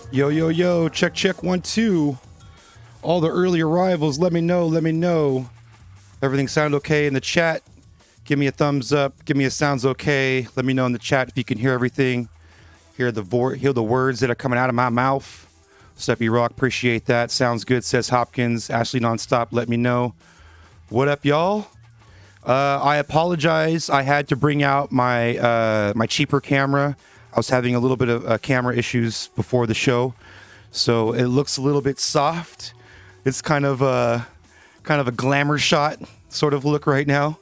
Yo, yo, yo, check, check, 1, 2. All the early arrivals, let me know. Everything sound okay in the chat? Give me a thumbs up, give me a sounds okay. Let me know in the chat if you can hear everything. Hear the words that are coming out of my mouth. Steppy Rock, appreciate that. Sounds good, says Hopkins. Ashley Nonstop, let me know. What up, y'all? I apologize. I had to bring out my my cheaper camera. I was having a little bit of camera issues before the show, so it looks a little bit soft. It's kind of a glamour shot sort of look right now.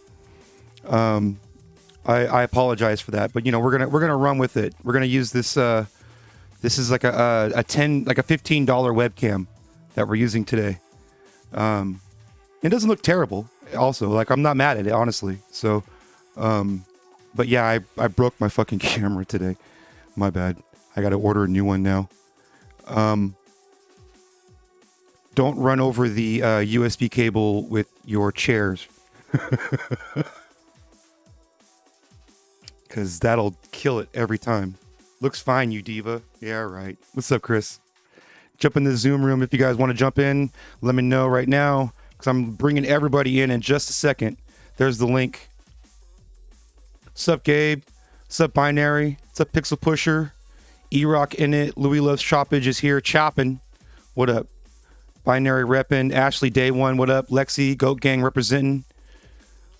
I apologize for that, but you know we're gonna run with it. We're gonna use this. This is like a $15 webcam that we're using today. It doesn't look terrible. Also, like I'm not mad at it, honestly. So, but yeah, I broke my fucking camera today. My bad. I got to order a new one now. Don't run over the USB cable with your chairs. Because that'll kill it every time. Looks fine, you diva. Yeah, right. What's up, Chris? Jump in the Zoom room if you guys want to jump in. Let me know right now. Because I'm bringing everybody in just a second. There's the link. Sup, Gabe? Sup, Binary? Sup, Pixel Pusher? E-Rock in it. Louis Loves Choppage is here. Chopping. What up? Binary repping. Ashley Day One. What up? Lexi, Goat Gang representing.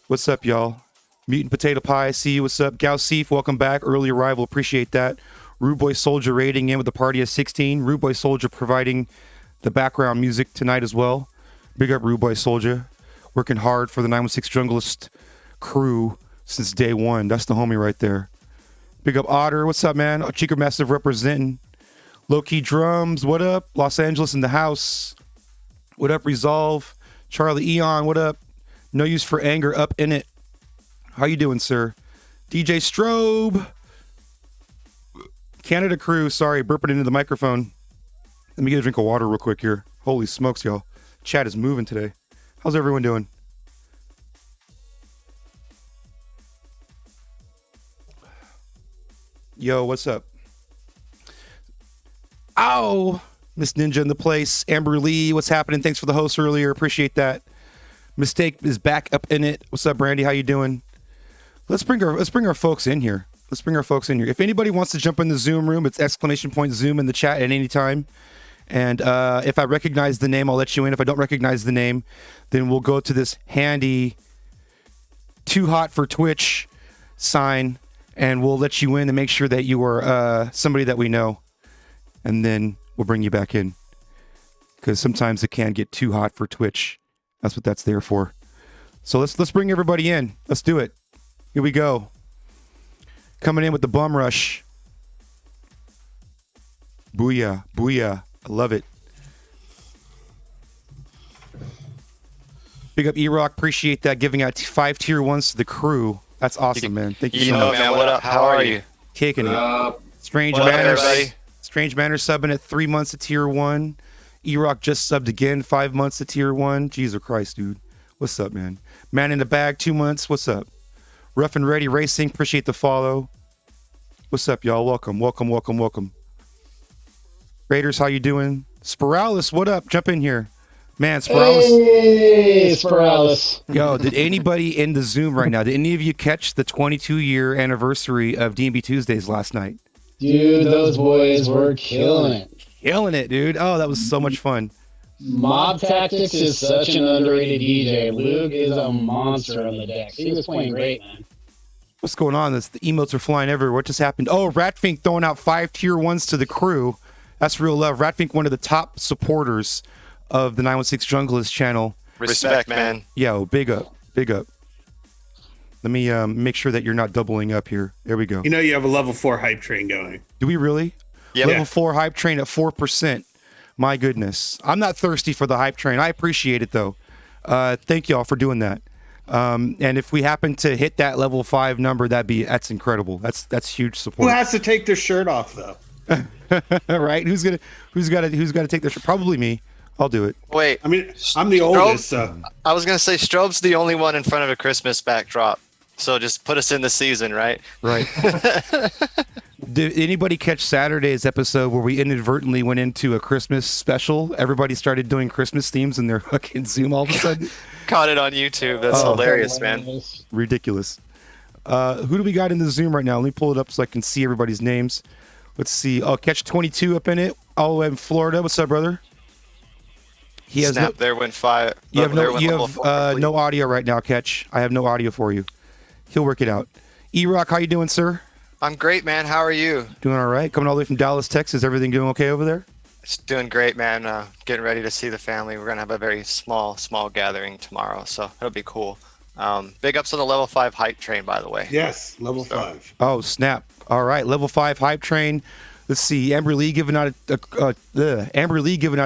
What's up, y'all? Mutant Potato Pie. See you. What's up? Gausif, welcome back. Early arrival. Appreciate that. Rude Boy Soldier raiding in with the party of 16. Rude Boy Soldier providing the background music tonight as well. Big up Rude Boy Soldier. Working hard for the 916 Junglist crew since day one. That's the homie right there. Big up Otter. What's up, man? Chica Massive representing. Low Key Drums. What up? Los Angeles in the house. What up, Resolve? Charlie Eon. What up? No Use for Anger up in it. How you doing, sir? DJ Strobe. Canada crew. Sorry, burping into the microphone. Let me get a drink of water real quick here. Holy smokes, y'all. Chat is moving today. How's everyone doing? Yo, what's up? Ow! Miss Ninja in the place. Amber Lee, what's happening? Thanks for the host earlier. Appreciate that. Mistake is back up in it. What's up, Brandy? How you doing? Let's bring our folks in here. Let's bring our folks in here. If anybody wants to jump in the Zoom room, it's !Zoom in the chat at any time. And if I recognize the name, I'll let you in. If I don't recognize the name, then we'll go to this handy too hot for Twitch sign, and we'll let you in and make sure that you are somebody that we know. And then we'll bring you back in. Because sometimes it can get too hot for Twitch. That's what that's there for. So let's bring everybody in. Let's do it. Here we go. Coming in with the bum rush. Booyah, booyah. I love it. Big up E-Rock. Appreciate that. Giving out 5 tier 1s to the crew. That's awesome, man. Thank you so much. Man, what up? How are you? Kicking it. Strange Manners. Strange Manners subbing at 3 months to tier 1. E-Rock just subbed again. 5 months to tier 1. Jesus Christ, dude. What's up, man? Man in the Bag, 2 months. What's up? Rough and Ready Racing. Appreciate the follow. What's up, y'all? Welcome, welcome, welcome, welcome. Raiders, how you doing? Spiralis, what up? Jump in here. Man, Spiralis. Hey, Spiralis. Yo, did anybody in the Zoom right now, did any of you catch the 22-year anniversary of D&B Tuesdays last night? Dude, those boys were killing it. Killing it, dude. Oh, that was so much fun. Mob Tactics is such an underrated DJ. Luke is a monster on the decks. He was playing great, man. What's going on? The emotes are flying everywhere. What just happened? Oh, Ratfink throwing out 5 tier 1s to the crew. That's real love. Ratfink, one of the top supporters of the 916 Junglist channel. Respect, man. Yo, big up. Big up. Let me make sure that you're not doubling up here. There we go. You know you have a level 4 hype train going. Do we really? Yep. Level 4 hype train at 4%. My goodness. I'm not thirsty for the hype train. I appreciate it, though. Thank y'all for doing that. And if we happen to hit that level 5 number, that's incredible. That's huge support. Who has to take their shirt off, though? Right? Who's got to take their shirt? Probably me. I'll do it. Wait. I mean, I'm the oldest, so. I was going to say Strobe's the only one in front of a Christmas backdrop. So just put us in the season, right? Right. Did anybody catch Saturday's episode where we inadvertently went into a Christmas special? Everybody started doing Christmas themes in their fucking Zoom all of a sudden. Caught it on YouTube. That's hilarious, man. Ridiculous. Who do we got in the Zoom right now? Let me pull it up so I can see everybody's names. Let's see. Oh, Catch 22 up in it. Oh, in Florida. What's up, brother? He has Snap there went 5. You have there no, went you level have 4, no audio right now, Catch. I have no audio for you. He'll work it out. E-Rock, how you doing, sir? I'm great, man. How are you? Doing all right. Coming all the way from Dallas, Texas. Everything doing okay over there? It's doing great, man. Getting ready to see the family. We're gonna have a very small gathering tomorrow, so it'll be cool. Big ups on the level 5 hype train, by the way. Yes, level 5. Oh, snap. All right. Level 5 hype train. Let's see. Amber Lee giving out a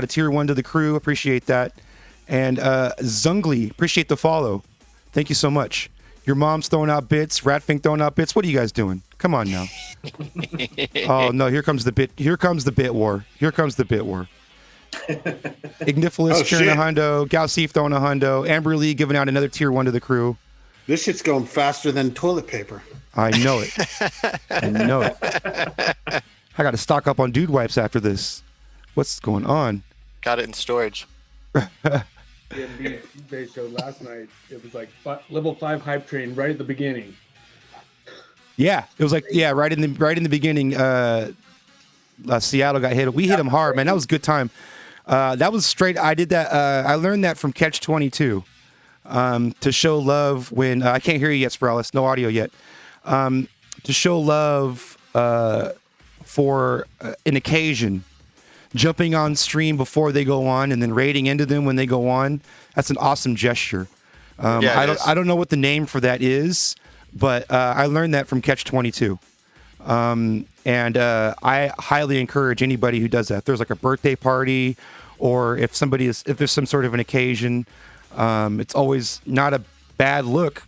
tier 1 to the crew. Appreciate that. And Zungli, appreciate the follow. Thank you so much. Your mom's throwing out bits. Ratfink throwing out bits. What are you guys doing? Come on now. Oh no, here comes the bit. Here comes the bit war. Here comes the bit war. Ignifilus cheering a hundo. Galsif throwing a hundo. Amber Lee giving out another tier 1 to the crew. This shit's going faster than toilet paper. I know it. I know it. I got to stock up on dude wipes after this. What's going on? Got it in storage. They showed last night. It was like level 5 hype train right at the beginning. Yeah, it was like right in the beginning. Seattle got hit. We hit them hard, man. That was a good time. That was straight. I did that. I learned that from Catch 22 to show love when I can't hear you yet, Sproulis. No audio yet. To show love for an occasion. Jumping on stream before they go on and then raiding into them when they go on. That's an awesome gesture. I don't know what the name for that is, but I learned that from Catch 22. And I highly encourage anybody who does that. If there's like a birthday party or if there's some sort of an occasion, it's always not a bad look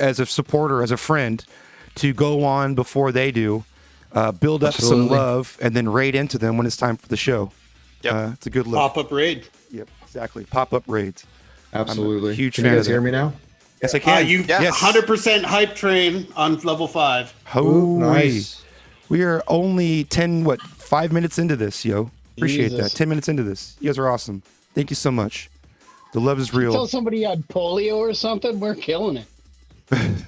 as a supporter, as a friend, to go on before they do. Build up some love and then raid into them when it's time for the show. Yep. It's a good look. Pop-up raid. Yep, exactly. Pop-up raids. Absolutely. Huge Can fan you guys of hear that. me now? Yes, I can. Yes. 100% hype train on level 5. Holy. Nice. We are only 5 minutes into this, yo. Appreciate Jesus. that. 10 minutes into this. You guys are awesome. Thank you so much. The love is real. Tell somebody you had polio or something. We're killing it.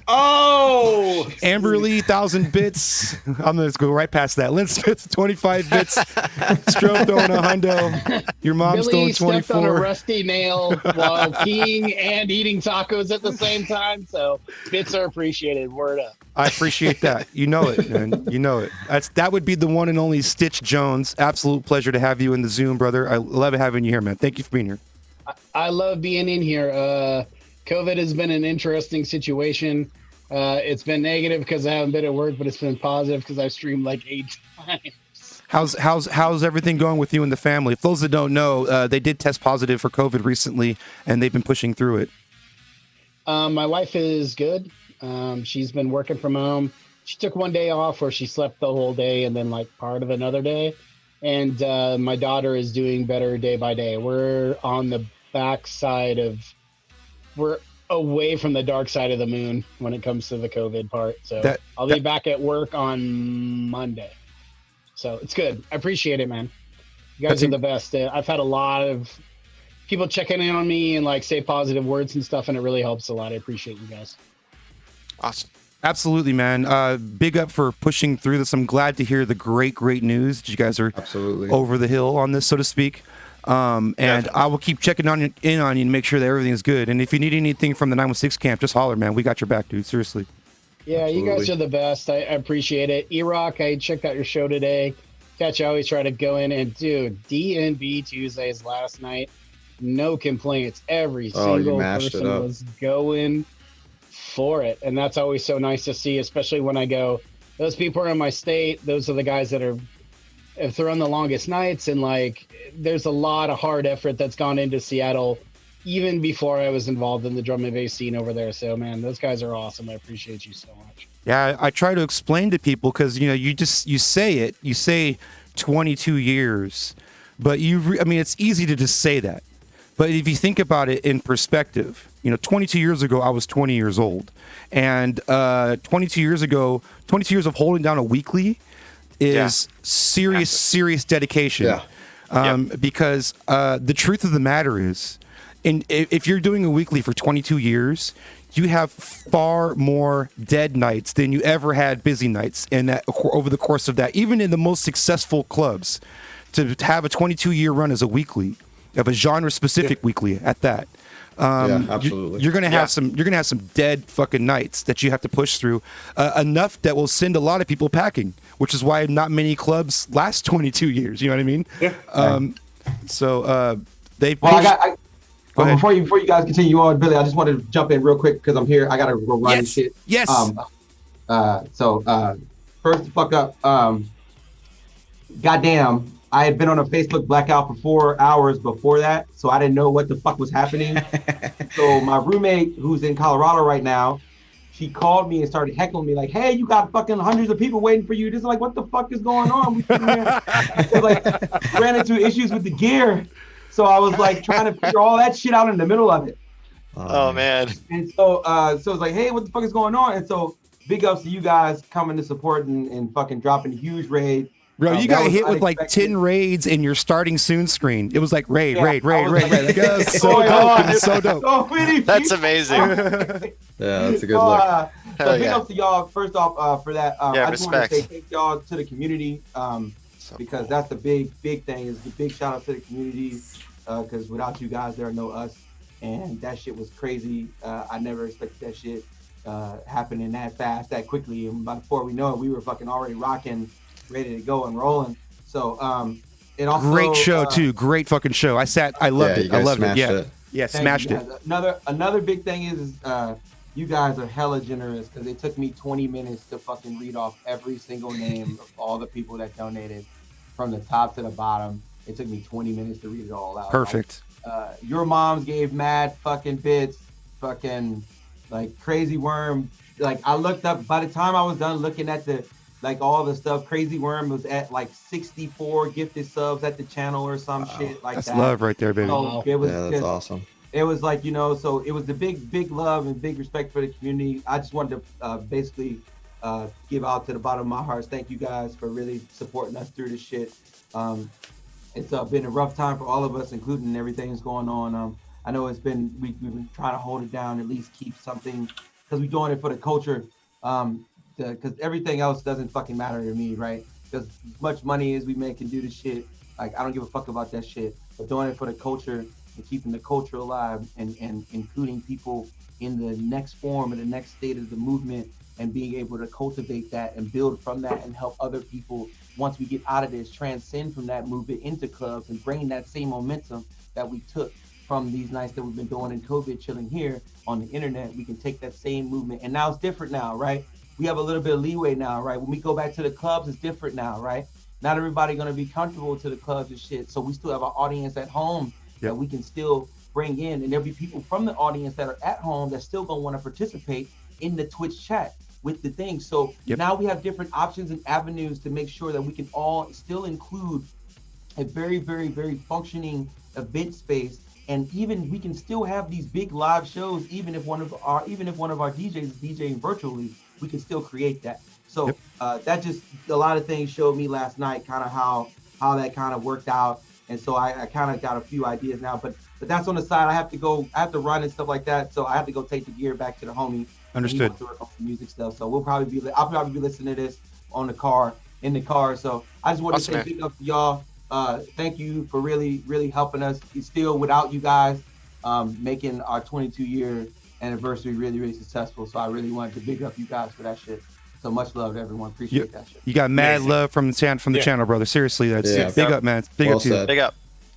Oh! Amber Lee, 1,000 bits. I'm going to go right past that. Lynn Smith, 25 bits. Strobe throwing a hundo. Your mom's Billy throwing stepped on a 24. rusty nail while peeing and eating tacos at the same time. So bits are appreciated. Word up. I appreciate that. You know it, man. You know it. That would be the one and only Stitch Jones. Absolute pleasure to have you in the Zoom, brother. I love having you here, man. Thank you for being here. I love being in here. COVID has been an interesting situation. It's been negative because I haven't been at work, but it's been positive because I've streamed like 8 times. How's everything going with you and the family? For those that don't know, they did test positive for COVID recently, and they've been pushing through it. My wife is good. She's been working from home. She took one day off where she slept the whole day and then like part of another day. And my daughter is doing better day by day. We're on the we're away from the dark side of the moon when it comes to the COVID part. So I'll be back at work on Monday. So it's good. I appreciate it, man. You guys are the best. I've had a lot of people checking in on me and like say positive words and stuff, and it really helps a lot. I appreciate you guys. Awesome. Absolutely, man. Big up for pushing through this. I'm glad to hear the great news that you guys are over the hill on this, so to speak. And I will keep checking in on you and make sure that everything is good. And if you need anything from the 916 camp, just holler, man. We got your back, dude. Seriously. Yeah, you guys are the best. I appreciate it. E-Rock, I checked out your show today. Catch, I always try to go in and dude, DNB Tuesdays last night. No complaints. Every single person was going for it. And that's always so nice to see, especially when I go, those people are in my state. Those are the guys that have thrown the longest nights. And like, there's a lot of hard effort that's gone into Seattle, even before I was involved in the drum and bass scene over there. So man, those guys are awesome. I appreciate you so much. Yeah, I try to explain to people because, you know, you say 22 years, but it's easy to just say that. But if you think about it in perspective, 22 years ago, I was 20 years old. And 22 years of holding down a weekly, is serious dedication. Yeah. Because the truth of the matter is, if you're doing a weekly for 22 years, you have far more dead nights than you ever had busy nights over the course of that. Even in the most successful clubs, to have a 22-year run as a weekly, of a genre-specific weekly at that. Absolutely. You're gonna have some dead fucking nights that you have to push through, enough that will send a lot of people packing, which is why not many clubs last 22 years. You know what I mean? Yeah. They. Before you guys continue on, Billy, I just wanted to jump in real quick because I'm here. I gotta go run and shit. Yes. First the fuck up. Goddamn, I had been on a Facebook blackout for 4 hours before that, so I didn't know what the fuck was happening. So my roommate, who's in Colorado right now, she called me and started heckling me like, "Hey, you got fucking hundreds of people waiting for you." This is like, what the fuck is going on? We ran into issues with the gear. So I was like trying to figure all that shit out in the middle of it. Oh man. And so it's like, hey, what the fuck is going on? And so big ups to you guys coming to support and fucking dropping a huge raid. Bro, you got hit with like 10 raids in your starting soon screen. It was like raid. Like, that was so dope. It was so dope. So many That's people. amazing. Yeah, that's a good look. So big ups to y'all first off for that. I just want to say thank y'all to the community. Because that's the big thing is the big shout out to the community, because without you guys there are no us, and that shit was crazy. I never expected that shit happening that fast, that quickly, and before we know it, we were fucking already rocking, ready to go and rolling. So it also great show too, great fucking show. I loved it. I loved it. Yeah, smashed it. Another big thing is you guys are hella generous because it took me 20 minutes to fucking read off every single name of all the people that donated. From the top to the bottom, it took me 20 minutes to read it all out. Perfect. Your moms gave mad fucking bits, fucking like Crazy Worm. Like I looked up, by the time I was done looking at all the stuff, Crazy Worm was at like 64 gifted subs at the channel or some shit like that's that. That's love right there, baby. So it was that's awesome. It was like, so it was the big love and big respect for the community. I just wanted to basically give out to the bottom of my heart. Thank you guys for really supporting us through this shit. It's been a rough time for all of us, including everything that's going on. I know we've been trying to hold it down, at least keep something, because we're doing it for the culture. Because everything else doesn't fucking matter to me, right? Because as much money as we make and do this shit, like I don't give a fuck about that shit. But doing it for the culture and keeping the culture alive and including people in the next form and the next state of the movement, and being able to cultivate that and build from that and help other people, once we get out of this, transcend from that movement into clubs and bring that same momentum that we took from these nights that we've been doing in COVID, chilling here on the internet. We can take that same movement, and now it's different now, right? We have a little bit of leeway now, right? When we go back to the clubs, it's different now, right? Not everybody gonna be comfortable to the clubs and shit. So we still have our audience at home that we can still bring in, and there'll be people from the audience that are at home that still gonna want to participate in the Twitch chat with the thing. So now we have different options and avenues to make sure that we can all still include a very, very, very functioning event space. And even we can still have these big live shows, even if one of our DJs is DJing virtually, we can still create that. So that just a lot of things showed me last night, kind of how that kind of worked out. And so I kind of got a few ideas now, but that's on the side. I have to run and stuff like that. So I have to go take the gear back to the homie. Understood. To work on some music stuff. So I'll probably be listening to this in the car. So I just want to say big up to y'all. Thank you for really, really helping us. It's still without you guys, making our 22-year anniversary really, really successful. So I really wanted to big up you guys for that shit. So much love to everyone. Appreciate that shit. You got mad love from the channel, brother. Seriously, that's big up, man. Big up to you. Big up.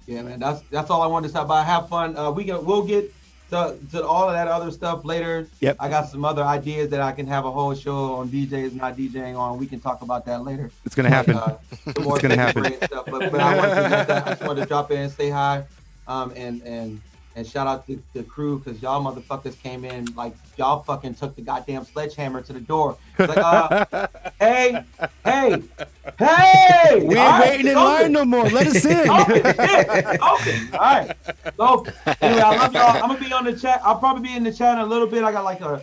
Yeah, man. That's all I wanted to say about. Have fun. We'll get to all of that other stuff later. Yep. I got some other ideas that I can have a whole show on DJs Not DJing on. We can talk about that later. It's gonna happen. It's gonna happen. Stuff. But I just wanted to drop in and say hi, and shout out to the crew, because y'all motherfuckers came in like y'all fucking took the goddamn sledgehammer to the door. It's like, hey! We ain't waiting in line no more. Let us in. Open. All right. So anyway, I love y'all. I'm gonna be on the chat. I'll probably be in the chat in a little bit. I got like a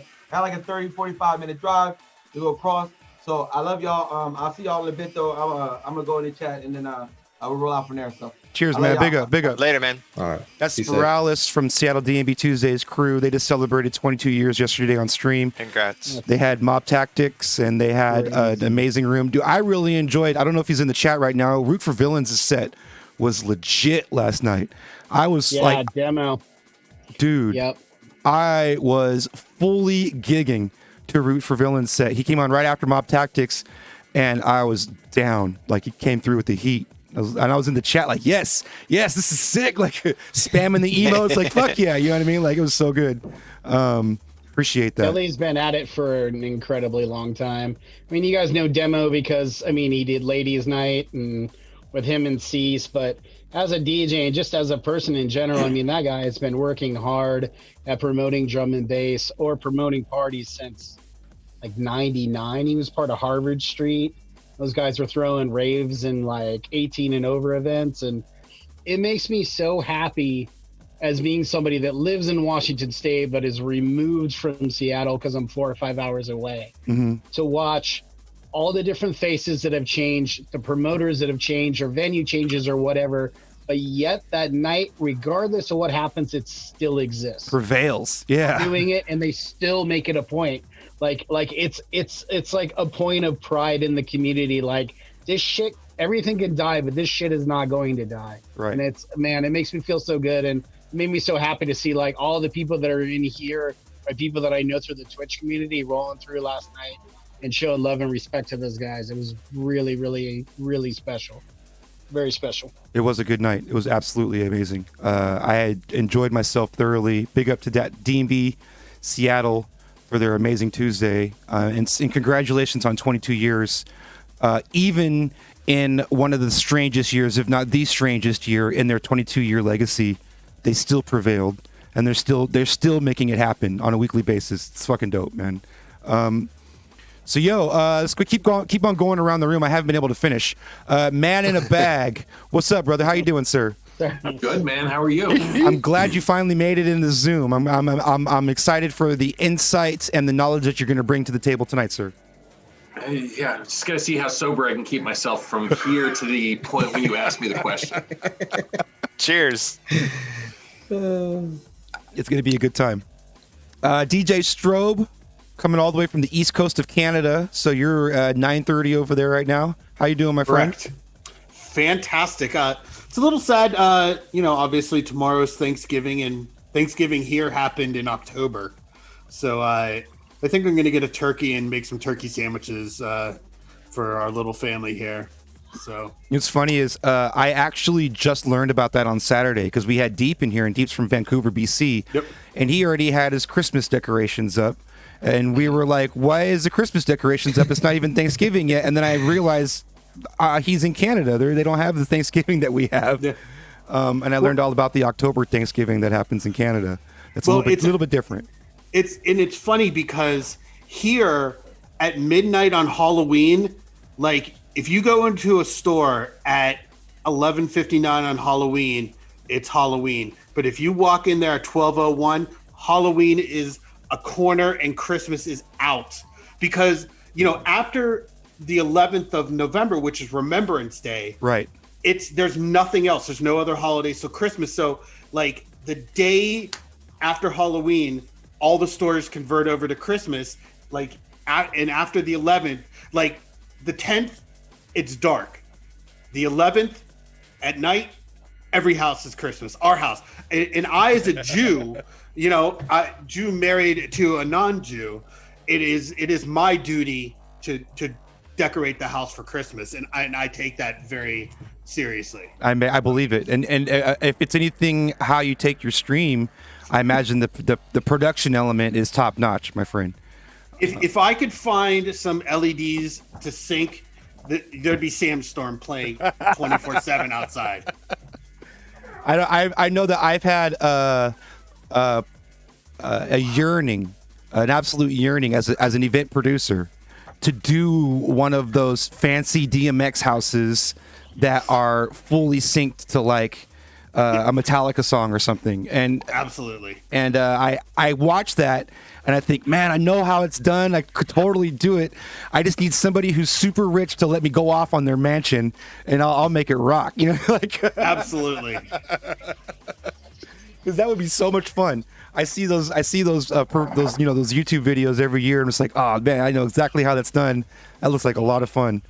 30, 45 minute drive to go across. So I love y'all. I'll see y'all in a bit though. I'm gonna go in the chat and then I will roll out from there. So Cheers, man. Big up, big up. Later, man. All right. That's Be safe. Spiralis from Seattle DMB Tuesdays crew. They just celebrated 22 years yesterday on stream. Congrats. They had Mob Tactics and they had an amazing room. Dude, I really enjoyed, I don't know if he's in the chat right now, Root for Villains' set was legit last night. I was demo. Dude, Yep. I was fully gigging to Root for Villains set. He came on right after Mob Tactics and I was down. Like, he came through with the heat. I was in the chat like, yes, this is sick. Like, spamming the emotes, like, fuck yeah, you know what I mean? Like, it was so good. Appreciate that. Billy's been at it for an incredibly long time. I mean, you guys know Demo because, I mean, he did Ladies Night and with him and Cease, but as a DJ and just as a person in general, I mean, that guy has been working hard at promoting drum and bass or promoting parties since like 99. He was part of Harvard Street. Those guys were throwing raves and like 18 and over events. And it makes me so happy as being somebody that lives in Washington State, but is removed from Seattle because I'm 4 or 5 hours away, to watch all the different faces that have changed, the promoters that have changed or venue changes or whatever. But yet that night, regardless of what happens, it still exists. Prevails. Yeah. Doing it, and they still make it a point. Like it's like a point of pride in the community. Like, this shit, everything can die, but this shit is not going to die. Right. And it makes me feel so good, and it made me so happy to see like all the people that are in here are people that I know through the Twitch community rolling through last night and showing love and respect to those guys. It was really, really, really special. Very special. It was a good night. It was absolutely amazing. I had enjoyed myself thoroughly. Big up to that DMB Seattle for their amazing Tuesday. And congratulations on 22 years. Even in one of the strangest years, if not the strangest year in their 22-year legacy, they still prevailed. And they're still making it happen on a weekly basis. It's fucking dope, man. So, let's keep on going around the room. I haven't been able to finish. Man in a bag. What's up, brother? How you doing, sir? Good, man. How are you? I'm glad you finally made it in the Zoom. I'm excited for the insights and the knowledge that you're going to bring to the table tonight, sir. Yeah, I'm just going to see how sober I can keep myself from here to the point when you ask me the question. Cheers. It's going to be a good time. DJ Strobe, coming all the way from the east coast of Canada. So you're 9:30 over there right now. How you doing, my friend? Correct. Fantastic. It's a little sad. Obviously tomorrow's Thanksgiving, and Thanksgiving here happened in October. So I think I'm going to get a turkey and make some turkey sandwiches for our little family here. So what's funny is I actually just learned about that on Saturday because we had Deep in here, and Deep's from Vancouver, BC. Yep. And he already had his Christmas decorations up. And we were like, why is the Christmas decorations up? It's not even Thanksgiving yet. And then I realized he's in Canada. They don't have the Thanksgiving that we have. Yeah. And I learned all about the October Thanksgiving that happens in Canada. It's a little bit different. It's funny because here at midnight on Halloween, like if you go into a store at 11:59 on Halloween, it's Halloween. But if you walk in there at 12:01, Halloween is a corner and Christmas is out. Because, after the 11th of November, which is Remembrance Day, right? There's nothing else. There's no other holiday. So Christmas. So like the day after Halloween, all the stores convert over to Christmas. And after the 11th, like the 10th, it's dark. The 11th at night, every house is Christmas. Our house. And I, as a Jew, Jew married to a non-Jew, it is my duty to decorate the house for Christmas, and I take that very seriously. I believe it, and if it's anything how you take your stream, I imagine the production element is top notch, my friend. If I could find some LEDs to sync, there'd be Sandstorm playing 24/7 outside. I know that I've had a yearning, an absolute yearning as an event producer to do one of those fancy DMX houses that are fully synced to like a Metallica song or something, and Absolutely. and I watch that and I think, man, I know how it's done. I could totally do it. I just need somebody who's super rich to let me go off on their mansion, and I'll make it rock. You know, like Absolutely. because that would be so much fun. I see those those YouTube videos every year, and it's like, oh man, I know exactly how that's done. That looks like a lot of fun.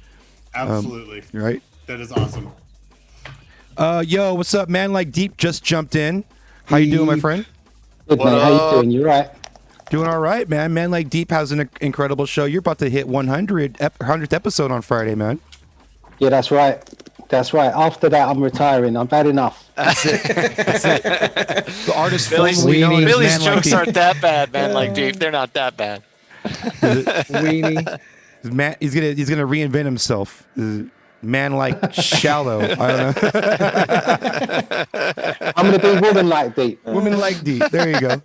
Absolutely. Right? That is awesome. Yo, what's up, man? Like Deep just jumped in. How you doing, my friend? Good, man. How you doing? You right? Doing all right, man. Man Like Deep has an incredible show. You're about to hit 100th episode on Friday, man. Yeah, that's right. That's right. After that, I'm retiring. I've had enough. That's it. The artist Billy's Billy's jokes aren't that bad, man. Like Deep, they're not that bad. Weenie. Man, he's gonna reinvent himself. Man Like Shallow. I don't know. I'm gonna be Woman Like Deep. Woman Like Deep. There you go.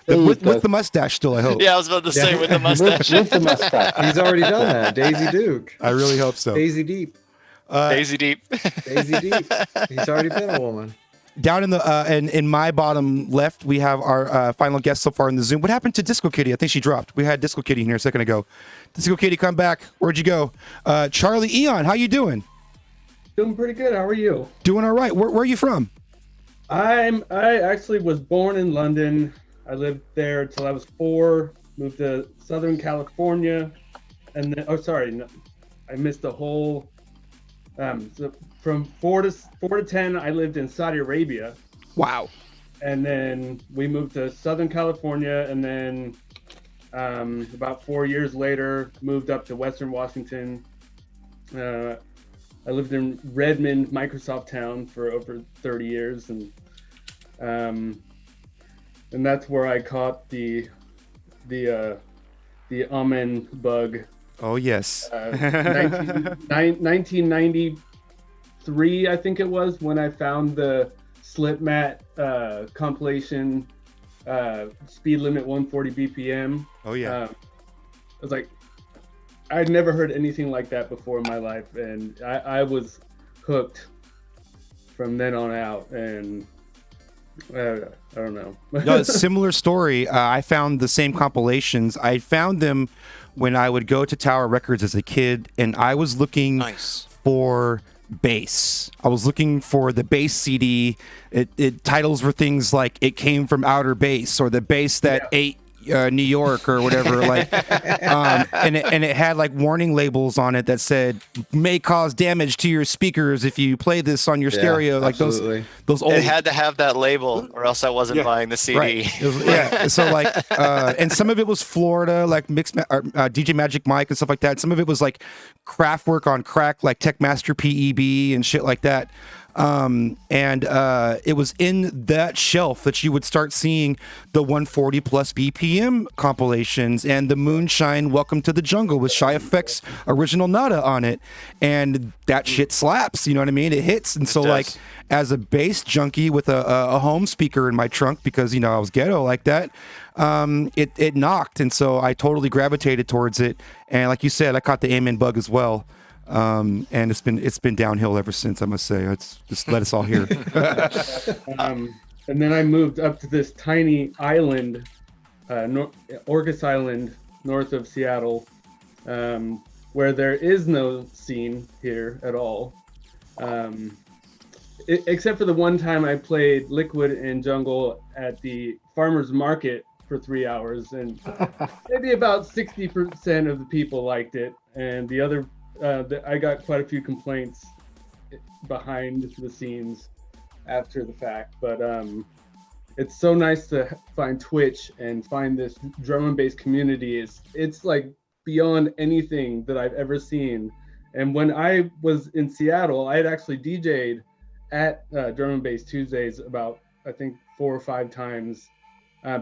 With the mustache still, I hope. Yeah, I was about to say with the mustache. With the mustache. He's already done that. Daisy Duke. I really hope so. Daisy Deep. Daisy Deep. Daisy Deep. He's already been a woman. Down in the in my bottom left, we have our final guest so far in the Zoom. What happened to Disco Kitty? I think she dropped. We had Disco Kitty in here a second ago. Disco Kitty, come back. Where'd you go? Charlie Eon, how you doing? Doing pretty good. How are you? Doing all right. Where are you from? I actually was born in London. I lived there till I was 4. Moved to Southern California, and then I missed the whole. So from 4 to 10, I lived in Saudi Arabia. Wow. And then we moved to Southern California, and then about 4 years later, moved up to Western Washington. I lived in Redmond, Microsoft Town, for over 30 years, and that's where I caught the Amen bug. Oh yes. 1993, I think it was, when I found the Slipmat compilation, speed limit 140 BPM. Oh yeah. I was like, I'd never heard anything like that before in my life, and I was hooked from then on out, and I don't know. No, similar story. I found the same compilations. I found them when I would go to Tower Records as a kid, and I was looking for bass. I was looking for the bass CD. It titles were things like "It Came from Outer Bass" or "The Bass That Ate New York" or whatever. Like, and it had like warning labels on it that said may cause damage to your speakers if you play this on your stereo. Like absolutely. those old. It had to have that label, or else I wasn't buying the CD. Right. Yeah. So like, and some of it was Florida, like DJ Magic Mike and stuff like that. Some of it was like Kraftwerk on crack, like Techmaster PEB and shit like that. It was in that shelf that you would start seeing the 140 plus BPM compilations and the Moonshine Welcome to the Jungle with Shy FX original Nada on it. And that shit slaps, you know what I mean? It hits. And so like as a bass junkie with a home speaker in my trunk, because, you know, I was ghetto like that, it knocked. And so I totally gravitated towards it. And like you said, I caught the Amen bug as well. And it's been downhill ever since, I must say. It's just let us all hear. And then I moved up to this tiny island, Orcas Island, north of Seattle, where there is no scene here at all. Except for the one time I played Liquid and Jungle at the farmer's market for 3 hours, and maybe about 60% of the people liked it, and the other I got quite a few complaints behind the scenes after the fact, but it's so nice to find Twitch and find this drum and bass community. It's like beyond anything that I've ever seen. And when I was in Seattle, I had actually DJ'd at Drum and Bass Tuesdays about, I think, 4 or 5 times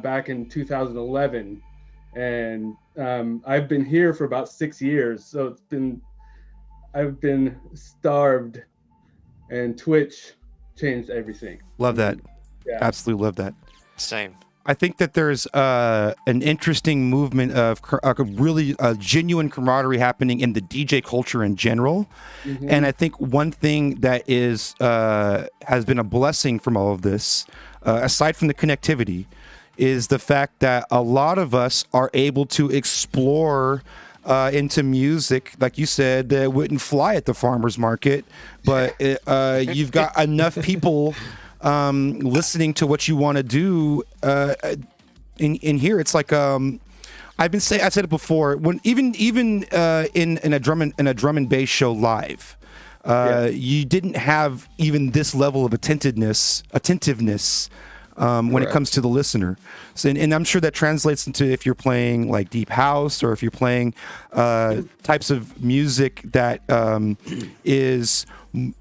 back in 2011, and I've been here for about 6 years, so I've been starved, and Twitch changed everything. Love that. Yeah. Absolutely love that. Same. I think that there's an interesting movement of really genuine camaraderie happening in the DJ culture in general. Mm-hmm. And I think one thing that has been a blessing from all of this, aside from the connectivity, is the fact that a lot of us are able to explore into music, like you said, that wouldn't fly at the farmer's market, but you've got enough people listening to what you want to do in here. It's like I said it before, when even in a drum and bass show live, you didn't have even this level of attentiveness when it comes to the listener. So, and I'm sure that translates into if you're playing like deep house, or if you're playing types of music that is,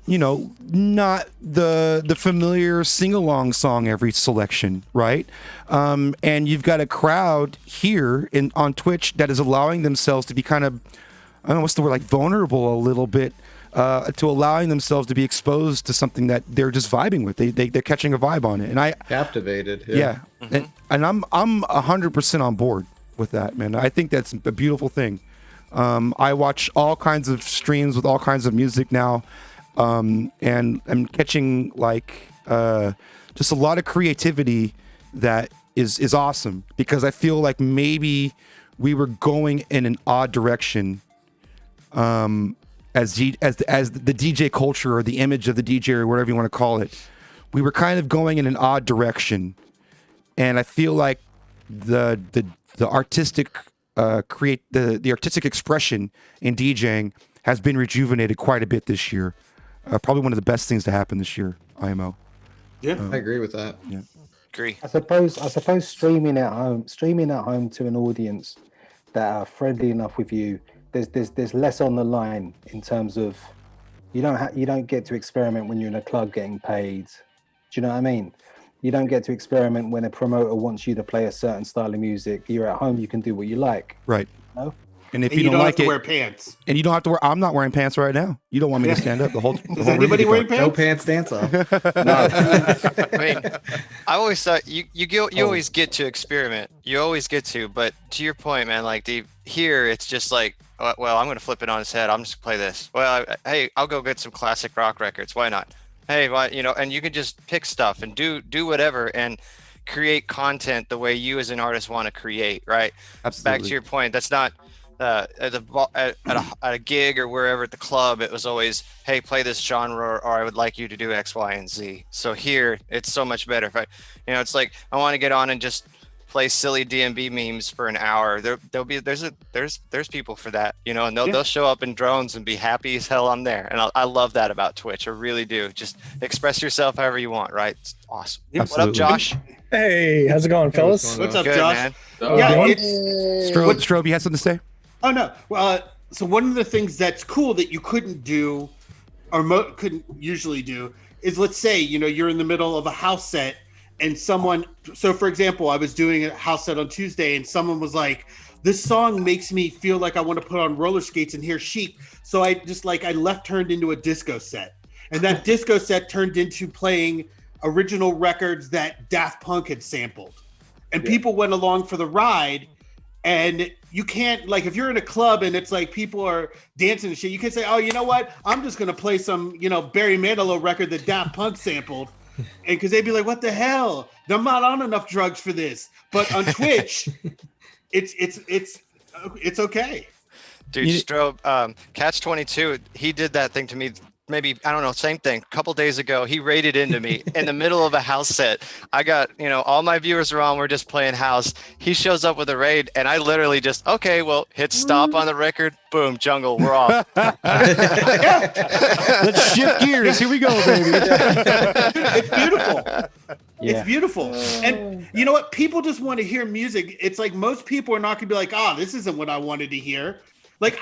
you know, not the familiar sing-along song every selection, right? And you've got a crowd here on Twitch that is allowing themselves to be kind of, I don't know what's the word, like vulnerable a little bit, to allowing themselves to be exposed to something that they're just vibing with. They're catching a vibe on it, and I Captivated. yeah. And I'm 100% on board with that, man. I think that's a beautiful thing. I watch all kinds of streams with all kinds of music now, and I'm catching like just a lot of creativity that is awesome, because I feel like maybe we were going in an odd direction. As the DJ culture, or the image of the DJ, or whatever you want to call it, we were kind of going in an odd direction, and I feel like the artistic the artistic expression in DJing has been rejuvenated quite a bit this year. Probably one of the best things to happen this year. IMO. Yeah, I agree with that. Yeah, Agree. I suppose streaming at home to an audience that are friendly enough with you. There's less on the line in terms of you don't get to experiment when you're in a club getting paid. Do you know what I mean? You don't get to experiment when a promoter wants you to play a certain style of music. You're at home, you can do what you like. right. No? And if and you don't have like to it, wear pants. and you don't have to wear, I'm not wearing pants right now. You don't want me to stand up the whole. The Is whole anybody room wearing No pants? pants dance off. I mean, I always thought you always get to experiment. You always get to, but to your point, man, like here it's just like, well, I'm gonna flip it on its head. I'm just gonna play this. Well, hey, I'll go get some classic rock records. Why not? Hey, why, and you can just pick stuff and do whatever and create content the way you as an artist want to create. Right. Absolutely. Back to your point, that's not at a gig or wherever at the club. It was always, hey, play this genre, or I would like you to do X, Y, and Z. So here it's so much better. If it's like I want to get on and just play silly DMB memes for an hour. There's people for that, and they'll show up in drones and be happy as hell I'm there. And I love that about Twitch. I really do. Just express yourself however you want, right? It's awesome. Absolutely. What up, Josh? Hey, how's it going, fellas? What's up, Good, Josh? man. Yeah, it's Strobe, you had something to say? oh no. So one of the things that's cool that you couldn't do, or couldn't usually do, is let's say you're in the middle of a house set. And someone, so for example, I was doing a house set on Tuesday, and someone was like, this song makes me feel like I want to put on roller skates and hear Chic. So I just I left turned into a disco set. And that disco set turned into playing original records that Daft Punk had sampled. And people went along for the ride. And you can't, if you're in a club and it's like people are dancing and shit, you can say, oh, you know what? I'm just going to play some, Barry Manilow record that Daft Punk sampled. And because they'd be like, what the hell? I'm not on enough drugs for this. But on Twitch, it's okay. Dude, Strobe, Catch 22, he did that thing to me. Maybe, I don't know, same thing. A couple days ago, he raided into me in the middle of a house set. I got, all my viewers are on. We're just playing house. He shows up with a raid, and I literally just, okay, well, hit stop on the record. Boom, jungle, we're off. Let's shift gears. Here we go, baby. It's beautiful. Yeah. It's beautiful. And you know what? People just want to hear music. It's like most people are not going to be like, this isn't what I wanted to hear. Like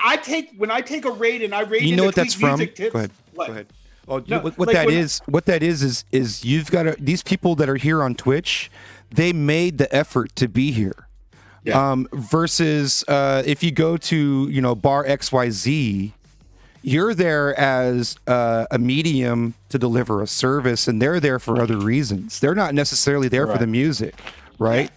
when I take a raid and I raid, What that's from? Go ahead. What? Go ahead. Oh, No, what that is you've got these people that are here on Twitch, they made the effort to be here. Yeah. Versus if you go to bar XYZ, you're there as a medium to deliver a service, and they're there for other reasons. They're not necessarily there for the music, right?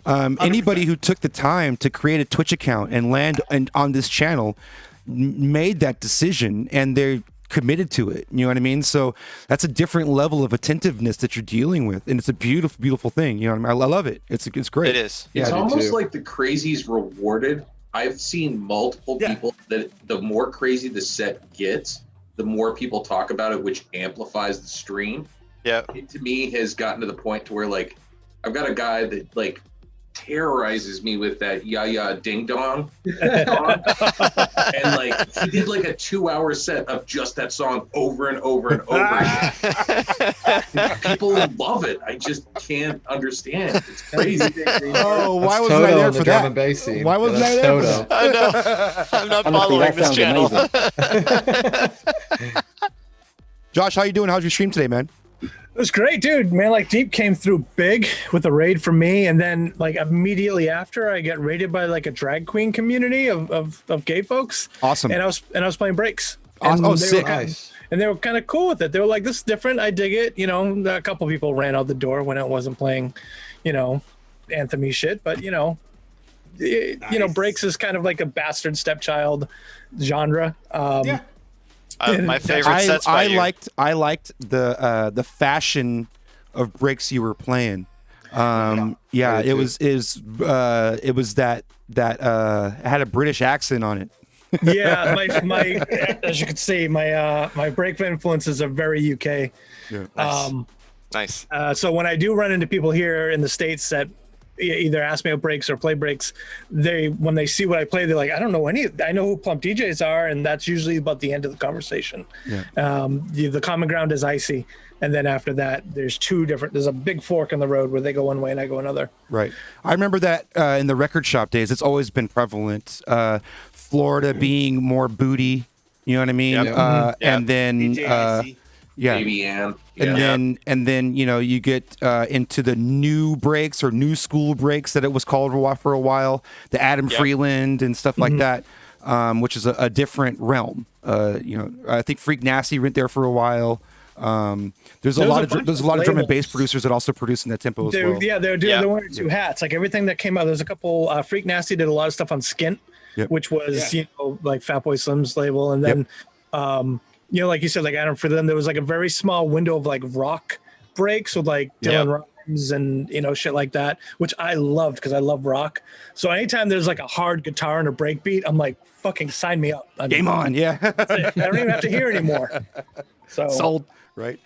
Anybody who took the time to create a Twitch account and land on this channel made that decision, and they're committed to it. You know what I mean? So that's a different level of attentiveness that you're dealing with, and it's a beautiful, beautiful thing. You know what I mean? I love it. It's great. It is. It's almost like the crazy's rewarded. I've seen multiple people that the more crazy the set gets, the more people talk about it, which amplifies the stream. Yeah. It to me has gotten to the point to where like I've got a guy that like terrorizes me with that ya ding dong song. And like he did like a 2-hour set of just that song over and over and over again. People love it. I just can't understand. It's crazy. Oh, why That's wasn't I Toto there on the for drum that? and bass scene. Why wasn't I That's there for Toto. that? I know. I'm not Honestly, following that this sounds channel. Josh, how you doing? How's your stream today, man? It was great, dude. Man, like Deep came through big with a raid from me, and then like immediately after, I got raided by like a drag queen community of gay folks. Awesome. And I was playing breaks. Awesome. And Oh, they were sick. kinda- Nice. And they were kind of cool with it. They were like, "This is different. I dig it." You know, a couple people ran out the door when I wasn't playing, you know, anthem-y shit. But you know, breaks is kind of like a bastard stepchild genre. My favorite sets by you. I liked the fashion of breaks you were playing. It was that had a British accent on it. Yeah, my as you can see, my break influences are very UK. Yeah. Nice. So when I do run into people here in the States that either ask me about breaks or play breaks, when they see what I play, they're like, I don't know I know who Plump DJs are, and that's usually about the end of the conversation. Yeah. The common ground is Icy, and then after that, there's a big fork in the road where they go one way and I go another. Right. I remember that in the record shop days, it's always been prevalent. Florida being more booty, you know what I mean? Yep. And then DJ Icy. yeah. Baby Ann. And then you get into the new breaks or new school breaks that it was called for a while, the Adam Freeland and stuff like that, which is a different realm. I think Freak Nasty went there for a while. There's a lot of drum and bass producers that also produce in that tempo as well. Yeah, they're wearing two hats. Like everything that came out, there's a couple. Freak Nasty did a lot of stuff on Skint, which was like Fatboy Slim's label, and then like you said, like Adam, for them there was like a very small window of like rock breaks with like Dylan Rhymes and shit like that, which I loved because I love rock. So anytime there's like a hard guitar and a break beat, I'm like, fucking sign me up. Game on, yeah. That's it. I don't even have to hear anymore. So sold, right?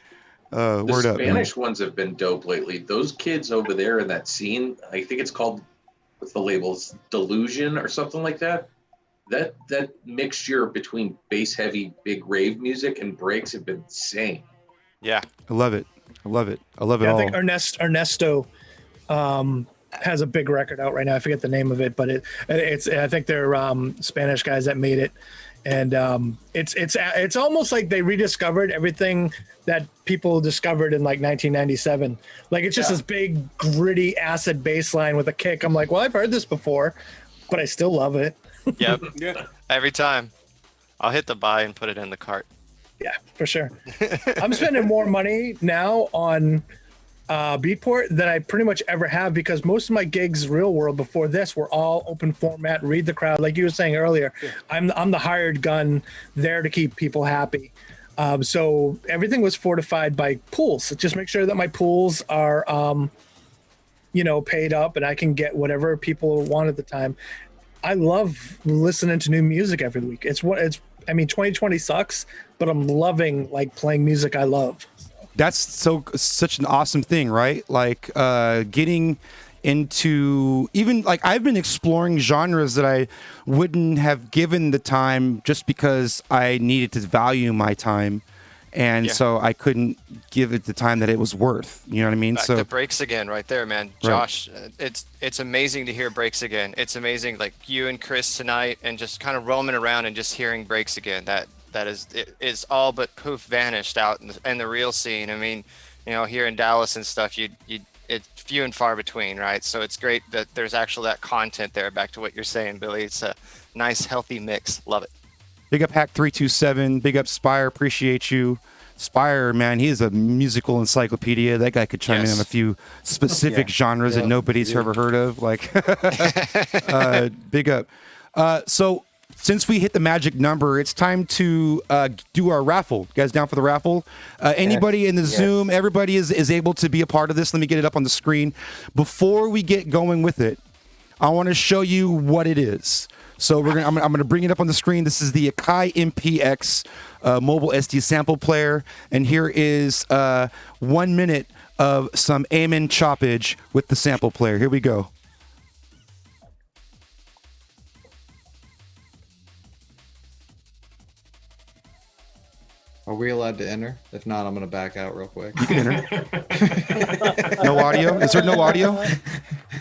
Word the up. Spanish ones have been dope lately. Those kids over there in that scene, I think it's called, what's the labels, Delusion or something like that. That mixture between bass heavy big rave music and breaks have been insane. Yeah, I love it. I love it all. I think Ernesto has a big record out right now. I forget the name of it, but it's I think they're Spanish guys that made it, and it's almost like they rediscovered everything that people discovered in like 1997. Like it's just this big gritty acid bass line with a kick. I'm like, well, I've heard this before, but I still love it. Yep. Every time I'll hit the buy and put it in the cart. Yeah, for sure. I'm spending more money now on Beatport than I pretty much ever have, because most of my gigs real world before this were all open format, read the crowd, like you were saying earlier. I'm the hired gun there to keep people happy. So everything was fortified by pools. Just make sure that my pools are paid up and I can get whatever people want at the time. I love listening to new music every week. 2020 sucks, but I'm loving like playing music I love. That's such an awesome thing, right? Like getting into, even like I've been exploring genres that I wouldn't have given the time just because I needed to value my time. And so I couldn't give it the time that it was worth. You know what I mean? Back to breaks again right there, man. Josh, it's amazing to hear breaks again. It's amazing, like you and Chris tonight, and just kind of roaming around and just hearing breaks again. That is all but poof vanished out in the real scene. I mean, here in Dallas and stuff, it's few and far between, right? So it's great that there's actually that content there. Back to what you're saying, Billy. It's a nice, healthy mix. Love it. Big up Hack 327. Big up Spire. Appreciate you. Spire, man, he is a musical encyclopedia. That guy could chime in on a few specific genres that nobody's ever heard of. Like, big up. So since we hit the magic number, it's time to do our raffle. You guys down for the raffle? Anybody in the Zoom, everybody is able to be a part of this. Let me get it up on the screen. Before we get going with it, I want to show you what it is. So I'm gonna bring it up on the screen. This is the Akai MPX mobile SD sample player, and here is 1 minute of some Amen choppage with the sample player. Here we go. Are we allowed to enter? If not, I'm gonna back out real quick. You can enter. No audio? Is there no audio?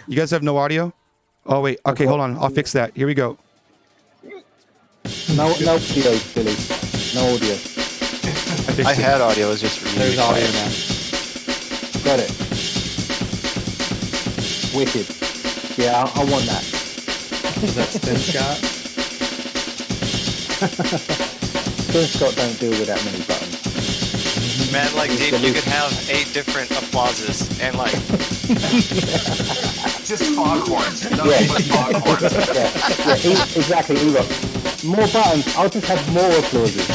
You guys have no audio? Oh wait. Okay, hold on. I'll fix that. Here we go. No audio, Billy. No audio. I had audio. It was just really There's audio now. Got it. Wicked. Yeah, I want that. Is that Stim Scott? Stim Scott don't deal with that many buttons. Man, like, dude, you could have 8 different applauses and like just foghorns. Nothing but foghorns. Exactly. Look, more buttons. I'll just have more applauses.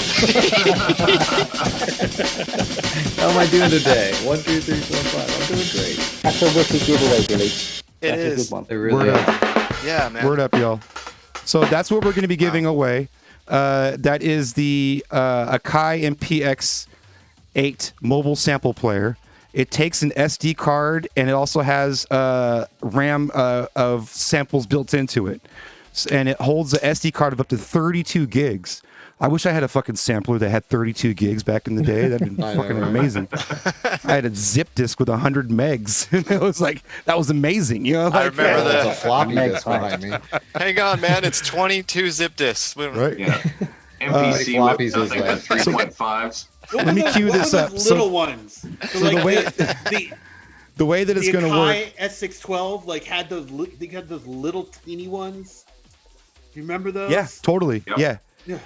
How am I doing today? 1, 2, 3, 4, 5. I'm doing great. That's a wicked giveaway, Billy. It That's is. a good one. It really Word is. up. Yeah, man. Word up, y'all. So that's what we're going to be giving away. That is the Akai MPX8 mobile sample player. It takes an SD card, and it also has RAM of samples built into it. And it holds an SD card of up to 32 gigs. I wish I had a fucking sampler that had 32 gigs back in the day. That'd be fucking amazing. I had a zip disk with 100 megs. And it was like, that was amazing. You know, like, I remember There's that. a floppy disk behind me. Hang on, man. It's 22 zip disks. Right? Yeah. MPC floppies with nothing is but like- 3.5s. Let me cue this up. Little ones. So the like way- the way that it's the going to work. Akai S612 like had those. They had those little teeny ones. Do you remember those? Yeah, totally. Yep. Yeah. Yeah.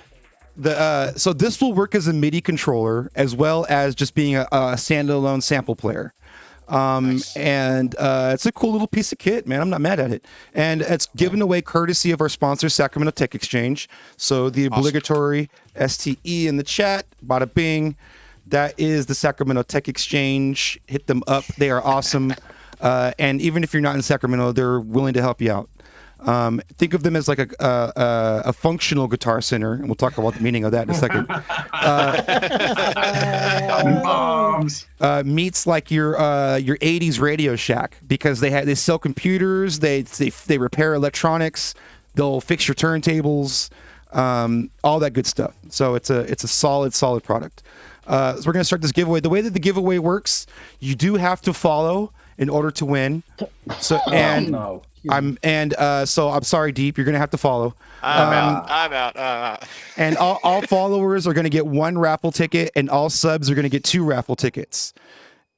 So this will work as a MIDI controller as well as just being a standalone sample player. Nice. And it's a cool little piece of kit, man. I'm not mad at it. And it's given away courtesy of our sponsor, Sacramento Tech Exchange. So the obligatory STE in the chat, bada bing. That is the Sacramento Tech Exchange. Hit them up. They are awesome. And even if you're not in Sacramento, they're willing to help you out. Think of them as like a functional guitar center, and we'll talk about the meaning of that in a second. Bombs. Meets like your 80s Radio Shack, because they sell computers, they repair electronics, they'll fix your turntables, all that good stuff. So it's a solid product. So we're gonna start this giveaway. The way that the giveaway works, you do have to follow in order to win. So so I'm sorry, Deep, you're gonna have to follow. I'm out. And all followers are gonna get 1 raffle ticket, and all subs are gonna get 2 raffle tickets.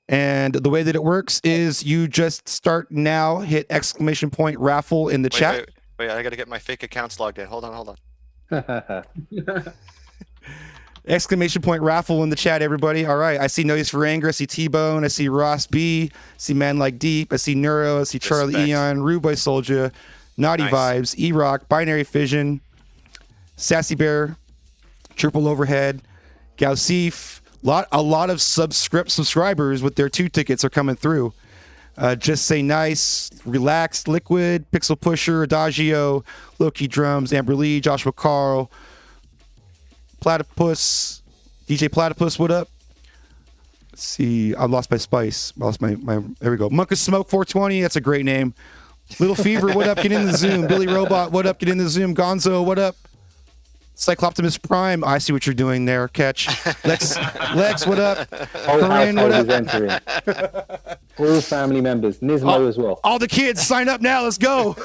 And the way that it works is you just start now, hit !raffle in the chat. Wait, I gotta get my fake accounts logged in. Hold on. !raffle in the chat, everybody. All right. I see Noise for Anger. I see T-Bone. I see Ross B. I see Man Like Deep. I see Neuro. I see Charlie Respect. Eon. Rude Boy Soldier. Naughty Nice. Vibes. E-Rock. Binary Fission. Sassy Bear. Triple Overhead. Gausif. A lot of subscribers with their 2 tickets are coming through. Just Say Nice. Relaxed. Liquid. Pixel Pusher. Adagio. Loki Drums. Amber Lee. Joshua Carl. Platypus, DJ Platypus, what up? Let's see, I lost my spice. I lost my there we go. Monk of Smoke 420, that's a great name. Little Fever, what up? Get in the Zoom. Billy Robot, what up? Get in the Zoom. Gonzo, what up? Cycloptimus Prime, I see what you're doing there. Catch. Lex, what up? Corinne, what up? All family members. Nismo as well. All the kids, sign up now. Let's go.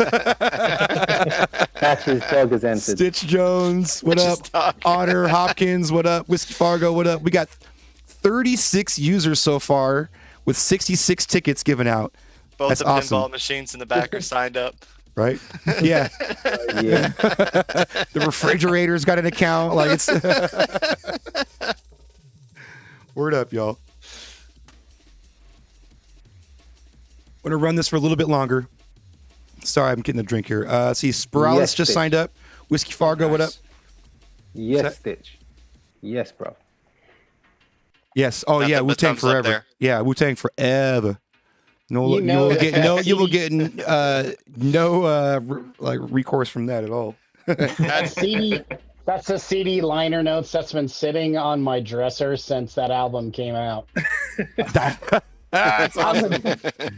Cash's dog has entered. Stitch Jones, what up? Otter Hopkins, what up? Whiskey Fargo, what up? We got 36 users so far with 66 tickets given out. Both That's the awesome. pinball machines in the back are signed up. Right? Yeah. Yeah. The refrigerator's got an account. Like it's Word up, y'all. I'm gonna run this for a little bit longer. Sorry, I'm getting a drink here. See, Spiralis Yes, just Stitch. signed up. Whiskey Fargo, what up? Yes, that- Stitch. Yes, bro. Yes. Oh Nothing yeah, but Wu Tang thumbs up forever. there. Yeah, Wu Tang forever. No, You know will that get no. You will CD get no like recourse from that at all. That CD, that's the CD liner notes that's been sitting on my dresser since that album came out. That's awesome.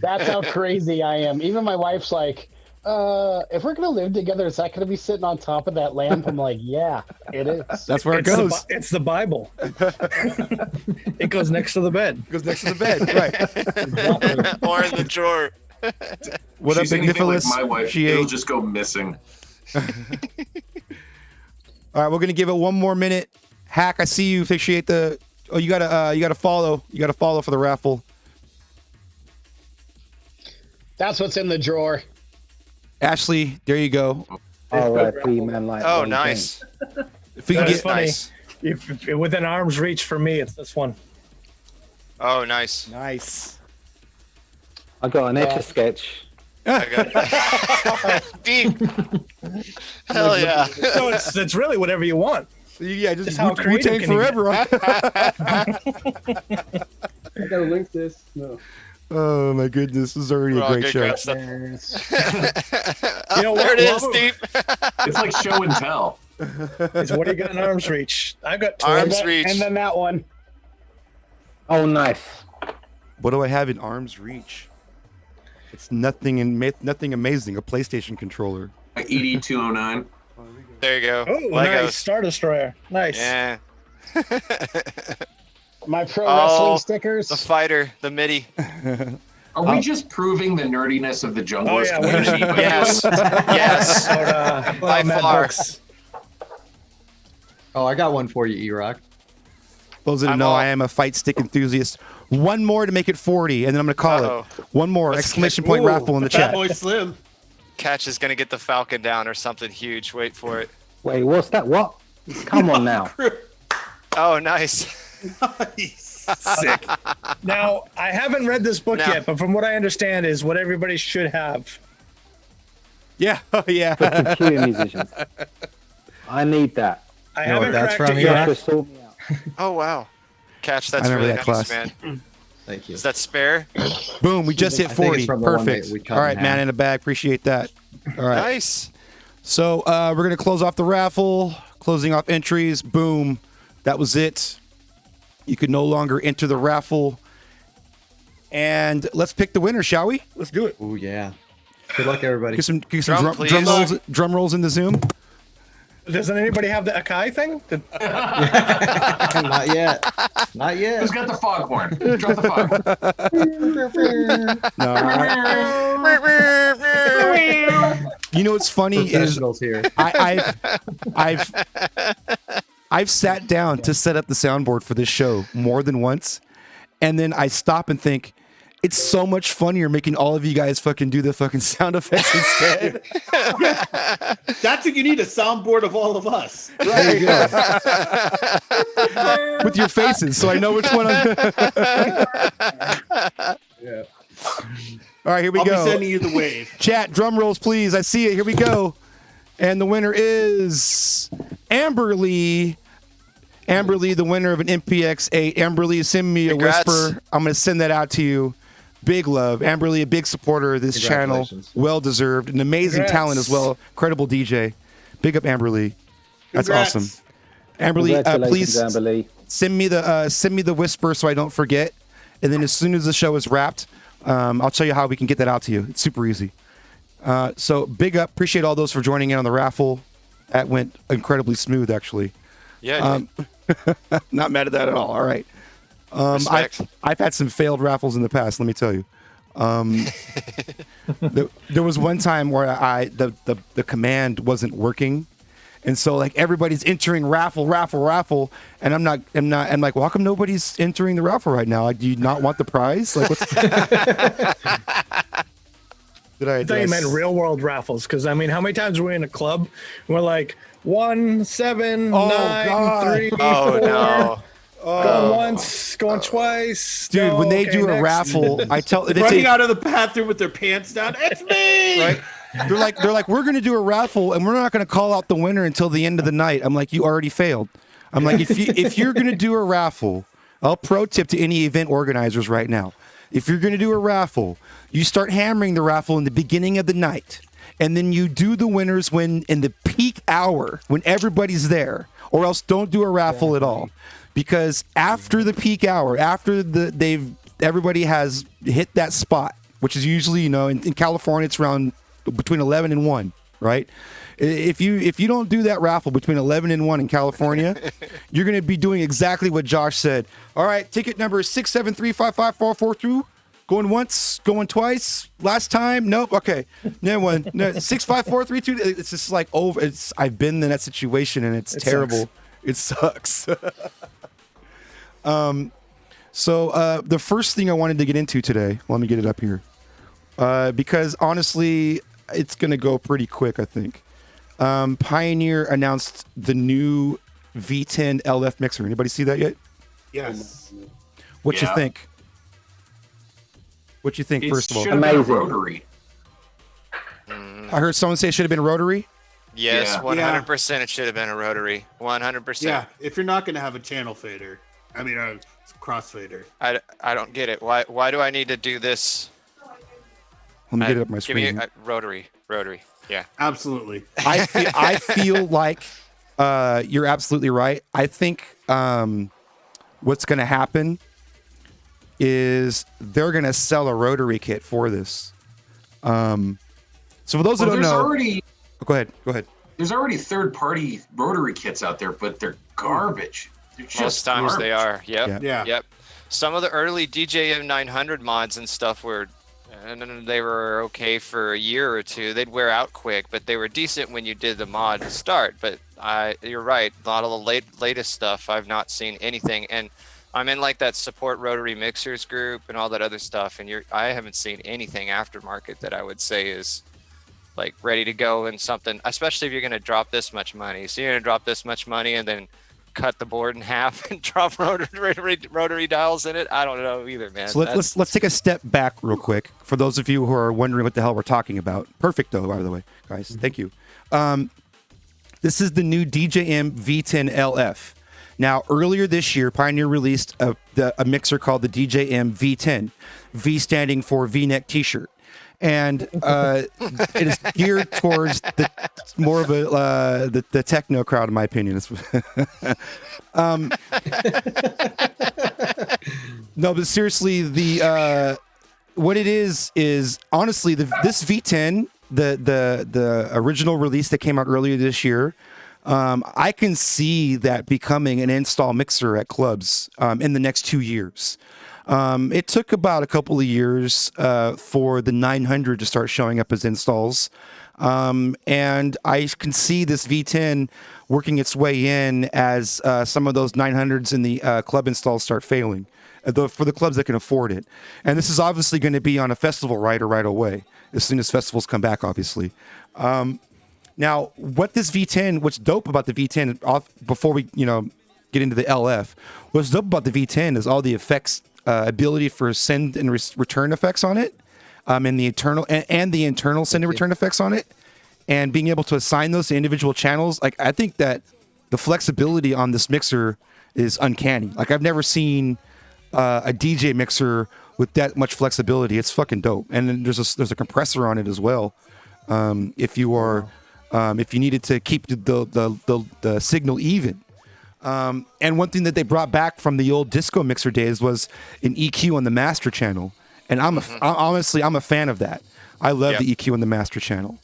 That's how crazy I am. Even my wife's like, if we're gonna live together, is that gonna be sitting on top of that lamp? I'm like, yeah, it is. That's where it It's goes. it's the Bible. It goes next to the bed. It goes next to the bed, right? Or in the drawer. What up, She's anything like Igniphilus? my wife, She it'll ate. just go missing. All right, we're gonna give it one more minute. Hack, I see you. Officiate the. Oh, you gotta follow. You gotta follow for the raffle. That's what's in the drawer. Ashley, there you go. R.I.P. man. Like Oh, Wayne nice. If we can That is get funny. Nice. If within arm's reach for me, it's this one. Oh, nice. nice. I got an Yeah. Etch a Sketch. I got it. Deep. Hell yeah. So it's really whatever you want. Yeah, just Just how Wu creative Tang can you forever. I gotta link this. No. Oh my goodness, this is already We're a all great good show. grab stuff. You know There what? it is, Love Deep. It's like show and tell. It's what do you got in arm's reach? I've got two. Arm's reach. And then that one. Oh, nice. What do I have in arm's reach? It's nothing nothing amazing. A PlayStation controller. Like ED209. There you go. Oh, Legos. nice. Star Destroyer. Nice. Yeah. My pro Oh, wrestling stickers. The fighter, the MIDI. Are we just proving the nerdiness of the junglist yeah, community? by Yes. doing this? Yes. By Mad far. Bucks. Oh, I got one for you, E-Rock. Those that I'm know, all- I am a fight stick enthusiast. One more to make it 40, and then I'm gonna call Uh-oh. it. One more Let's exclamation get- point Ooh, raffle in the Fat chat. Boy Slim. Catch is gonna get the Falcon down or something huge. Wait for it. Wait, what's that? What? Come on now. Oh, nice. Nice. Sick. Now, I haven't read this book Now- yet, but from what I understand is what everybody should have. Yeah. Oh yeah. For computer musicians. I need that. I You know what haven't that's cracked from, it E-Rock? yet. Just sort me out. Oh, wow. Catch, that's I remember really that nice, class. man. Thank you. Is that spare? Boom. We just hit I think 40. it's from the one Perfect. that we cut All in right, man half. in a bag. Appreciate that. All right. Nice. So we're gonna close off the raffle. Closing off entries. Boom. That was it. You can no longer enter the raffle. And let's pick the winner, shall we? Let's do it. Oh yeah. Good luck, everybody. Get some Drum, please. drum rolls in the Zoom. Doesn't anybody have the Akai thing? Not yet. Not yet. Who's got the foghorn? Drop the fog. No. You know what's funny is Professionals here. I've sat down to set up the soundboard for this show more than once, and then I stop and think it's so much funnier making all of you guys fucking do the fucking sound effects instead. That's what you need, a soundboard of all of us. There you go. With your faces, so I know which one I'm. Yeah. All right, here we I'll go. be sending you the wave. Chat, drum rolls, please. I see it. Here we go. And the winner is Amberly. Amberly, the winner of an MPX8. Amberly, send me a Congrats. whisper. I'm going to send that out to you. Big love. Amberly, a big supporter of this channel. Congratulations. Well deserved. An amazing Congrats. talent as well. Credible DJ. Big up Amberly. That's Congrats. awesome. Amberly, please Congratulations, Amberly. send me the whisper so I don't forget. And then as soon as the show is wrapped, I'll tell you how we can get that out to you. It's super easy. So big up. Appreciate all those for joining in on the raffle. That went incredibly smooth, actually. Yeah. Not mad at that at all. All right. Respect. I've had some failed raffles in the past. Let me tell you. There was one time where the command wasn't working, and so like everybody's entering raffle, and I'm like, well, how come nobody's entering the raffle right now? Like, do you not want the prize? Like, what's did I I thought you address? meant real world raffles, because I mean, how many times were we in a club and we're like 1, 7, Oh, 9, God. 3, Oh, 4, no. going once, going twice. Dude, No, when they okay, do a next. raffle, I tell they Running say, out of the bathroom with their pants down. It's me. right? They're like, we're gonna do a raffle and we're not gonna call out the winner until the end of the night. I'm like, you already failed. I'm like, if you're gonna do a raffle, I'll pro tip to any event organizers right now. If you're gonna do a raffle, you start hammering the raffle in the beginning of the night, and then you do the winners when in the peak hour when everybody's there, or else don't do a raffle at all. Because after the peak hour, after everybody has hit that spot, which is usually, in California, it's around between 11 and 1, right? If you don't do that raffle between 11 and 1 in California, you're going to be doing exactly what Josh said. All right, ticket number 673554442. Going once, going twice. Last time, nope. Okay, no one. No, 65432. It's just like over. I've been in that situation and it's terrible. It sucks. So the first thing I wanted to get into today. Let me get it up here. Because honestly, it's gonna go pretty quick, I think. Pioneer announced the new V10-LF mixer. Anybody see that yet? Yes. What you think? What you think, first of all? Amazing. Rotary. I heard someone say it should have been rotary. Yes, Yeah. 100%. It should have been a rotary. 100%. Yeah, if you're not going to have a channel fader, I mean a crossfader. I don't get it. Why do I need to do this? Let me get it up my Give me screen. rotary. Yeah. Absolutely. I feel like you're absolutely right. I think what's going to happen is they're going to sell a rotary kit for this. So for those who don't know, go ahead. There's already third-party rotary kits out there, but they're garbage. They're just Most times garbage. they are. Yep. Yeah. Yep. Some of the early DJM-900 mods and stuff were, and they were okay for a year or two. They'd wear out quick, but they were decent when you did the mod to start. But you're right. A lot of the latest stuff, I've not seen anything. And I'm in like that support rotary mixers group and all that other stuff. And I haven't seen anything aftermarket that I would say is like ready to go in something, especially if you're going to drop this much money. So you're going to drop this much money and then cut the board in half and drop rotary dials in it. I don't know either, man. So let's take a step back real quick for those of you who are wondering what the hell we're talking about. Perfect though, by the way, guys. Thank you. This is the new DJM-V10-LF. Now, earlier this year, Pioneer released a mixer called the DJM-V10, V standing for V-neck T-shirt. And it is geared towards more of the techno crowd, in my opinion. No, but seriously, what it is honestly this V10, the original release that came out earlier this year. I can see that becoming an install mixer at clubs in the next 2 years. It took about a couple of years for the 900 to start showing up as installs. And I can see this V10 working its way in as some of those 900s in the club installs start failing for the clubs that can afford it. And this is obviously going to be on a festival rider right away, as soon as festivals come back, obviously. Now, what's dope about the V10, before we get into the LF, what's dope about the V10 is all the effects, ability for send and return effects on it, and the internal send and return effects on it, and being able to assign those to individual channels. Like, I think that the flexibility on this mixer is uncanny. Like, I've never seen a DJ mixer with that much flexibility. It's fucking dope. And then there's a compressor on it as well. If you needed to keep the signal even. And one thing that they brought back from the old disco mixer days was an EQ on the master channel. And honestly, I'm a fan of that. I love the EQ on the master channel.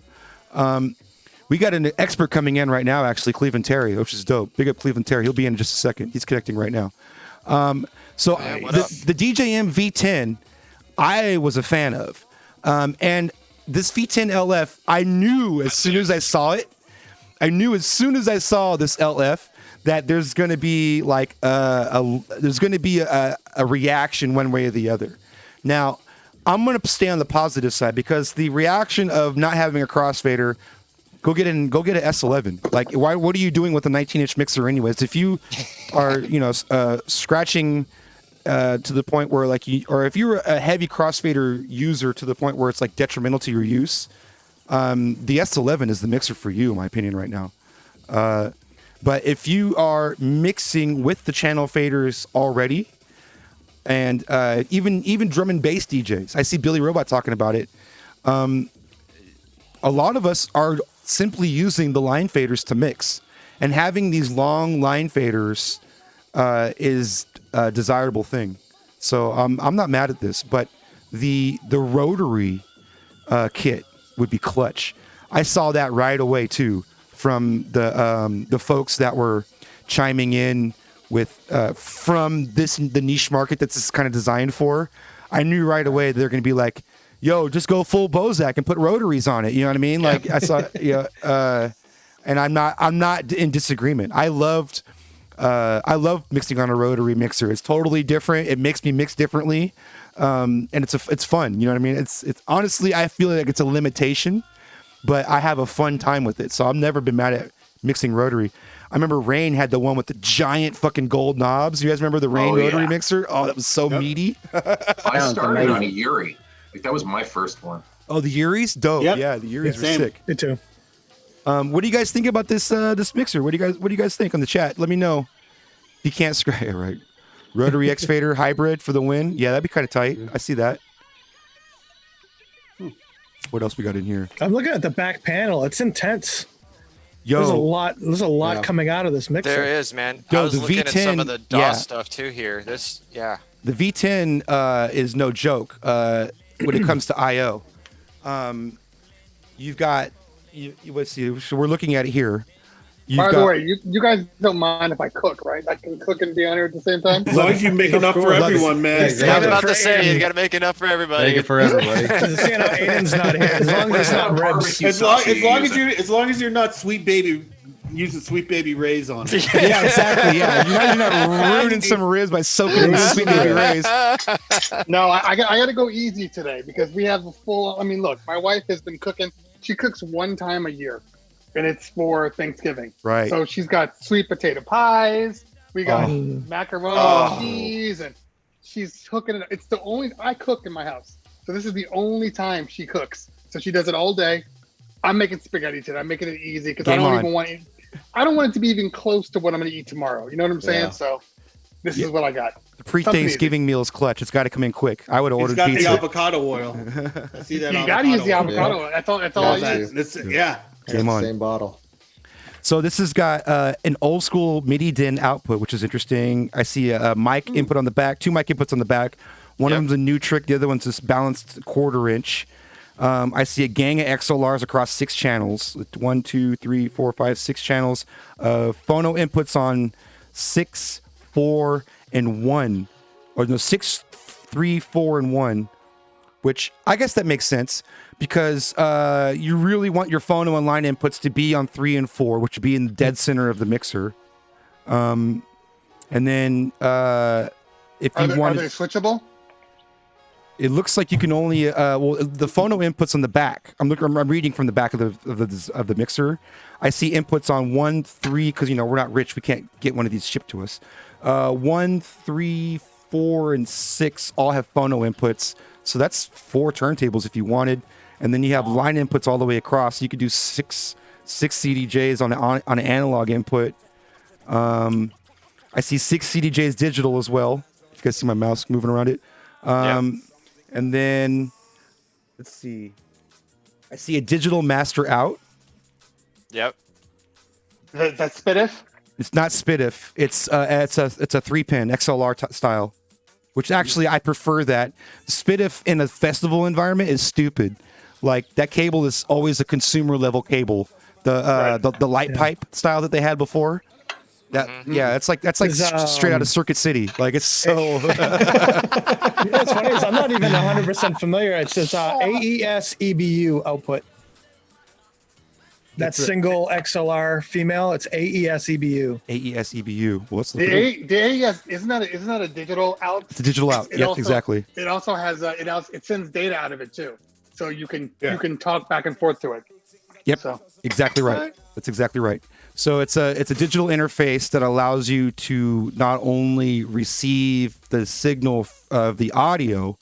We got an expert coming in right now, actually, Cleveland Terry, which is dope. Big up Cleveland Terry. He'll be in just a second. He's connecting right now. So the DJM-V10, I was a fan of. And this V10-LF, I knew as soon as I saw it, this LF, that there's going to be like a reaction one way or the other. Now, I'm going to stay on the positive side because the reaction of not having a crossfader go get an S11. Like, what are you doing with a 19-inch mixer anyways? If you are, scratching to the point where or if you're a heavy crossfader user to the point where it's like detrimental to your use, the S11 is the mixer for you, in my opinion, right now. But if you are mixing with the channel faders already, and even drum and bass DJs, I see Billy Robot talking about it. A lot of us are simply using the line faders to mix, and having these long line faders is a desirable thing. So I'm not mad at this, but the rotary kit would be clutch. I saw that right away too from the folks that were chiming in with from the niche market that's this kind of designed for. I knew right away they're going to be like, yo, just go full Bozak and put rotaries on it. You know what I mean? Like I saw, and I'm not in disagreement. I love mixing on a rotary mixer. It's totally different. It makes me mix differently. And it's fun. You know what I mean? It's honestly, I feel like it's a limitation, but I have a fun time with it. So I've never been mad at mixing rotary. I remember Rain had the one with the giant fucking gold knobs. You guys remember the Rain rotary mixer? Oh, that was so meaty. I started on a Yuri. Like, that was my first one. Oh, the Uris? Dope. Yep. Yeah, the Uris were Same. sick. Me too. What do you guys think about this mixer? What do you guys think on the chat? Let me know. You can't scratch it, right? Rotary X fader hybrid for the win. Yeah, that'd be kind of tight. I see that. What else we got in here? I'm looking at the back panel. It's intense. Yo, there's a lot coming out of this mixer. There is, man. Yo, I was the looking at some V10 of the DOS stuff too here. The V10 is no joke when it comes to I/O. You've got, let's see, so we're looking at it here. By the way, you guys don't mind if I cook, right? I can cook and be on here at the same time. As long as you make enough for everyone, man. I was about to say, you got to make enough for everybody. Make it for everybody. Aiden's not here. As long as it's not ribs. As long as you're not Sweet Baby, using Sweet Baby Ray's on it. Yeah, exactly. Yeah, you're not ruining some ribs by soaking in Sweet Baby Ray's. No, I got to go easy today because we have a full. I mean, look, my wife has been cooking. She cooks one time a year, and it's for Thanksgiving. Right. So she's got sweet potato pies. We got macaroni and cheese, and she's hooking it. It's the only I cook in my house, so this is the only time she cooks. So she does it all day. I'm making spaghetti today. I'm making it easy because I don't even want it. I don't want it to be even close to what I'm going to eat tomorrow. You know what I'm saying? Yeah. So this is what I got. The pre-Thanksgiving meal is clutch. It's got to come in quick. I would have ordered pizza. It's got the avocado oil. I see that. You got to use the avocado oil. That's all I use. Game on. Same bottle. So this has got an old school MIDI DIN output, which is interesting. I see a mic input on the back, two mic inputs on the back. One of them's a new trick. The other one's this balanced 1/4 inch. I see a gang of XLRs across 6 channels. 1, 2, 3, 4, 5, 6 channels. Phono inputs on 6, 4, and 1. Or no, 6, 3, 4, and 1. Which I guess that makes sense because you really want your phono and line inputs to be on 3 and 4, which would be in the dead center of the mixer. And then if you want, are they switchable? It looks like you can only the phono inputs on the back. I'm reading from the back of the mixer. I see inputs on 1, 3 because we're not rich. We can't get one of these shipped to us. 1, 3, 4, and 6 all have phono inputs. So that's 4 turntables if you wanted, and then you have line inputs all the way across. You could do six CDJs on an analog input. I see 6 CDJs digital as well. You guys see my mouse moving around it. And then, let's see. I see a digital master out. Yep. That's SPDIF? It's not SPDIF. It's a 3-pin XLR style, which actually I prefer that. SPDIF in a festival environment is stupid. Like that cable is always a consumer level cable. The light pipe style that they had before. That's like straight out of Circuit City. Like it's so. What's funny is I'm not even 100% familiar. It's just AES EBU output. That's single XLR female. It's AES EBU. AES EBU. What's the AES? Isn't that a digital out? It's a digital out. Yes, exactly. It also has it sends data out of it too, so you can talk back and forth to it. Yep, So. exactly right. That's exactly right. So it's a digital interface that allows you to not only receive the signal of the audio,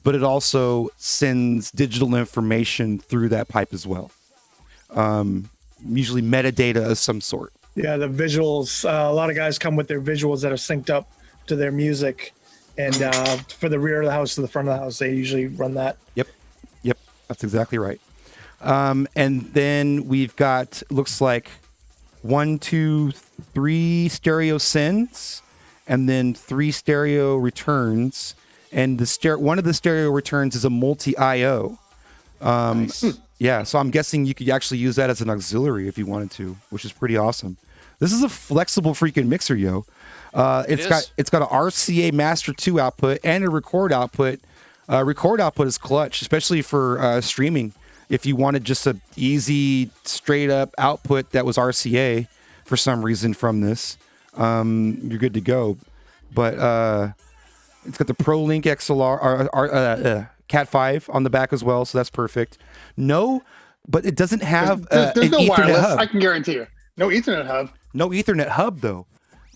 but it also sends digital information through that pipe as well. Usually metadata of some sort. Yeah, the visuals. A lot of guys come with their visuals that are synced up to their music, and for the rear of the house to the front of the house, they usually run that. Yep, that's exactly right. And then we've got, looks like 1, 2, 3 stereo sends, and then 3 stereo returns. And one of the stereo returns is a multi IO. Nice. Yeah, so I'm guessing you could actually use that as an auxiliary if you wanted to, which is pretty awesome. This is a flexible freaking mixer, yo. It's got an RCA Master 2 output and a record output. Record output is clutch, especially for streaming. If you wanted just a easy, straight up output that was RCA for some reason from this, you're good to go. But it's got the ProLink XLR Cat 5 on the back as well, so that's perfect. No, but it doesn't have there's an no Ethernet wireless. hub. I can guarantee you, no Ethernet hub. No Ethernet hub though.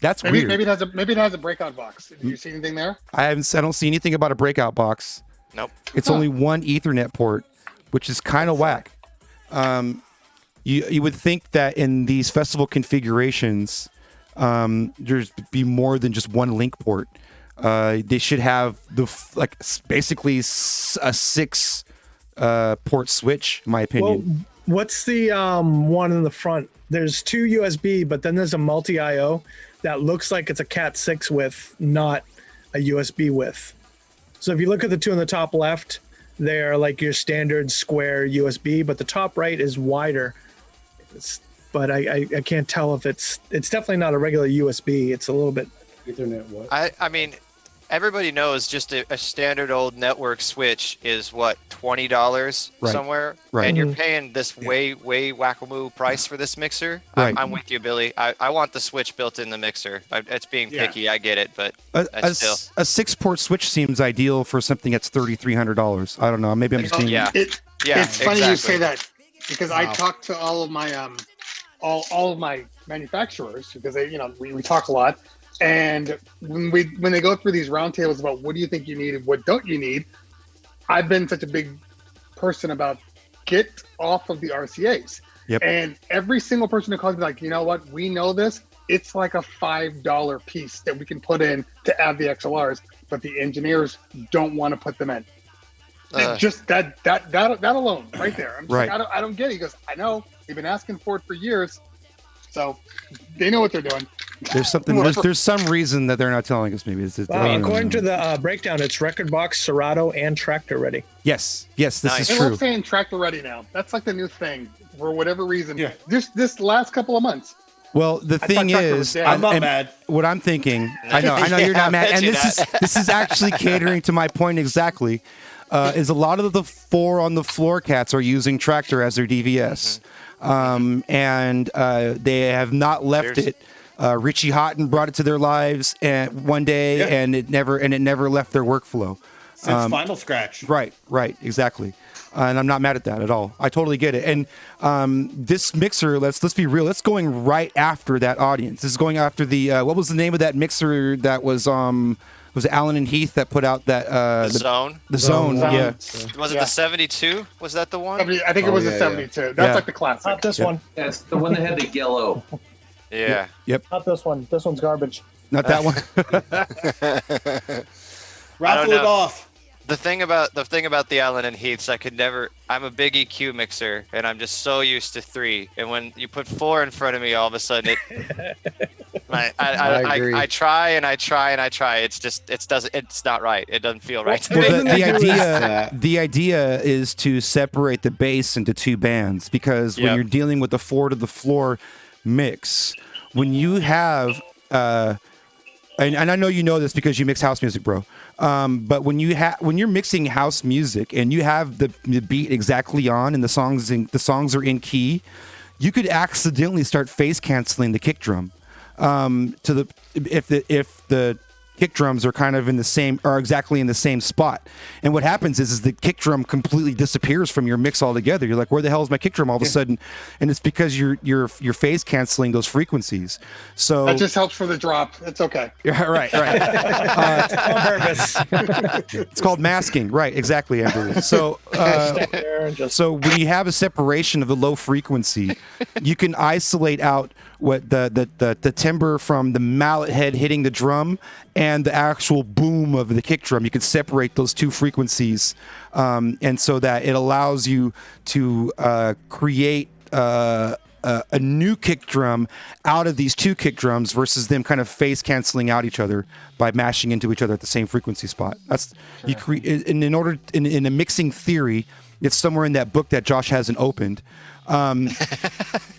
That's Maybe weird. maybe it has a breakout box. Did you see anything there? I don't see anything about a breakout box. Nope. It's only one Ethernet port, which is kind of whack. You would think that in these festival configurations, there's be more than just one link port. They should have basically a 6 port switch, in my opinion. Well, what's the one in the front? There's 2 USB, but then there's a multi IO that looks like it's a Cat 6 width, not a USB width. So if you look at the 2 on the top left, they're like your standard square USB, but the top right is wider. But I can't tell if it's definitely not a regular USB. It's a little bit Ethernet what? I mean, everybody knows just a standard old network switch is what, $20 somewhere, Right. and you're paying this way wackamoo price for this mixer. Right. I'm with you, Billy. I want the switch built in the mixer. It's being picky. I get it, but a 6 port switch seems ideal for something that's $3,300. I don't know. Maybe I'm just being It's funny you say that because I talked to all of my all of my manufacturers because we talk a lot. And when they go through these roundtables about what do you think you need and what don't you need, I've been such a big person about get off of the RCAs. Yep. And every single person who calls me like, you know what, we know this. It's like a $5 piece that we can put in to add the XLRs, but the engineers don't want to put them in. Just that alone, right there. I'm just right. like, I don't get it. He goes, I know. We've been asking for it for years, so they know what they're doing. There's something. There's some reason that they're not telling us. Maybe it's according to the breakdown, it's record box, Serato, and tractor ready. Yes, this is They true. love saying tractor ready now. That's like the new thing for whatever reason. Yeah. This last couple of months. Well, the thing is, I'm not mad. What I'm thinking, I know you're not mad, and this is actually catering to my point exactly. Is a lot of the 4 on the floor cats are using tractor as their DVS, and they have not left it. Richie Houghton brought it to their lives one day, and it never left their workflow. Since Final Scratch. Right, exactly. And I'm not mad at that at all. I totally get it. And this mixer, let's be real, it's going right after that audience. This is going after the what was the name of that mixer that was it Allen and Heath that put out that the Zone? The Zone, yeah. Was it the 72? Was that the one? I think it was the 72. That's like the classic. Not this one. That's the one that had the yellow. Yeah. Yep. Not this one. This one's garbage. Not that one. Raffle it off. The thing about the Allen and Heaths, I'm a big EQ mixer, and I'm just so used to 3. And when you put 4 in front of me, all of a sudden I try and I try. It's not right. It doesn't feel right to me. The idea is to separate the bass into 2 bands, because when you're dealing with the 4 to the floor mix, when you have and I know you know this because you mix house music, bro. But when you're mixing house music and you have the beat exactly on and the songs are in key, you could accidentally start phase canceling the kick drum. If the kick drums are kind of exactly in the same spot. And what happens is the kick drum completely disappears from your mix altogether. You're like, where the hell is my kick drum all of a sudden? And it's because you're phase canceling those frequencies. So that just helps for the drop. It's okay. Yeah, right. On purpose. It's called masking, right? Exactly, Andrew. So, so when you have a separation of the low frequency, you can isolate out what the timbre from the mallet head hitting the drum and the actual boom of the kick drum. You can separate those two frequencies, and so that it allows you to create a new kick drum out of these two kick drums versus them kind of phase canceling out each other by mashing into each other at the same frequency spot. That's you create in a mixing theory. It's somewhere in that book that Josh hasn't opened.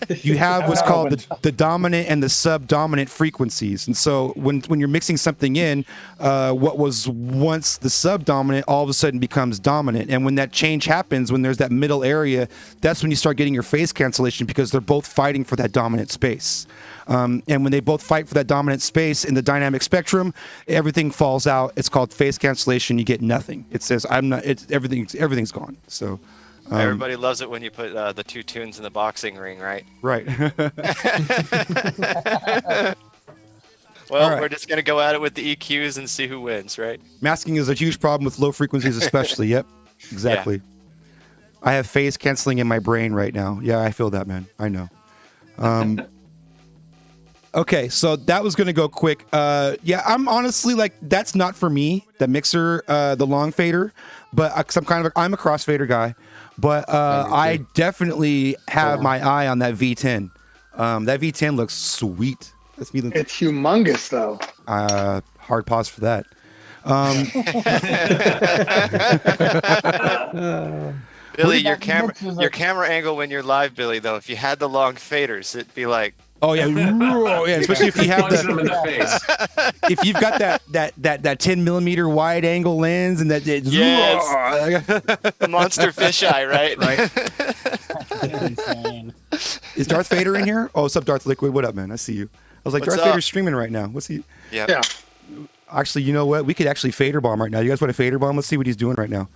You have what's called the dominant and the subdominant frequencies, and so when you're mixing something in, what was once the subdominant all of a sudden becomes dominant, and when that change happens, when there's that middle area, that's when you start getting your phase cancellation because they're both fighting for that dominant space. And when they both fight for that dominant space in the dynamic spectrum, everything falls out. It's called phase cancellation. You get nothing. It says everything's gone. So. Everybody loves it when you put the two tunes in the boxing ring, right? Right. Well, right. We're just going to go at it with the EQs and see who wins, right? Masking is a huge problem with low frequencies, especially. Yep, exactly. Yeah. I have phase canceling in my brain right now. Yeah, I feel that, man. I know. Okay, so that was going to go quick. Yeah, I'm honestly like, that's not for me, the mixer, the long fader, but cause I'm a crossfader guy. But I definitely have my eye on that V10. That V10 looks sweet. It's humongous, though. Hard pause for that. Billy, your camera angle when you're live, Billy, though, if you had the long faders, it'd be like. Oh yeah, especially if you have if you've got that 10 millimeter wide angle lens and that the monster fisheye, right? Insane. Is Darth Vader in here? Oh, what's up, Darth Liquid? What up, man? I see you. I was like, Darth Vader's streaming right now. What's he? Yeah. Actually, you know what? We could actually fader bomb right now. You guys want a fader bomb? Let's see what he's doing right now.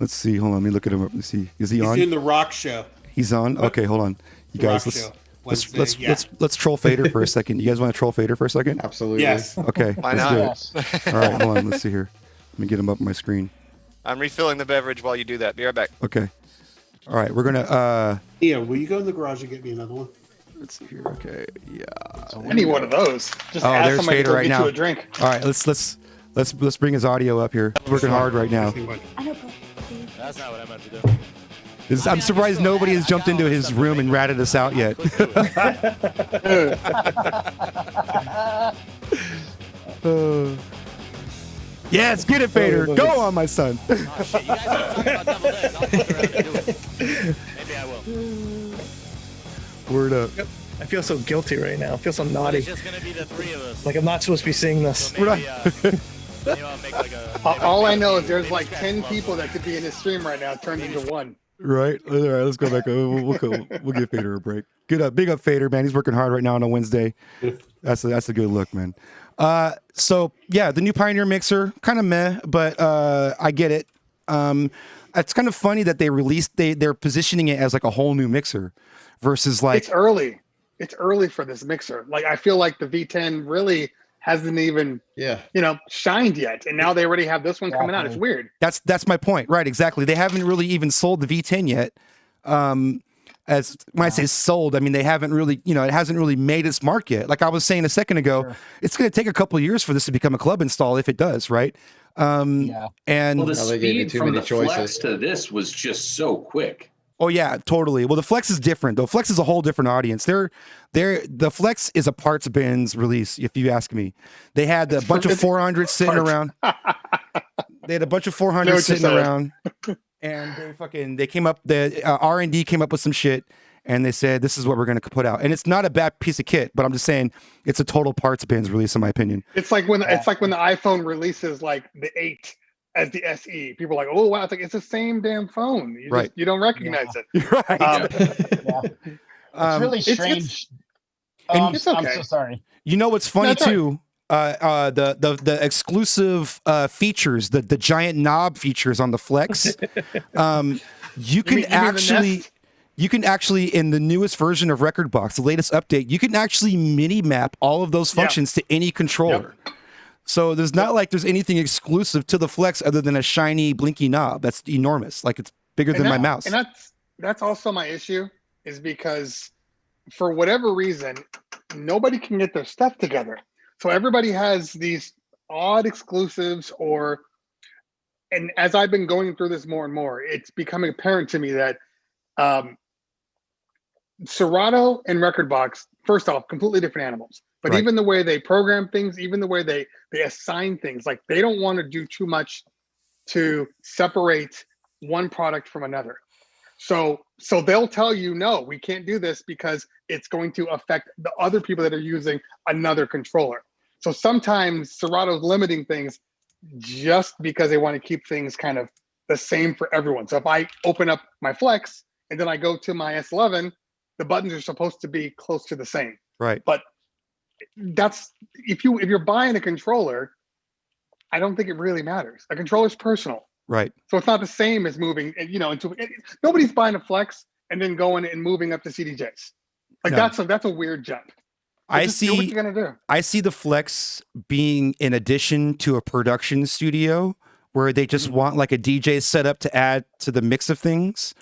Let's see. Hold on. Let me look at him up. Let's see. Is he on? He's doing the rock show. He's on. Okay, hold on. You guys, let's troll Fader for a second. You guys want to troll Fader for a second? Absolutely. Yes. Okay. Why let's not? do it. All right, hold on. Let's see here. Let me get him up on my screen. I'm refilling the beverage while you do that. Be right back. Okay. All right, we're gonna. Ian, will you go in the garage and get me another one? Let's see here. Okay. Yeah. I need one of those. Just ask there's somebody Fader to right get now. you a drink. All right, let's bring his audio up here. He's working hard right now. That's not what I meant to do. I'm surprised nobody has jumped into his room and ratted us out yet. Yes, get it, Fader. Go on, my son. Oh, shit, you guys are talking about double days. I'll fuck around and do it. Maybe I will. Word up. I feel so guilty right now. I feel so naughty. It's just gonna be the three of us. Like I'm not supposed to be seeing this. So maybe, maybe I'll make like a. All I know is there's like 10 people that could be in his stream right now turned into one. Right. All right. Let's go back. We'll give Fader a break. Big up Fader, man. He's working hard right now on a Wednesday. That's a good look, man. So yeah, the new Pioneer mixer, kind of meh, but I get it. It's kind of funny that they're positioning it as like a whole new mixer versus like It's early. It's early for this mixer. Like I feel like the V10 really hasn't even shined yet, and now they already have this one coming out. It's weird. That's my point, right? Exactly. They haven't really even sold the V10 yet. As when I say sold, I mean they haven't really, it hasn't really made its mark yet. Like I was saying a second ago, It's going to take a couple of years for this to become a club install if it does, right? And the speed from the Flex to this was just so quick. Oh yeah, totally. Well, the Flex is different though. Flex is a whole different audience. The Flex is a parts bins release, if you ask me. They had a bunch of 400s sitting around. They had a bunch of 400s sitting around, and they came up. The R&D came up with some shit, and they said this is what we're going to put out. And it's not a bad piece of kit, but I'm just saying it's a total parts bins release, in my opinion. It's like when the iPhone releases like the 8 as the SE. People are like, oh wow, it's the same damn phone. You don't recognize it. Right. It's really strange. It's okay. I'm so sorry. You know what's funny too? the exclusive features, the giant knob features on the Flex. You can actually in the newest version of Rekordbox, the latest update, you can actually mini map all of those functions to any controller. Yep. So there's not like there's anything exclusive to the Flex other than a shiny blinky knob. That's enormous. Like it's bigger than my mouse. And that's also my issue, is because for whatever reason, nobody can get their stuff together. So everybody has these odd exclusives, and as I've been going through this more and more, it's becoming apparent to me that Serato and Rekordbox, first off, completely different animals. But even the way they program things, even the way they assign things, like they don't want to do too much to separate one product from another. So they'll tell you, no, we can't do this because it's going to affect the other people that are using another controller. So sometimes Serato's limiting things just because they want to keep things kind of the same for everyone. So if I open up my Flex and then I go to my S11, the buttons are supposed to be close to the same. Right. But that's if you're buying a controller, I don't think it really matters. A controller's personal. Right. So it's not the same as moving, nobody's buying a Flex and then going and moving up to CDJs. Like that's a weird jump. I just do what you're gonna do. I see the Flex being an addition to a production studio where they just want like a DJ setup to add to the mix of things.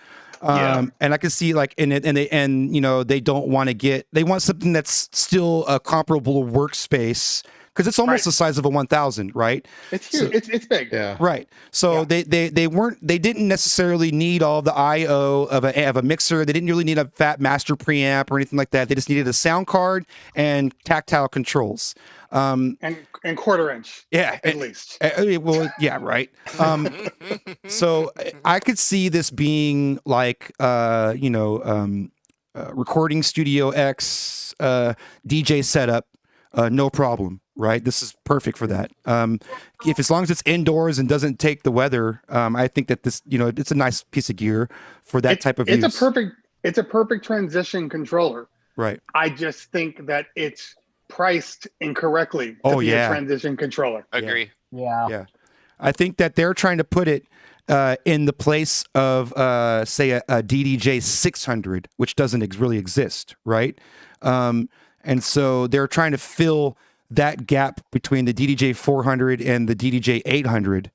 And I can see like in it, they don't want to they want something that's still a comparable workspace, because it's almost the size of a 1000, right? It's huge. So, it's big. Yeah. Right. So they didn't necessarily need all the I/O of a mixer. They didn't really need a fat master preamp or anything like that. They just needed a sound card and tactile controls. And quarter inch. Yeah, at least. Well, yeah, right. So I could see this being like, recording studio X DJ setup, no problem. Right, this is perfect for that. If as long as it's indoors and doesn't take the weather, I think that this, it's a nice piece of gear for that type of use. It's a perfect transition controller. Right. I just think that it's priced incorrectly to be a transition controller. Agree. Yeah. I think that they're trying to put it in the place of, say, a DDJ 600, which doesn't really exist, right? And so they're trying to fill that gap between the DDJ 400 and the DDJ 800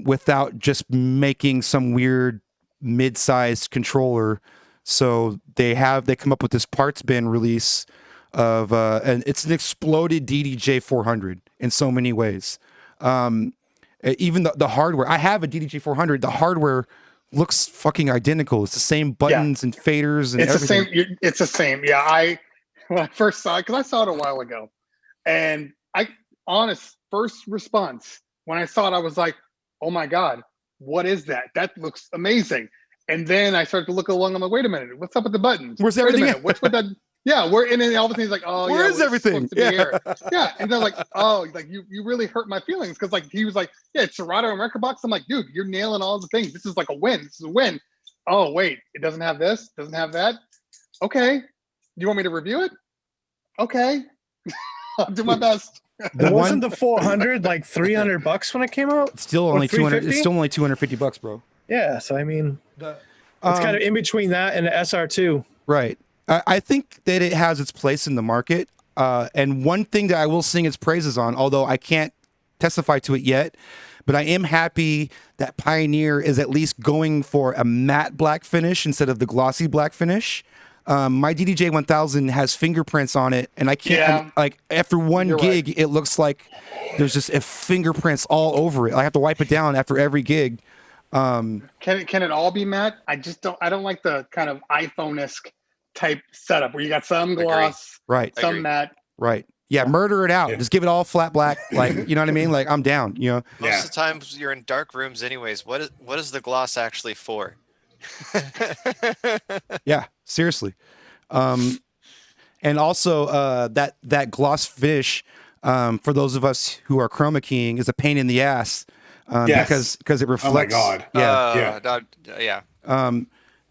without just making some weird mid-sized controller. So they come up with this parts bin release of and it's an exploded DDJ 400 in so many ways. Even the hardware, I have a DDJ 400. The hardware looks fucking identical. It's the same buttons and faders and everything. It's the same. Yeah, when I first saw it, because I saw it a while ago, and honest first response when I saw it, I was like, oh my God, what is that? That looks amazing. And then I started to look along. I'm like, wait a minute, what's up with the buttons? Where's everything? What's with that? Yeah, and then all of a sudden he's like, oh, where is everything? Yeah, and they're like, oh, like you really hurt my feelings, because like he was like, yeah, it's Serato and Rekordbox. I'm like, dude, you're nailing all the things. This is like a win. This is a win. Oh wait, it doesn't have this, doesn't have that. Okay, do you want me to review it? Okay, I'll do my best. Wasn't the 400 like $300 when it came out? It's still only 200. It's still only $250, bro. Yeah, so I mean, it's kind of in between that and the SR2. Right. I think that it has its place in the market. And one thing that I will sing its praises on, although I can't testify to it yet, but I am happy that Pioneer is at least going for a matte black finish instead of the glossy black finish. My DDJ 1000 has fingerprints on it, and I can't, like, after one gig, it looks like there's just fingerprints all over it. I have to wipe it down after every gig. Can it all be matte? I don't like the kind of iPhone-esque type setup where you got some gloss, right, some matte. Right. Yeah, murder it out. Just give it all flat black. Like, you know what I mean? Like, I'm down, Most of the times you're in dark rooms anyways. What is the gloss actually for? Yeah, seriously. And also that gloss finish, for those of us who are chroma keying, is a pain in the ass. Because it reflects. Oh my God. Yeah.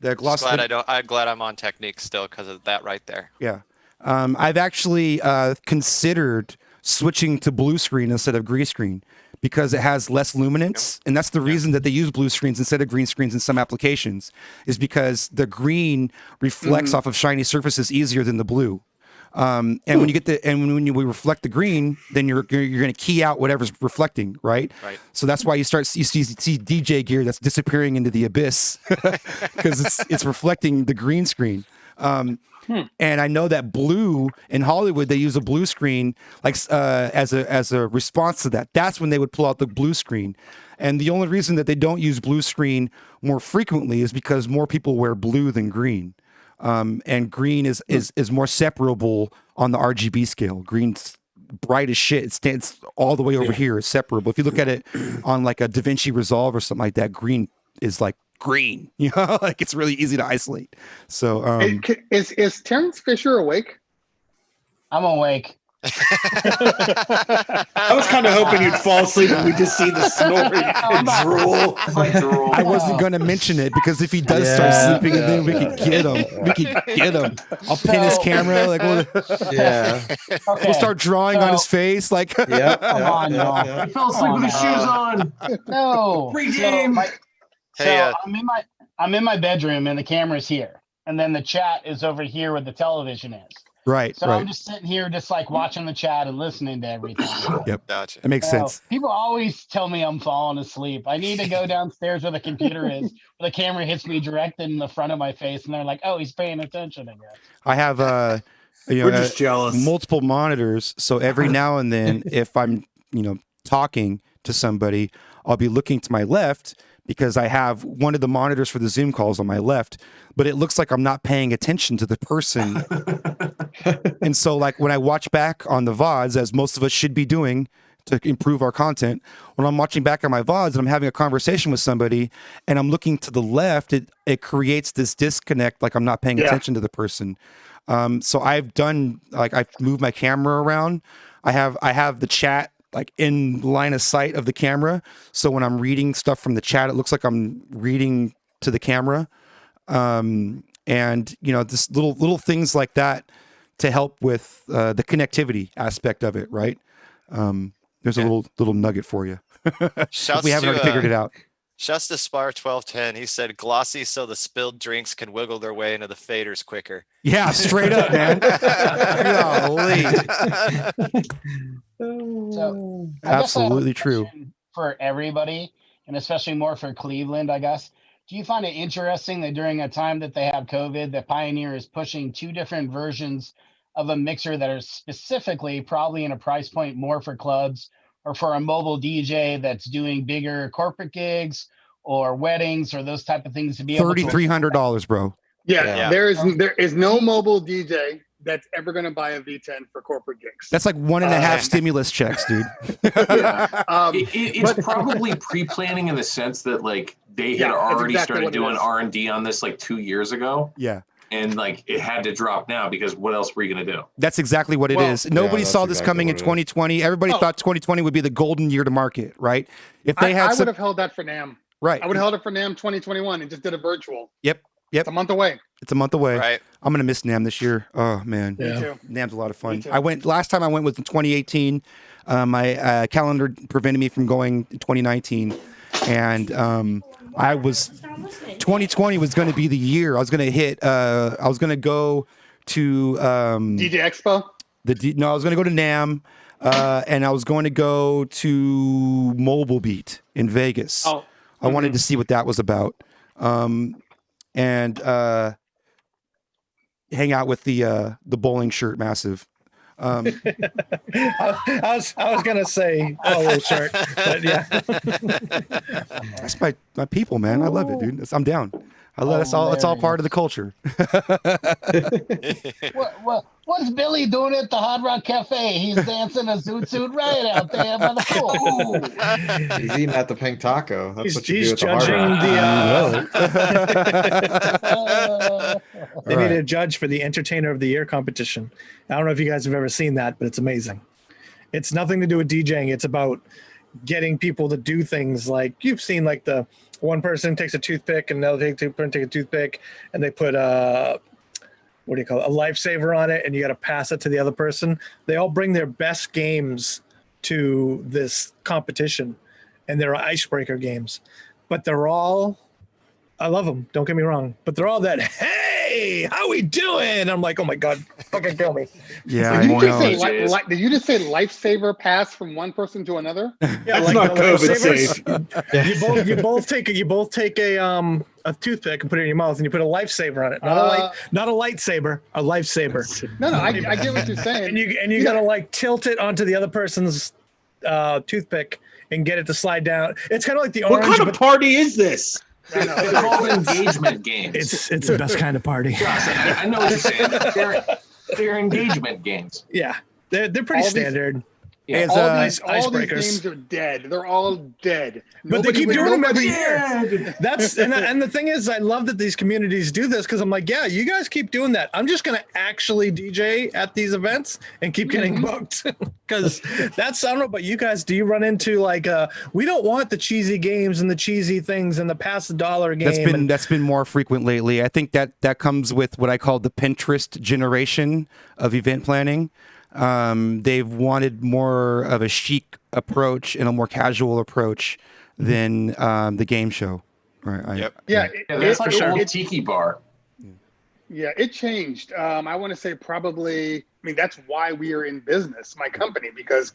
The gloss. I'm glad I'm on Technique still because of that right there. Yeah. I've actually considered switching to blue screen instead of green screen because it has less luminance. And that's the reason that they use blue screens instead of green screens in some applications, is because the green reflects off of shiny surfaces easier than the blue. And when you get when you reflect the green, then you're going to key out whatever's reflecting, right? Right. So that's why you see DJ gear that's disappearing into the abyss because it's reflecting the green screen. And I know that blue in Hollywood, they use a blue screen like as a response to that. That's when they would pull out the blue screen. And the only reason that they don't use blue screen more frequently is because more people wear blue than green. And green is more separable on the RGB scale. Green's bright as shit. It stands all the way over here. It's separable. If you look at it on like a DaVinci Resolve or something like that, green is like green. You know, like it's really easy to isolate. So is Terrence Fisher awake? I'm awake. I was kind of hoping you'd fall asleep and we just see the snoring and drool. I wasn't going to mention it because if he does start sleeping, and then we could get him. We could get him. I'll pin his camera. Like, we'll start drawing on his face. Like, come on, y'all. He fell asleep with his shoes on. No. Pre-game. I'm in my bedroom and the camera's here, and then the chat is over here where the television is. Right. So I'm just sitting here, just like watching the chat and listening to everything. Yep. Gotcha. It makes sense. People always tell me I'm falling asleep. I need to go downstairs where the computer is. Where the camera hits me direct in the front of my face, and they're like, "Oh, he's paying attention." I guess. I have We're just jealous. Multiple monitors, so every now and then, if I'm talking to somebody, I'll be looking to my left because I have one of the monitors for the Zoom calls on my left, but it looks like I'm not paying attention to the person. And so like when I watch back on the VODs, as most of us should be doing to improve our content, when I'm watching back on my VODs and I'm having a conversation with somebody and I'm looking to the left, it creates this disconnect, like I'm not paying attention to the person. So I've moved my camera around. I have the chat like in line of sight of the camera. So when I'm reading stuff from the chat, it looks like I'm reading to the camera. And just little things like that to help with the connectivity aspect of it. Right. There's a little nugget for you. If we haven't already figured it out. Shouts to Spar 1210. He said glossy so the spilled drinks can wiggle their way into the faders quicker. Yeah, straight up, man. So absolutely true for everybody, and especially more for Cleveland, I guess. Do you find it interesting that during a time that they have COVID, that Pioneer is pushing two different versions of a mixer that are specifically probably in a price point more for clubs or for a mobile DJ that's doing bigger corporate gigs or weddings or those type of things to be able to $3,300, bro. Yeah. There is no mobile DJ that's ever going to buy a V10 for corporate gigs. That's like 1.5 stimulus checks, dude. It's probably pre-planning in the sense that like they had already started doing R&D on this like 2 years ago. Yeah. And like it had to drop now because what else were you going to do? That's exactly what it is. Nobody saw this coming in 2020. Everybody thought 2020 would be the golden year to market, right? If they I would have held that for NAMM. Right. I would have held it for NAMM 2021 and just did a virtual. Yep. It's a month away. It's a month away. Right. I'm gonna miss NAMM this year. Oh man. Me too. NAMM's a lot of fun. Me too. Last time I went was in 2018. My calendar prevented me from going in 2019, and 2020 was going to be the year. I was going to hit. I was going to go to DJ Expo. No, I was going to go to NAMM, and I was going to go to Mobile Beat in Vegas. Oh. I wanted to see what that was about, and hang out with the bowling shirt massive. I was gonna say polo shirt, but yeah. That's my people, man. I love it, dude. I'm down. I love it's all part of the culture. What's Billy doing at the Hard Rock Cafe? He's dancing a zoot suit right out there by the pool. He's eating at the Pink Taco. That's what you He's do at the Hard Rock. They need a judge for the Entertainer of the Year competition. I don't know if you guys have ever seen that, but it's amazing. It's nothing to do with DJing. It's about getting people to do things like you've seen, like the one person takes a toothpick and another person takes a toothpick and they put what do you call it, a lifesaver on it, and you got to pass it to the other person. They all bring their best games to this competition, and they're icebreaker games, but they're all, I love them, don't get me wrong, but they're all that, hey, how we doing? I'm like, oh my God, fucking kill me. Yeah, Did you just say lifesaver pass from one person to another? Yeah, That's like not the COVID lifesavers, safe. you both take a toothpick and put it in your mouth, and you put a lifesaver on it. Not a lightsaber, a lifesaver. No, I get what you're saying. And you gotta like tilt it onto the other person's toothpick and get it to slide down. It's kind of like the orange. What kind of party is this? They're called engagement games. It's the best kind of party. Josh, I know what you're saying. They're engagement games. Yeah, they're pretty standard. Yeah. All these games are dead. They're all dead. But they keep doing them every year. year. That's and the thing is, I love that these communities do this, because I'm like, yeah, you guys keep doing that. I'm just gonna actually DJ at these events and keep getting booked, because that's, I don't know about you guys. Do you run into like we don't want the cheesy games and the cheesy things and the pass the dollar game? That's been more frequent lately. I think that comes with what I call the Pinterest generation of event planning. They've wanted more of a chic approach and a more casual approach than the game show. Right. That's like an old tiki bar. Yeah, it changed. I want to say probably, I mean, that's why we are in business, my company, because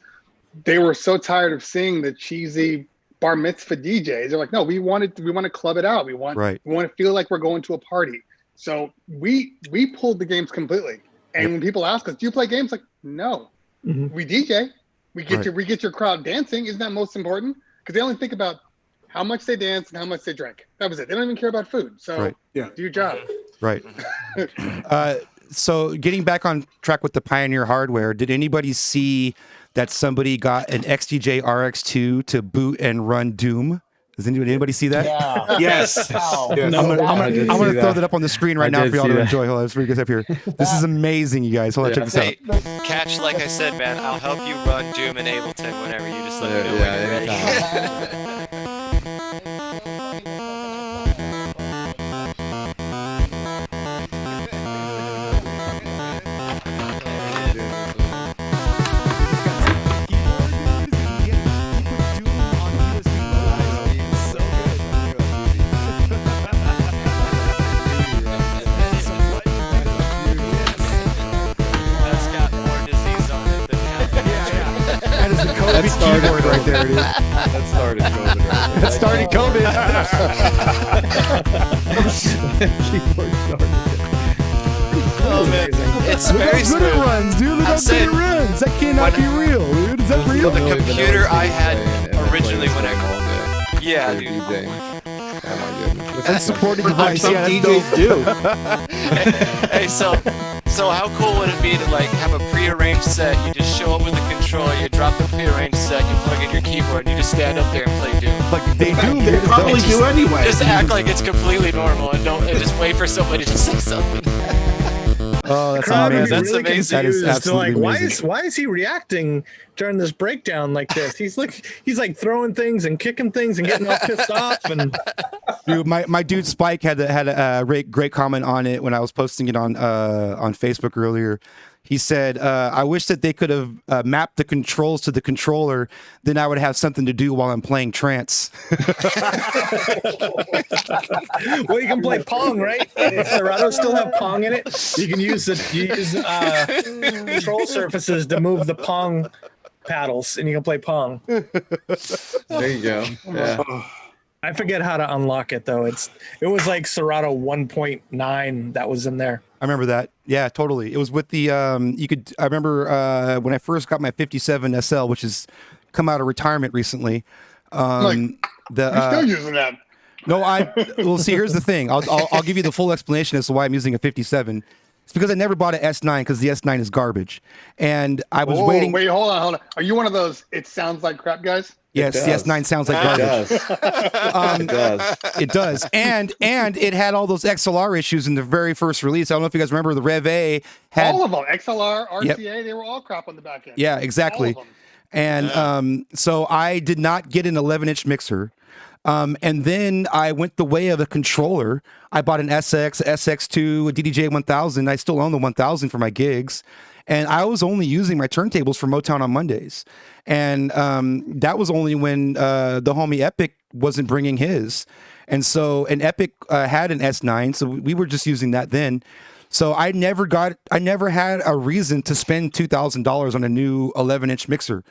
they were so tired of seeing the cheesy bar mitzvah DJs. They're like, no, we want to club it out. We want to feel like we're going to a party. So we pulled the games completely. And when people ask us, do you play games? Like, no, we DJ. We get your crowd dancing. Isn't that most important? Because they only think about how much they dance and how much they drink. That was it. They don't even care about food. So do your job. Right. So getting back on track with the Pioneer hardware, did anybody see that somebody got an XDJ RX2 to boot and run Doom? Does anybody see that? Yeah. Yes. Wow. I'm gonna throw that up on the screen right now for y'all to enjoy. Hold on, let's bring this up here. This is amazing, you guys. Hold on, check this out. Catch, like I said, man, I'll help you run Doom and Ableton whenever you just let me know when you're ready. That started keyboard right there, dude. That started COVID right there. That started COVID. Keyboard started. Oh man, it's Look very how good it runs, dude. Look how good it runs. That cannot be real, dude. Is that real? The computer I had originally when I dude. DJing. Oh my goodness. That's a supported device. Some Yeah, DJs do. Hey, so how cool would it be to like have a prearranged set? You just show up with a controller, you drop the prearranged set, you plug in your keyboard, and you just stand up there and play Doom. Like they do. They probably do anyway. Just act like it's completely normal and just wait for somebody to say something. Oh, that's Crowd would be amazing. That's really amazing. That is confused. They're like, absolutely amazing. why is he reacting during this breakdown like this? He's like throwing things and kicking things and getting all pissed off. And Dude, my dude Spike had a great comment on it when I was posting it on Facebook earlier. He said, I wish that they could have mapped the controls to the controller. Then I would have something to do while I'm playing trance. well, you can play Pong, right? Does Serato still have Pong in it? You can use control surfaces to move the Pong paddles, and you can play Pong. There you go. Yeah. I forget how to unlock it though. It was like Serato 1.9 that was in there. I remember that. Yeah, totally. It was with the I remember when I first got my 57 SL, which has come out of retirement recently. You're still using that. No, well, see, here's the thing. I'll give you the full explanation as to why I'm using a 57. It's because I never bought an S9 because the S9 is garbage. And I was waiting. Wait, hold on. Are you one of those it sounds like crap guys? Yes, the S9 sounds like garbage. It does. It does. And it had all those XLR issues in the very first release. I don't know if you guys remember the Rev A had all of them. XLR, RCA, they were all crap on the back end. Yeah, exactly. And so I did not get an 11-inch mixer. And then I went the way of a controller. I bought an SX, SX2, a DDJ 1000. I still own the 1000 for my gigs. And I was only using my turntables for Motown on Mondays. And that was only when the homie Epic wasn't bringing his. And so, and Epic had an S9, so we were just using that then. So I never had a reason to spend $2,000 on a new 11-inch mixer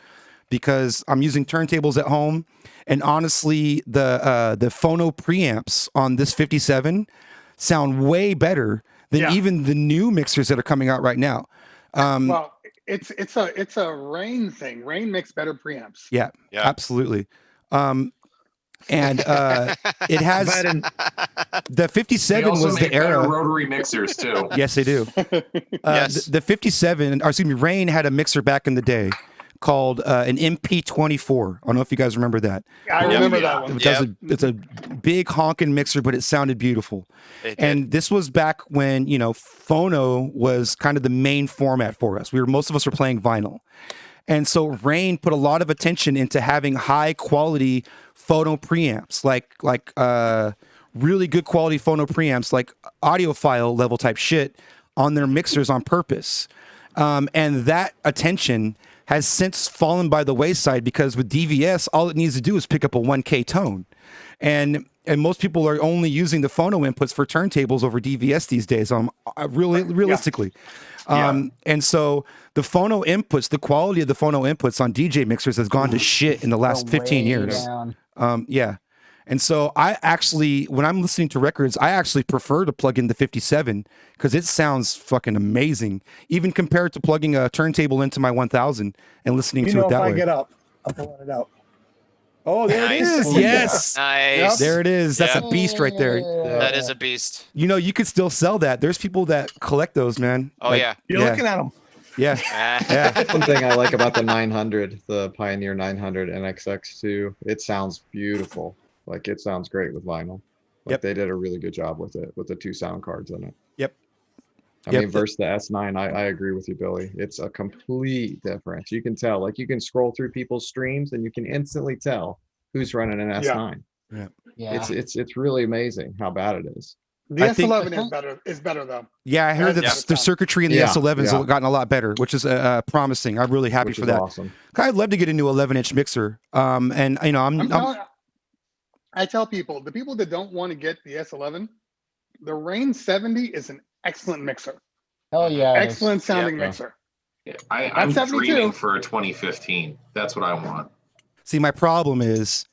because I'm using turntables at home. And honestly, the phono preamps on this 57 sound way better than even the new mixers that are coming out right now. Well, it's a Rain thing. Rain makes better preamps. Yeah, absolutely. And it has the 57 was the era. Rotary mixers too. Yes, they do. The 57, or excuse me, Rain had a mixer back in the day called an MP24. I don't know if you guys remember that. I remember that one. It's a big honking mixer, but it sounded beautiful. And this was back when, phono was kind of the main format for us. Most of us were playing vinyl. And so Rain put a lot of attention into having high quality phono preamps, like really good quality phono preamps, like audiophile level type shit on their mixers on purpose. And that attention has since fallen by the wayside because with DVS, all it needs to do is pick up a 1K tone. And most people are only using the phono inputs for turntables over DVS these days, realistically. And so the phono inputs, the quality of the phono inputs on DJ mixers has gone to shit in the last 15 years. And so I actually, when I'm listening to records, I actually prefer to plug in the 57 because it sounds fucking amazing, even compared to plugging a turntable into my 1000 and listening to it that way. If I get up, I'm pulling it out. Oh, there it is. Yes. Nice. There it is. That's a beast right there. That is a beast. You could still sell that. There's people that collect those, man. Oh, yeah. You're looking at them. Yeah. One thing I like about the 900, the Pioneer 900 NXX2, it sounds beautiful. Like it sounds great with vinyl. Like they did a really good job with it, with the 2 sound cards in it. Yep. I mean, versus the S9, I agree with you, Billy. It's a complete difference. You can tell, like you can scroll through people's streams and you can instantly tell who's running an S9. Yeah. It's really amazing how bad it is. The S11 is better though. Yeah, I heard that the circuitry in the S11's gotten a lot better, which is promising. I'm really happy for that. Awesome. I'd love to get a new 11-inch mixer. And I tell people, the people that don't want to get the S11, the Rain 70 is an excellent mixer. Hell yeah. Excellent sounding mixer. Yeah, I'm dreaming for a 2015. That's what I want. See, my problem is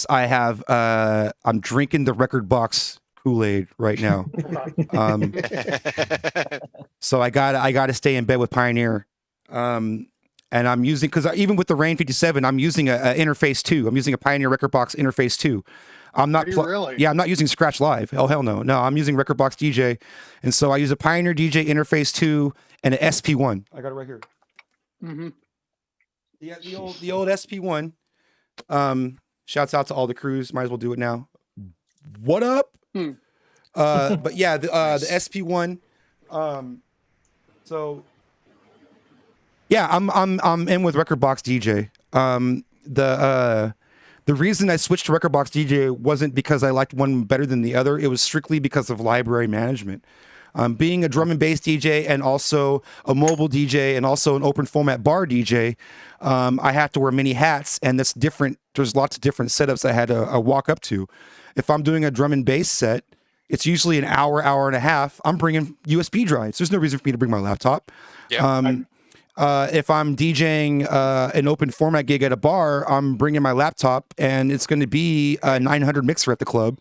I have I'm drinking the record box Kool-Aid right now. So I gotta stay in bed with Pioneer. And I'm using, because even with the Rain 57, I'm using a Interface 2. I'm using a Pioneer Record Box Interface 2. I'm not really? Yeah, I'm not using Scratch Live. Oh hell no. No, I'm using Record Box DJ. And so I use a Pioneer DJ Interface 2 and an SP1. I got it right here. Mm-hmm. Yeah, the old SP1. Shouts out to all the crews. Might as well do it now. What up? But yeah, the SP1. So yeah, I'm in with Record Box DJ. The reason I switched to Record Box DJ wasn't because I liked one better than the other. It was strictly because of library management. Being a drum and bass DJ and also a mobile DJ and also an open format bar DJ, I have to wear many hats, and that's different. There's lots of different setups I had to walk up to. If I'm doing a drum and bass set, it's usually an hour and a half. I'm bringing USB drives. There's no reason for me to bring my laptop. Yeah. If I'm DJing an open format gig at a bar, I'm bringing my laptop, and it's going to be a 900 mixer at the club.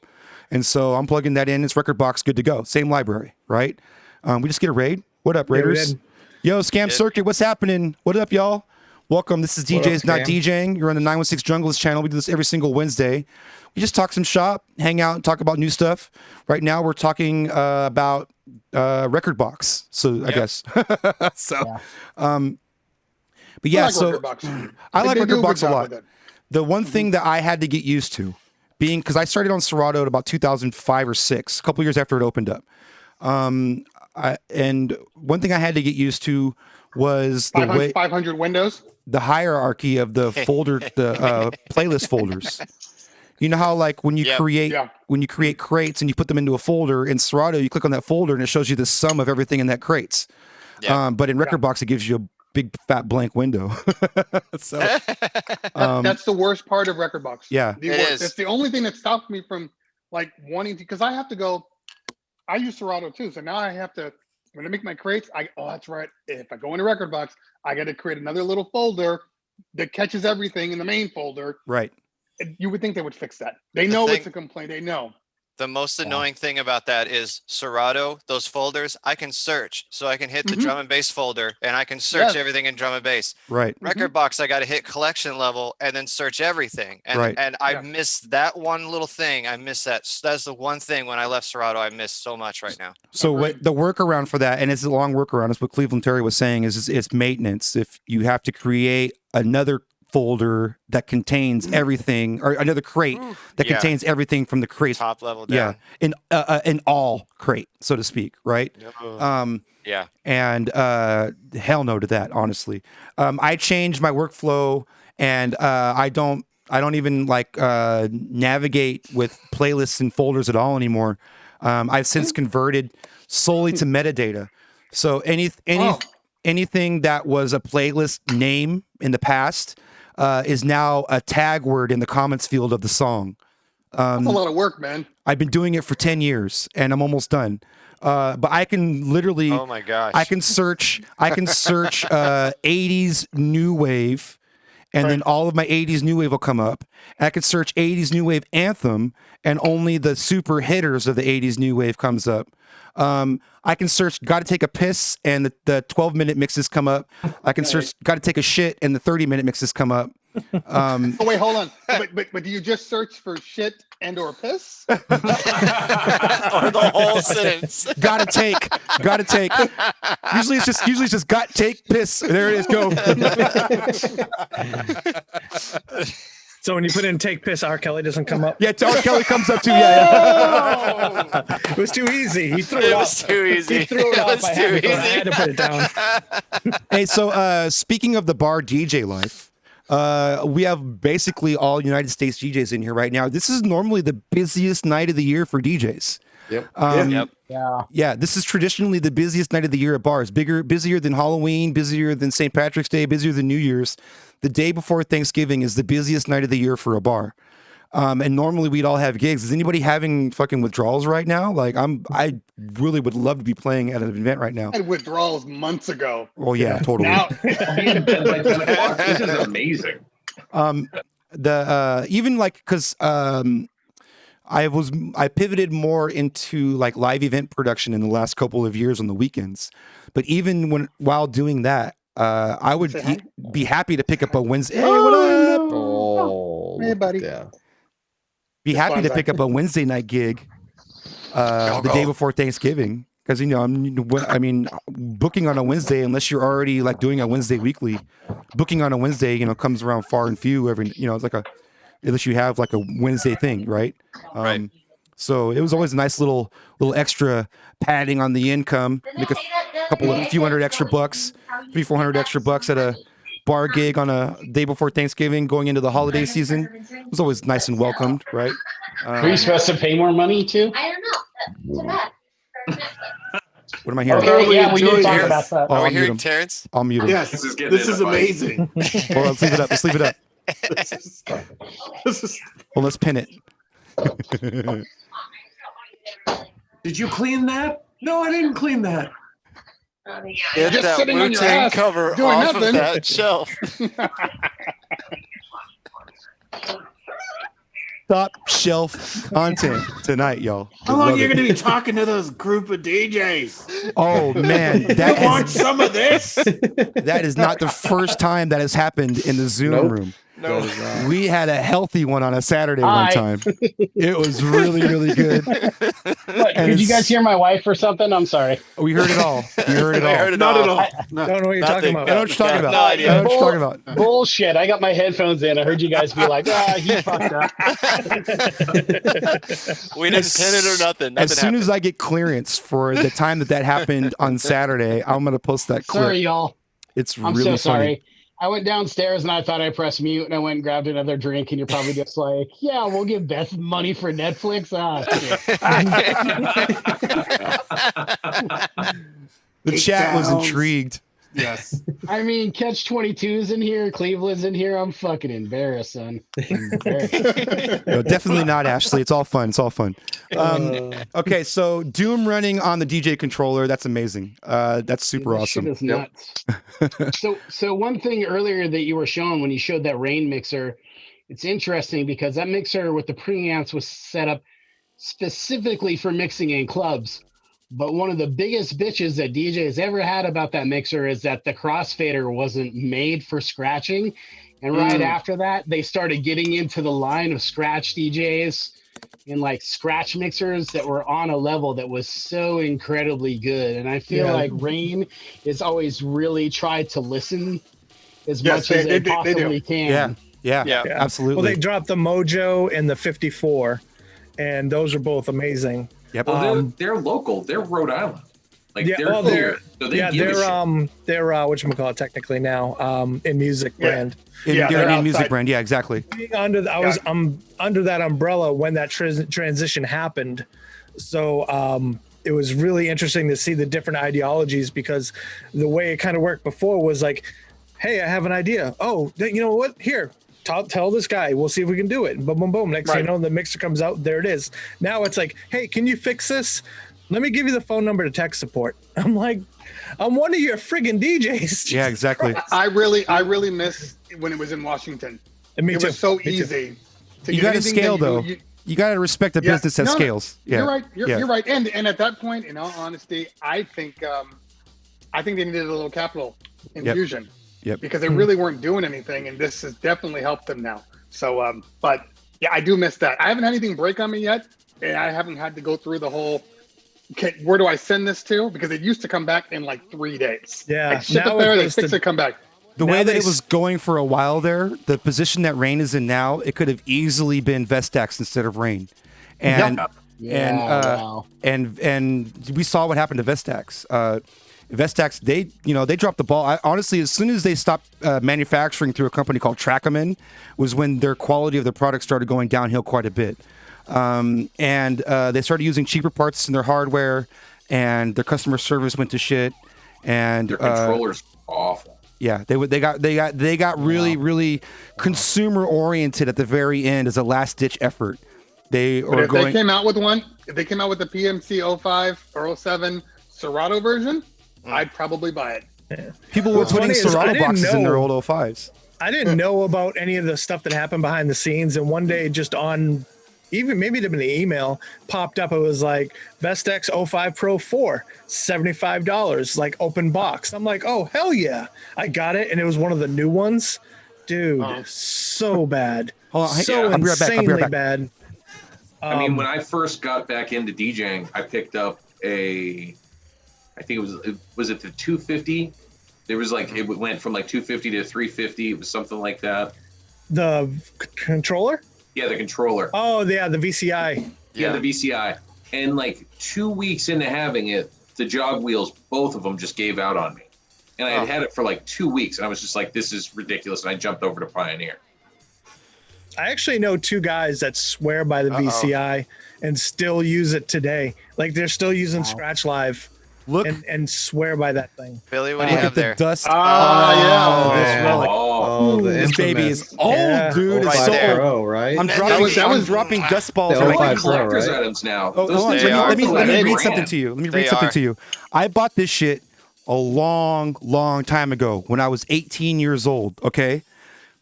And so I'm plugging that in. It's Record Box, good to go. Same library, right? We just get a raid. What up, Raiders? Yo, Scam Circuit, what's happening? What up, y'all? Welcome. This is DJs Not DJing. You're on the 916 Junglist channel. We do this every single Wednesday. We just talk some shop, hang out, and talk about new stuff. Right now, we're talking about Record Box. So I guess. So, but yeah, I like Record Box a lot. The one thing that I had to get used to, because I started on Serato at about 2005 or 6, a couple years after it opened up. And one thing I had to get used to was the way 500 windows, the hierarchy of the folder, the playlist folders. You know how like when you Yep. create Yeah. when you create crates and you put them into a folder in Serato, you click on that folder and it shows you the sum of everything in that crates. Yeah. But in Rekordbox, it gives you a big fat blank window. So That's the worst part of Rekordbox. yeah, The It worst. is. It's the only thing that stops me from like wanting to, because I have to go. I use Serato too, so now I have to. When I make my crates, that's right. If I go into Rekordbox, I got to create another little folder that catches everything in the main folder. right. You would think they would fix that. They know thing- it's a complaint. They know. The most annoying thing about that is Serato, those folders, I can search. So I can hit the Mhm. drum and bass folder and I can search Yes. everything in drum and bass. Right. Rekordbox, I got to hit collection level and then search everything. And Right. and I Yeah. missed that one little thing. I missed that. That's the one thing when I left Serato I missed so much right now. So what Agreed. the workaround for that, and it's a long workaround, is what Cleveland Terry was saying, is it's maintenance. If you have to create another folder that contains everything, or another crate that Yeah. contains everything from the crates, Top level yeah, down. in all crate, so to speak, right? Yeah. And hell no to that, honestly. I changed my workflow, and I don't even like navigate with playlists and folders at all anymore. I've since converted solely to metadata. So anything that was a playlist name in the past is now a tag word in the comments field of the song. That's a lot of work, man. I've been doing it for 10 years and I'm almost done. But I can literally, Oh my gosh. I can search 80s new wave, and then all of my 80s new wave will come up. And I can search 80s new wave anthem, and only the super hitters of the 80s new wave comes up. I can search "Gotta Take a Piss" and the 12-minute mixes come up. I can search "Gotta Take a Shit" and the 30-minute mixes come up. Oh wait, hold on. But do you just search for shit and or piss? Or the whole sentence. Gotta take. Usually it's just got take piss. There it is. Go. So when you put in "take piss," R. Kelly doesn't come up. Yeah, R. Kelly comes up too. Yeah. It was too easy. He threw It it was off. too easy. He threw it It off. was I too had to put it down. Hey, so speaking of the bar DJ life, we have basically all United States DJs in here right now. This is normally the busiest night of the year for DJs. Yep. Yep. Yeah, this is traditionally the busiest night of the year at bars. Busier than Halloween, busier than St. Patrick's Day, busier than New Year's. The day before Thanksgiving is the busiest night of the year for a bar. And normally we'd all have gigs. Is anybody having fucking withdrawals right now? Like I really would love to be playing at an event right now. I had withdrawals months ago. Oh yeah, totally. Now, This is amazing. Even like because I pivoted more into like live event production in the last couple of years on the weekends. But even while doing that, I would be happy to pick up a Wednesday. Hey, what up? Oh, Hey, buddy. Yeah. Be happy to pick up a Wednesday night gig the day before Thanksgiving. Because booking on a Wednesday, unless you're already like doing a Wednesday weekly, booking on a Wednesday, comes around far and few. It's like unless you have like a Wednesday thing, right? Right. So it was always a nice little extra padding on the income. Make a few hundred extra bucks, $300-400 extra bucks at a bar gig on a day before Thanksgiving, going into the holiday season. It was always nice and welcomed, right? Were you supposed to pay more money too? I don't know. What am I hearing? Okay, yeah, we did talk Here. about that. Oh, Are we I'll mute hearing him. Terrence? I'll mute him. Yes, This is getting this is into the fight. amazing. Hold on, let's leave it up. Let's leave it up. This is Well, let's pin it. Did you clean that? No, I didn't clean that. Get Just that sitting on your Wu-Tang ass, cover doing off nothing. of that shelf. Top shelf content tonight, y'all. how long Love you it. gonna be talking to those group of DJs? Oh man, You that want is, some of this? that is not the first time that has happened in the Zoom Nope. room. No. That is not. We had a healthy one on a Saturday one Hi. time. It was really, really good. What, And did you it's- guys hear my wife or something? I'm sorry. We heard it all. We heard it all. I heard it Not at all. all. No. Don't know what you're talking Nothing. about. I know what you're talking No about. idea. I know what you're talking about. Bullshit. I got my headphones in. I heard you guys be like, he fucked up. We didn't pin it or nothing. As Nothing soon as happened. I get clearance for the time that happened on Saturday, I'm gonna post that clip. Sorry, y'all. It's I'm really so funny. sorry. I went downstairs and I thought I pressed mute and I went and grabbed another drink and you're probably just like, yeah, we'll give Beth money for Netflix. The chat was intrigued. Yes. I mean, Catch 22's in here, Cleveland's in here. I'm fucking embarrassed, son. No, definitely not, Ashley. It's all fun. It's all fun. Okay, so Doom running on the DJ controller. That's amazing. That's super awesome. Shit is nuts. So one thing earlier that you were showing when you showed that Rain mixer, it's interesting because that mixer with the preamps was set up specifically for mixing in clubs. But one of the biggest bitches that DJs ever had about that mixer is that the crossfader wasn't made for scratching. And right after that, they started getting into the line of scratch DJs and like scratch mixers that were on a level that was so incredibly good. And I feel like Rain has always really tried to listen as much as they possibly can. Yeah, absolutely. Well, they dropped the Mojo and the 54, and those are both amazing. Yep. Well, they're local. They're Rhode Island. Like they're here. So they give a shit. They're whatchamacallit technically now, in music brand. In music brand, yeah, exactly. I'm under that umbrella when that transition happened. So it was really interesting to see the different ideologies, because the way it kind of worked before was like, hey, I have an idea. Oh, you know what? Here, tell this guy, we'll see if we can do it. Boom, boom, boom. Next thing you know, the mixer comes out, there it is. Now it's like, hey, can you fix this? Let me give you the phone number to tech support. I'm like, I'm one of your friggin' DJs. Yeah, exactly. I really miss when it was in Washington. And it was so easy. You got to scale though. You got to respect the business that scales. Yeah, you're right. You're right. And at that point, in all honesty, I think they needed a little capital infusion. Yep. Because they really weren't doing anything, and this has definitely helped them now. So, but yeah, I do miss that. I haven't had anything break on me yet, and I haven't had to go through the whole, okay, where do I send this to? Because it used to come back in like 3 days. Yeah. Like ship it there, they fix it, come back. The way that it was going for a while there, the position that Rain is in now, it could have easily been Vestax instead of Rain. And and we saw what happened to Vestax. Vestax, they dropped the ball. Honestly, as soon as they stopped manufacturing through a company called Trackman, was when their quality of the product started going downhill quite a bit. And they started using cheaper parts in their hardware, and their customer service went to shit. And their controllers awful. Yeah, they got really consumer oriented at the very end as a last ditch effort. They came out with one. If they came out with the PMC 05 or 07 Serato version, I'd probably buy it. Yeah. People were putting Serato boxes in their old 05s. I didn't know about any of the stuff that happened behind the scenes, and one day just on even maybe even the email popped up, it was like Vestax 05 Pro 4, $75, like open box. I'm like, oh hell yeah, I got it, and it was one of the new ones. Dude, so bad. Hold on, so I'll be right back. insanely bad. I mean, when I first got back into DJing, I picked up I think it was it the 250? There was like, it went from like 250 to 350. It was something like that. The controller? Yeah, the controller. Oh, yeah, the VCI. Yeah, the VCI. And like 2 weeks into having it, the jog wheels, both of them just gave out on me. And I had it for like 2 weeks, and I was just like, this is ridiculous. And I jumped over to Pioneer. I actually know 2 guys that swear by the VCI and still use it today. Like they're still using Scratch Live. Look and swear by that thing. Billy, what do you have there? Dust. This baby is old, dude. Right It's so there. old. Right? I'm dropping dust balls. The Right 05 now. Pro, Collector's right? items now. Oh, Those hold on. things are Let me like read $1,000. something to you. Let me They read something are. to you. I bought this shit a long time ago when I was 18 years old. Okay,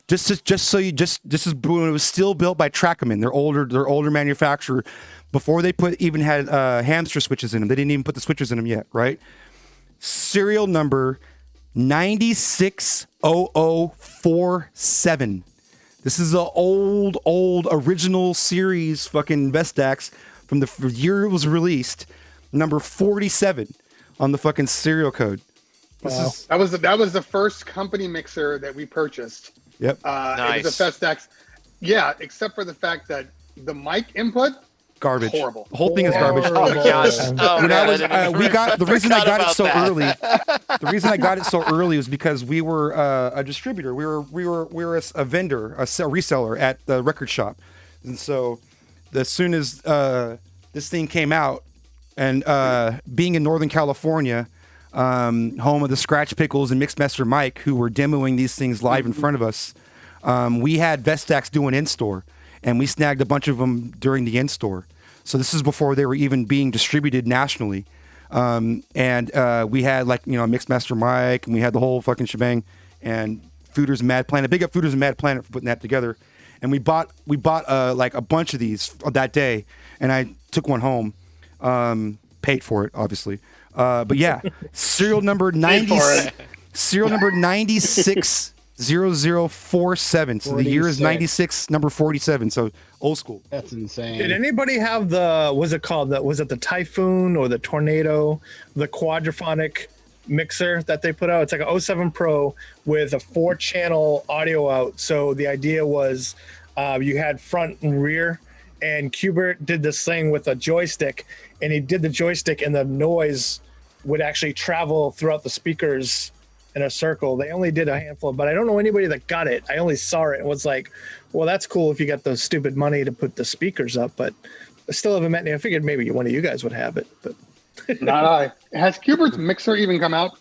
this is when it was still built by Trackman. Their older manufacturer. Before they even had hamster switches in them. They didn't even put the switches in them yet. Right. Serial number 960047. This is an old original series fucking Vestax from the year it was released. Number 47 on the fucking serial code. Wow. That was the first company mixer that we purchased. Yep. It was a Vestax. Yeah, except for the fact that the mic input garbage. Horrible. The whole thing is garbage. Oh gosh! Oh, When man, I was, we got the reason I got it so early. The reason I got it so early was because we were a distributor. We were a vendor, a reseller at the record shop, and so as soon as this thing came out, and being in Northern California, home of the Scratch Pickles and Mixmaster Mike, who were demoing these things live in front of us, we had Vestax doing in-store, and we snagged a bunch of them during the in-store. So this is before they were even being distributed nationally. And we had Mixmaster Mike, and we had the whole fucking shebang, and Fooders and Mad Planet. Big up Fooders and Mad Planet for putting that together. And we bought like a bunch of these that day, and I took one home, paid for it, obviously. But yeah, serial number 960047. So the year is 96, number 47. So old school. That's insane. Did anybody have was it the Typhoon or the Tornado, the quadraphonic mixer that they put out? It's like a 07 Pro with a 4-channel audio out. So the idea was you had front and rear, and Qbert did this thing with a joystick, and he did the joystick, and the noise would actually travel throughout the speakers in a circle. They only did a handful, but I don't know anybody that got it. I only saw it and was like, well, that's cool if you got the stupid money to put the speakers up, but I still haven't met any. I figured maybe one of you guys would have it, but not I. Has Qbert's mixer even come out?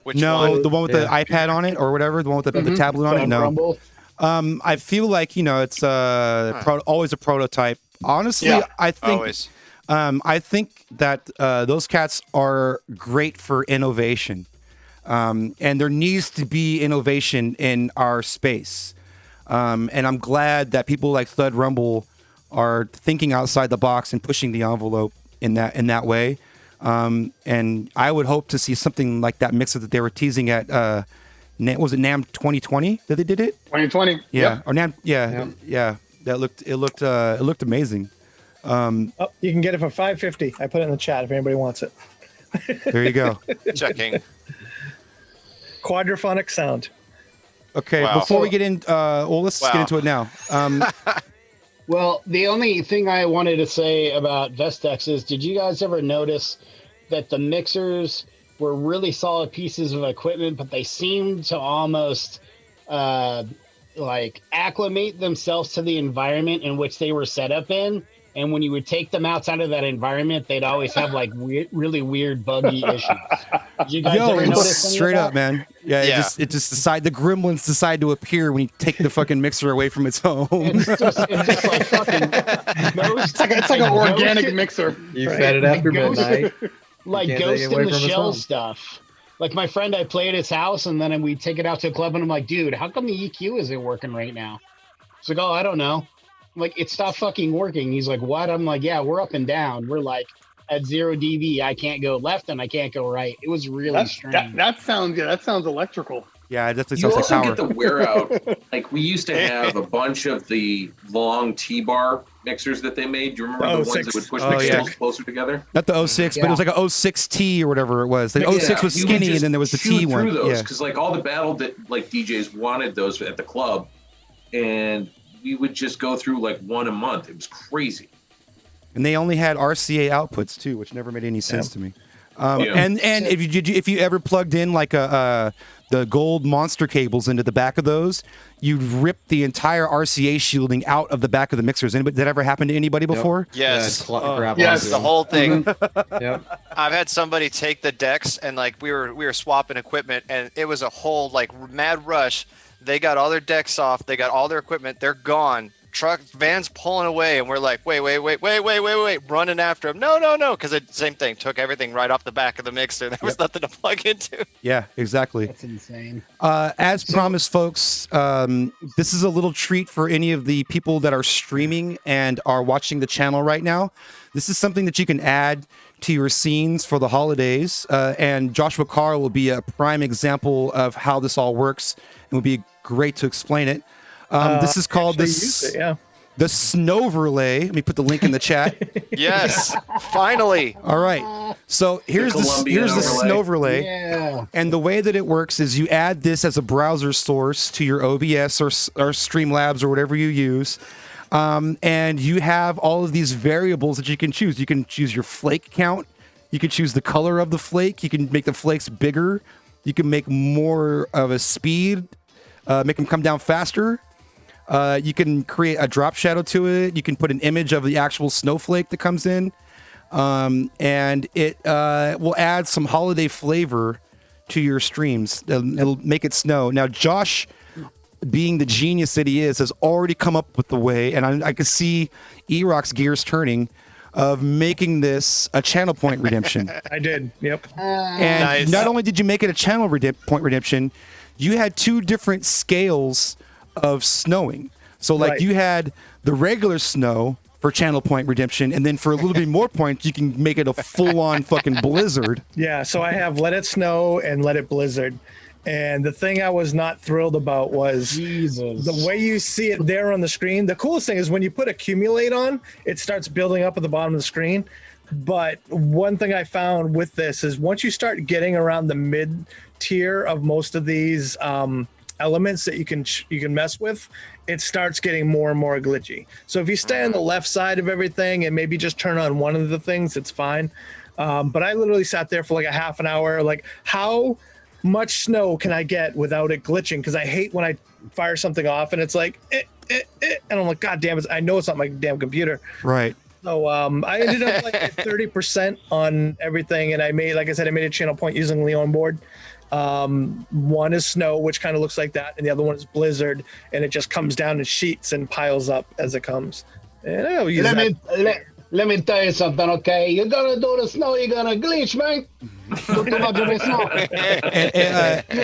The one with the iPad on it or whatever, the one with the tablet on it. No. I feel like it's always a prototype. Honestly, I think always. I think that those cats are great for innovation, and there needs to be innovation in our space. And I'm glad that people like Thud Rumble are thinking outside the box and pushing the envelope in that way. And I would hope to see something like that mixer that they were teasing at. Was it NAMM 2020 that they did it? 2020. Yeah. Yep. Or NAMM. Yeah. That looked amazing. You can get it for $550. I put it in the chat if anybody wants it. There you go. Checking. Quadraphonic sound. Okay, Wow. before we get in, let's get into it now. Well, the only thing I wanted to say about Vestax is, did you guys ever notice that the mixers were really solid pieces of equipment, but they seemed to almost acclimate themselves to the environment in which they were set up in? And when you would take them outside of that environment, they'd always have really weird buggy issues. Did you guys ever notice any straight of up, man. Yeah, it just the gremlins decide to appear when you take the fucking mixer away from its home. It's just like fucking ghost. It's like an organic mixer. You fed it after midnight. Like Ghost in the Shell stuff. Like my friend, I play at his house, and then we take it out to a club, and I'm like, dude, how come the EQ isn't working right now? He's like, oh, I don't know. I'm like, it stopped fucking working. He's like, what? I'm like, yeah, we're up and down. We're like at 0 dB. I can't go left and I can't go right. It was really strange. That sounds electrical. Yeah, it definitely You sounds like also power. get the wear out. Like we used to have a bunch of the long T-bar mixers that they made. Do you remember the ones that would push the cables closer together? Not the 06, but it was like a 06T or whatever it was. The 06 was skinny, and then there was the T one. Because like all the battle that like DJs wanted those at the club, and we would just go through like one a month. It was crazy. And they only had RCA outputs too, which never made any sense to me. And if you ever plugged in like the gold monster cables into the back of those, you'd rip the entire RCA shielding out of the back of the mixers. Did that ever happen to anybody before? Yes. Yes, the whole thing. Yep. I've had somebody take the decks and like we were swapping equipment, and it was a whole like mad rush. They got all their decks off. They got all their equipment. They're gone. Vans pulling away, and we're like, wait, running after them. No, because same thing. Took everything right off the back of the mixer. There was nothing to plug into. Yeah, exactly. That's insane. As promised, folks, this is a little treat for any of the people that are streaming and are watching the channel right now. This is something that you can add to your scenes for the holidays, and Joshua Carr will be a prime example of how this all works, and would be great to explain it. This is called the Snowverlay. Let me put the link in the chat. Yes, finally. All right. So here's the Snowverlay, and the way that it works is you add this as a browser source to your OBS or Streamlabs or whatever you use. And you have all of these variables that you can choose. You can choose your flake count. You can choose the color of the flake. You can make the flakes bigger. You can make more of a speed, make them come down faster. You can create a drop shadow to it. You can put an image of the actual snowflake that comes in. And it will add some holiday flavor to your streams. It'll make it snow. Now, Josh, being the genius that he is, has already come up with the way, and I can see E-Rock's gears turning, of making this a channel point redemption. I did. Yep. And Nice. not only did you make it a channel point redemption, you had two different scales of snowing. So like Right. you had the regular snow for channel point redemption, and then for a little bit more points, you can make it a full-on fucking blizzard. Yeah, so I have Let It Snow and Let It Blizzard. And the thing I was not thrilled about was Jesus. the way you see it there on the screen. The coolest thing is when you put accumulate on, it starts building up at the bottom of the screen. But one thing I found with this is once you start getting around the mid tier of most of these elements that you can mess with, it starts getting more and more glitchy. So if you stay on the left side of everything and maybe just turn on one of the things, it's fine. But I literally sat there for like a half an hour, like how much snow can I get without it glitching? Because I hate when I fire something off and it's like, and I'm like, God damn it! I know it's not my damn computer. Right. So I ended up like at 30% on everything, and I made, like I said, I made a channel point using Leon board. One is snow, which kind of looks like that, and the other one is blizzard, and it just comes down in sheets and piles up as it comes. And I'll use Let me tell you something, okay? You're gonna do the snow, you're gonna glitch, man. Do too much of the snow.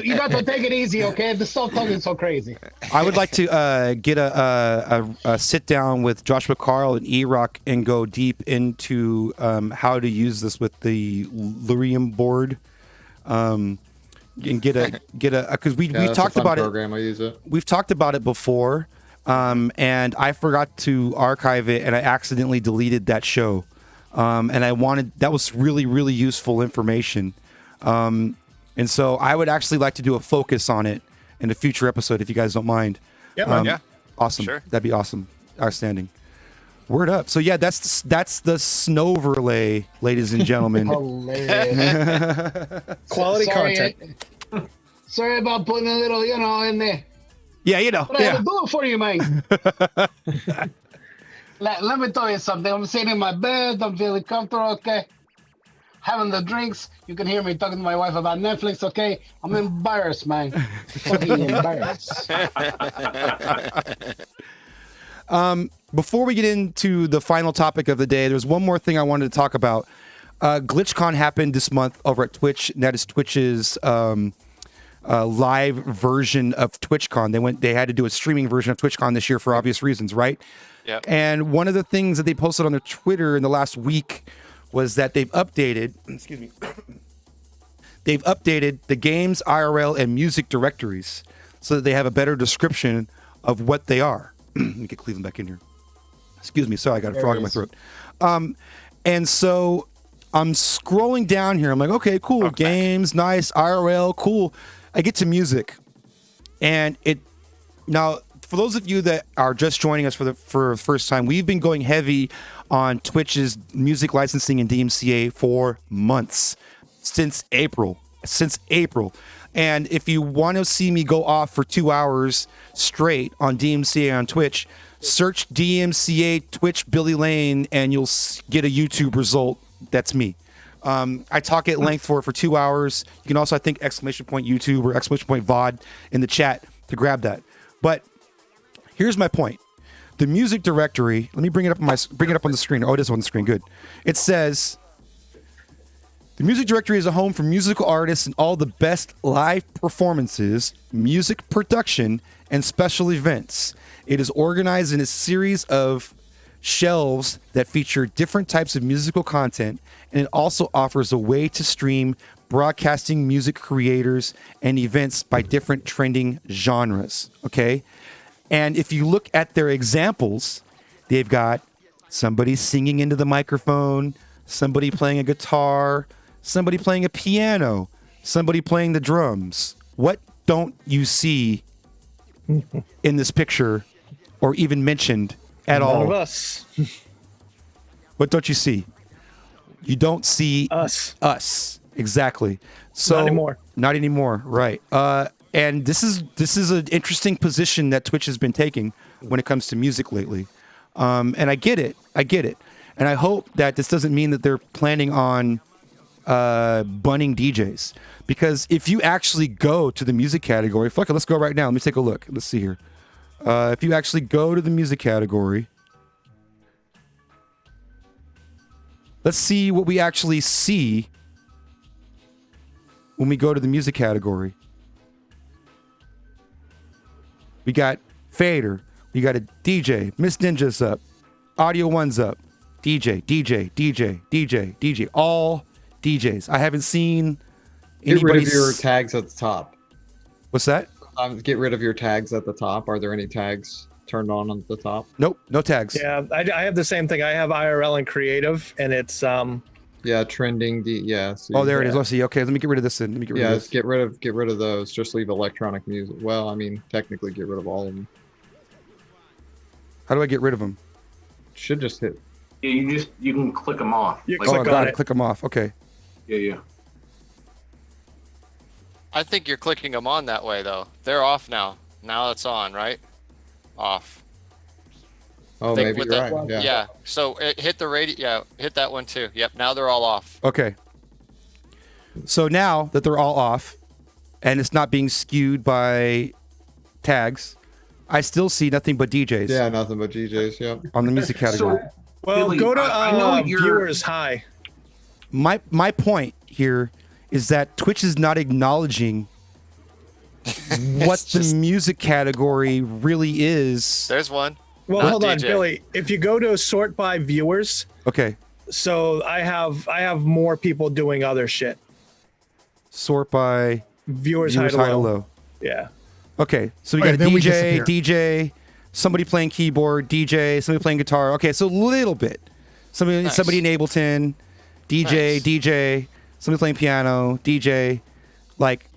You got to take it easy, okay? The stuff talking so crazy. I would like to get a sit down with Joshua Carl and E-Rock and go deep into how to use this with the Lurium board. And get a because we talked about program. I use it. We've talked about it before. And I forgot to archive it, and I accidentally deleted that show. And that was really, really useful information. And so I would actually like to do a focus on it in a future episode, if you guys don't mind. Yeah. Awesome. Sure. That'd be awesome. Outstanding. Word up. So yeah, that's the Snowverlay, ladies and gentlemen. Hilarious. quality content. Sorry about putting a little, in there. Yeah, But I had to do it for you, man. Let me tell you something. I'm sitting in my bed. I'm feeling comfortable, okay? Having the drinks. You can hear me talking to my wife about Netflix, okay? I'm embarrassed, man. Fucking embarrassed. Before we get into the final topic of the day, there's one more thing I wanted to talk about. GlitchCon happened this month over at Twitch, and that is Twitch's live version of TwitchCon. They had to do a streaming version of TwitchCon this year for obvious reasons, right? Yep. And one of the things that they posted on their Twitter in the last week was that they've updated, the games, IRL, and music directories so that they have a better description of what they are. Let me get Cleveland back in here. Excuse me, sorry, I got a frog in my throat. And so I'm scrolling down here. I'm like, okay, cool. Games, nice. IRL, cool. I get to music, and now for those of you that are just joining us for the first time, we've been going heavy on Twitch's music licensing and DMCA for months, since April. And if you want to see me go off for 2 hours straight on DMCA on Twitch, search DMCA Twitch Billy Lane, and you'll get a YouTube result. That's me. I talk at length for 2 hours. You can also, I think, !YouTube or !VOD in the chat to grab that. But here's my point. The music directory, let me bring it up on the screen. Oh, it is on the screen. Good. It says, the music directory is a home for musical artists and all the best live performances, music production, and special events. It is organized in a series of shelves that feature different types of musical content, and it also offers a way to stream broadcasting music creators and events by different trending genres. Okay. And if you look at their examples, they've got somebody singing into the microphone, somebody playing a guitar, somebody playing a piano, somebody playing the drums. What don't you see in this picture or even mentioned at all. None of us. What don't you see? You don't see Us. Exactly. So Not anymore. Not anymore. Right. And this is an interesting position that Twitch has been taking when it comes to music lately. And I get it. And I hope that this doesn't mean that they're planning on bunning DJs. Because if you actually go to the music category, fuck it, let's go right now. Let me take a look. Let's see here. If you actually go to the music category, let's see what we actually see when we go to the music category. We got Fader. We got a DJ. Miss Ninja's up. Audio One's up. DJ. All DJs. I haven't seen Get rid anybody. of your tags at the top. What's that? Get rid of your tags at the top. Are there any tags turned on at the top? Nope, no tags. Yeah, I have the same thing. I have IRL and creative, and it's Yeah, trending. See, Oh, there it is. Let's see. Okay, let me get rid of this then. Let me get rid of this. get rid of those. Just leave electronic music. Well, I mean, technically, get rid of all of them. How do I get rid of them? Should just hit. Yeah, you can click them off. You Oh, got it. Click them off. Okay. Yeah. I think you're clicking them on that way though. They're off now. Now it's on, right? Off. Oh, Think maybe with you're the- right. Yeah. Yeah. So hit the radio. Yeah, hit that one too. Yep. Now they're all off. Okay. So now that they're all off, and it's not being skewed by tags, I still see nothing but DJs. Yeah, nothing but DJs. Yep. On the music category. well, Billy, go to I know you're- viewers high. My point here is that Twitch is not acknowledging what the music category really is. There's one. Well, Not hold on, DJ. Billy. If you go to sort by viewers, Okay. so I have more people doing other shit. Sort by Viewers, viewers high to low. Yeah. Yeah. Okay. So we Okay, got a then we DJ, disappear. DJ, somebody playing keyboard, DJ, somebody playing guitar. Okay, so a little bit. Somebody Nice. in Ableton, DJ, Nice. DJ, somebody playing piano, DJ. Like,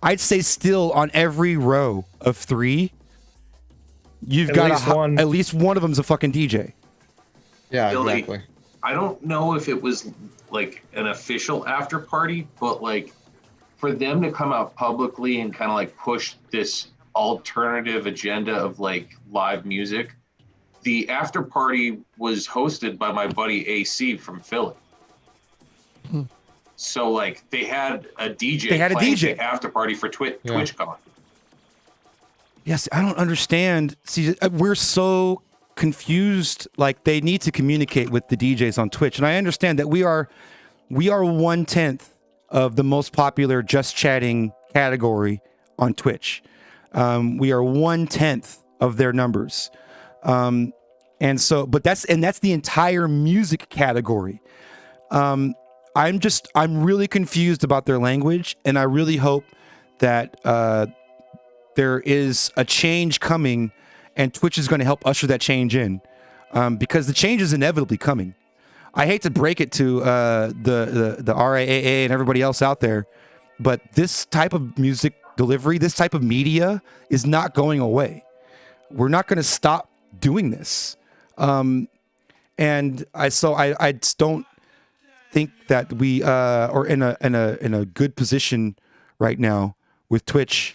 I'd say still on every row of 3, you've At got least one. at least one of them's a fucking DJ. Yeah, Billy, exactly. I don't know if it was like an official after party, but like for them to come out publicly and kind of like push this alternative agenda of like live music, the after party was hosted by my buddy AC from Philly. So like they had a DJ. They had a playing DJ. the after party for TwitchCon. Yes, I don't understand. See, we're so confused. Like, they need to communicate with the DJs on Twitch, and I understand that we are 1/10 of the most popular just chatting category on Twitch. We are 1/10 of their numbers, and so, but that's the entire music category. I'm really confused about their language, and I really hope that there is a change coming, and Twitch is going to help usher that change in, because the change is inevitably coming. I hate to break it to the RAAA and everybody else out there, but this type of music delivery, this type of media is not going away. We're not going to stop doing this, and I just don't think that we are in a good position right now with Twitch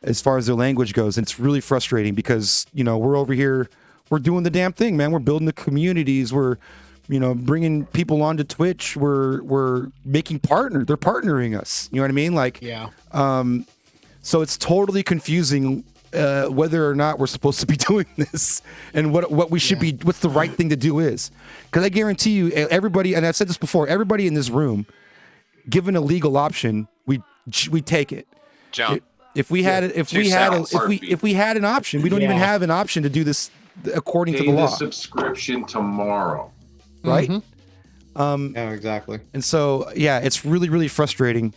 as far as their language goes, and it's really frustrating because we're over here, we're doing the damn thing, man. We're building the communities, we're bringing people onto Twitch, we're making they're partnering us, you know what I mean? Like, Yeah. So it's totally confusing whether or not we're supposed to be doing this and what we should be, what's the right thing to do is. Because I guarantee you, everybody, and I've said this before, everybody in this room, given a legal option, we take it. Jump. If we had an option, we don't even Yeah. have an option to do this according to Pay the the law, subscription tomorrow. right? Yeah, exactly. And so, yeah, it's really, really frustrating.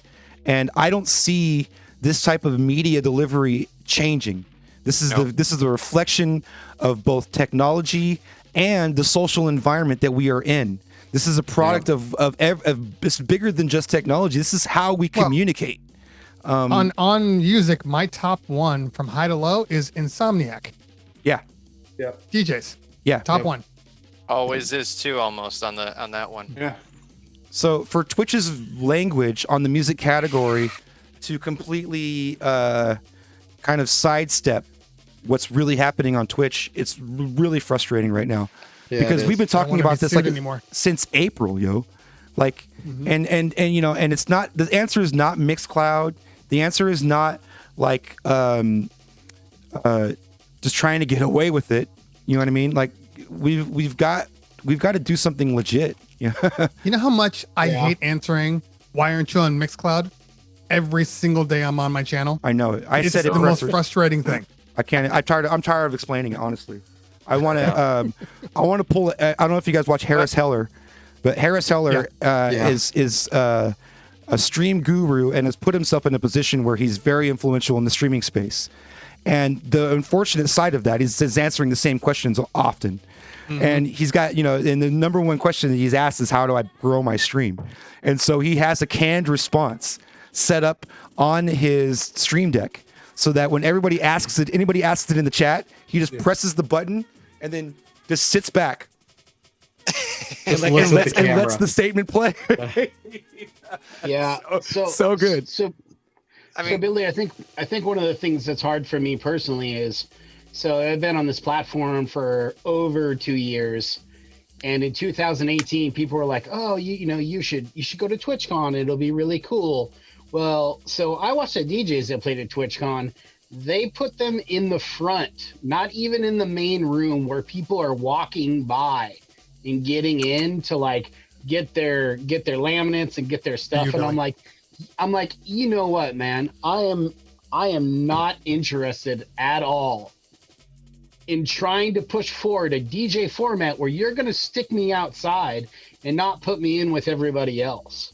And I don't see this type of media delivery changing. This is the reflection of both technology and the social environment that we are in. This is a product of it's bigger than just technology. This is how we communicate. On music, my top one from high to low is Insomniac. Yeah. DJs. Yeah. Top one. Always is too, almost on that one. Yeah. So for Twitch's language on the music category to completely kind of sidestep what's really happening on Twitch, it's really frustrating right now. Yeah, because it we've been is. talking about this like anymore. since April, yo. Like and you know, and it's not, the answer is not Mixcloud. The answer is not like just trying to get away with it. You know what I mean? Like we've got to do something legit. Yeah. You know how much I hate answering, why aren't you on Mixcloud? Every single day I'm on my channel. I know it. It's said it the most frustrating thing. I can't. I'm tired of explaining it. Honestly, I want to. I want to pull. I don't know if you guys watch Harris Heller, but Harris Heller is a stream guru and has put himself in a position where he's very influential in the streaming space. And the unfortunate side of that is he's answering the same questions often. And he's got, you know, and the number one question that he's asked is, how do I grow my stream? And so he has a canned response set up on his stream deck so that when anybody asks it in the chat, he just presses the button and then just sits back and lets the statement play. Yeah. So good. So Billy, I think one of the things that's hard for me personally is, so I've been on this platform for over 2 years, and in 2018, people were like, "Oh, you should go to TwitchCon. It'll be really cool." Well, so I watched the DJs that played at TwitchCon. They put them in the front, not even in the main room where people are walking by and getting in to like get their laminates and get their stuff. And I'm like, you know what, man? I am not interested at all in trying to push forward a DJ format where you're going to stick me outside and not put me in with everybody else.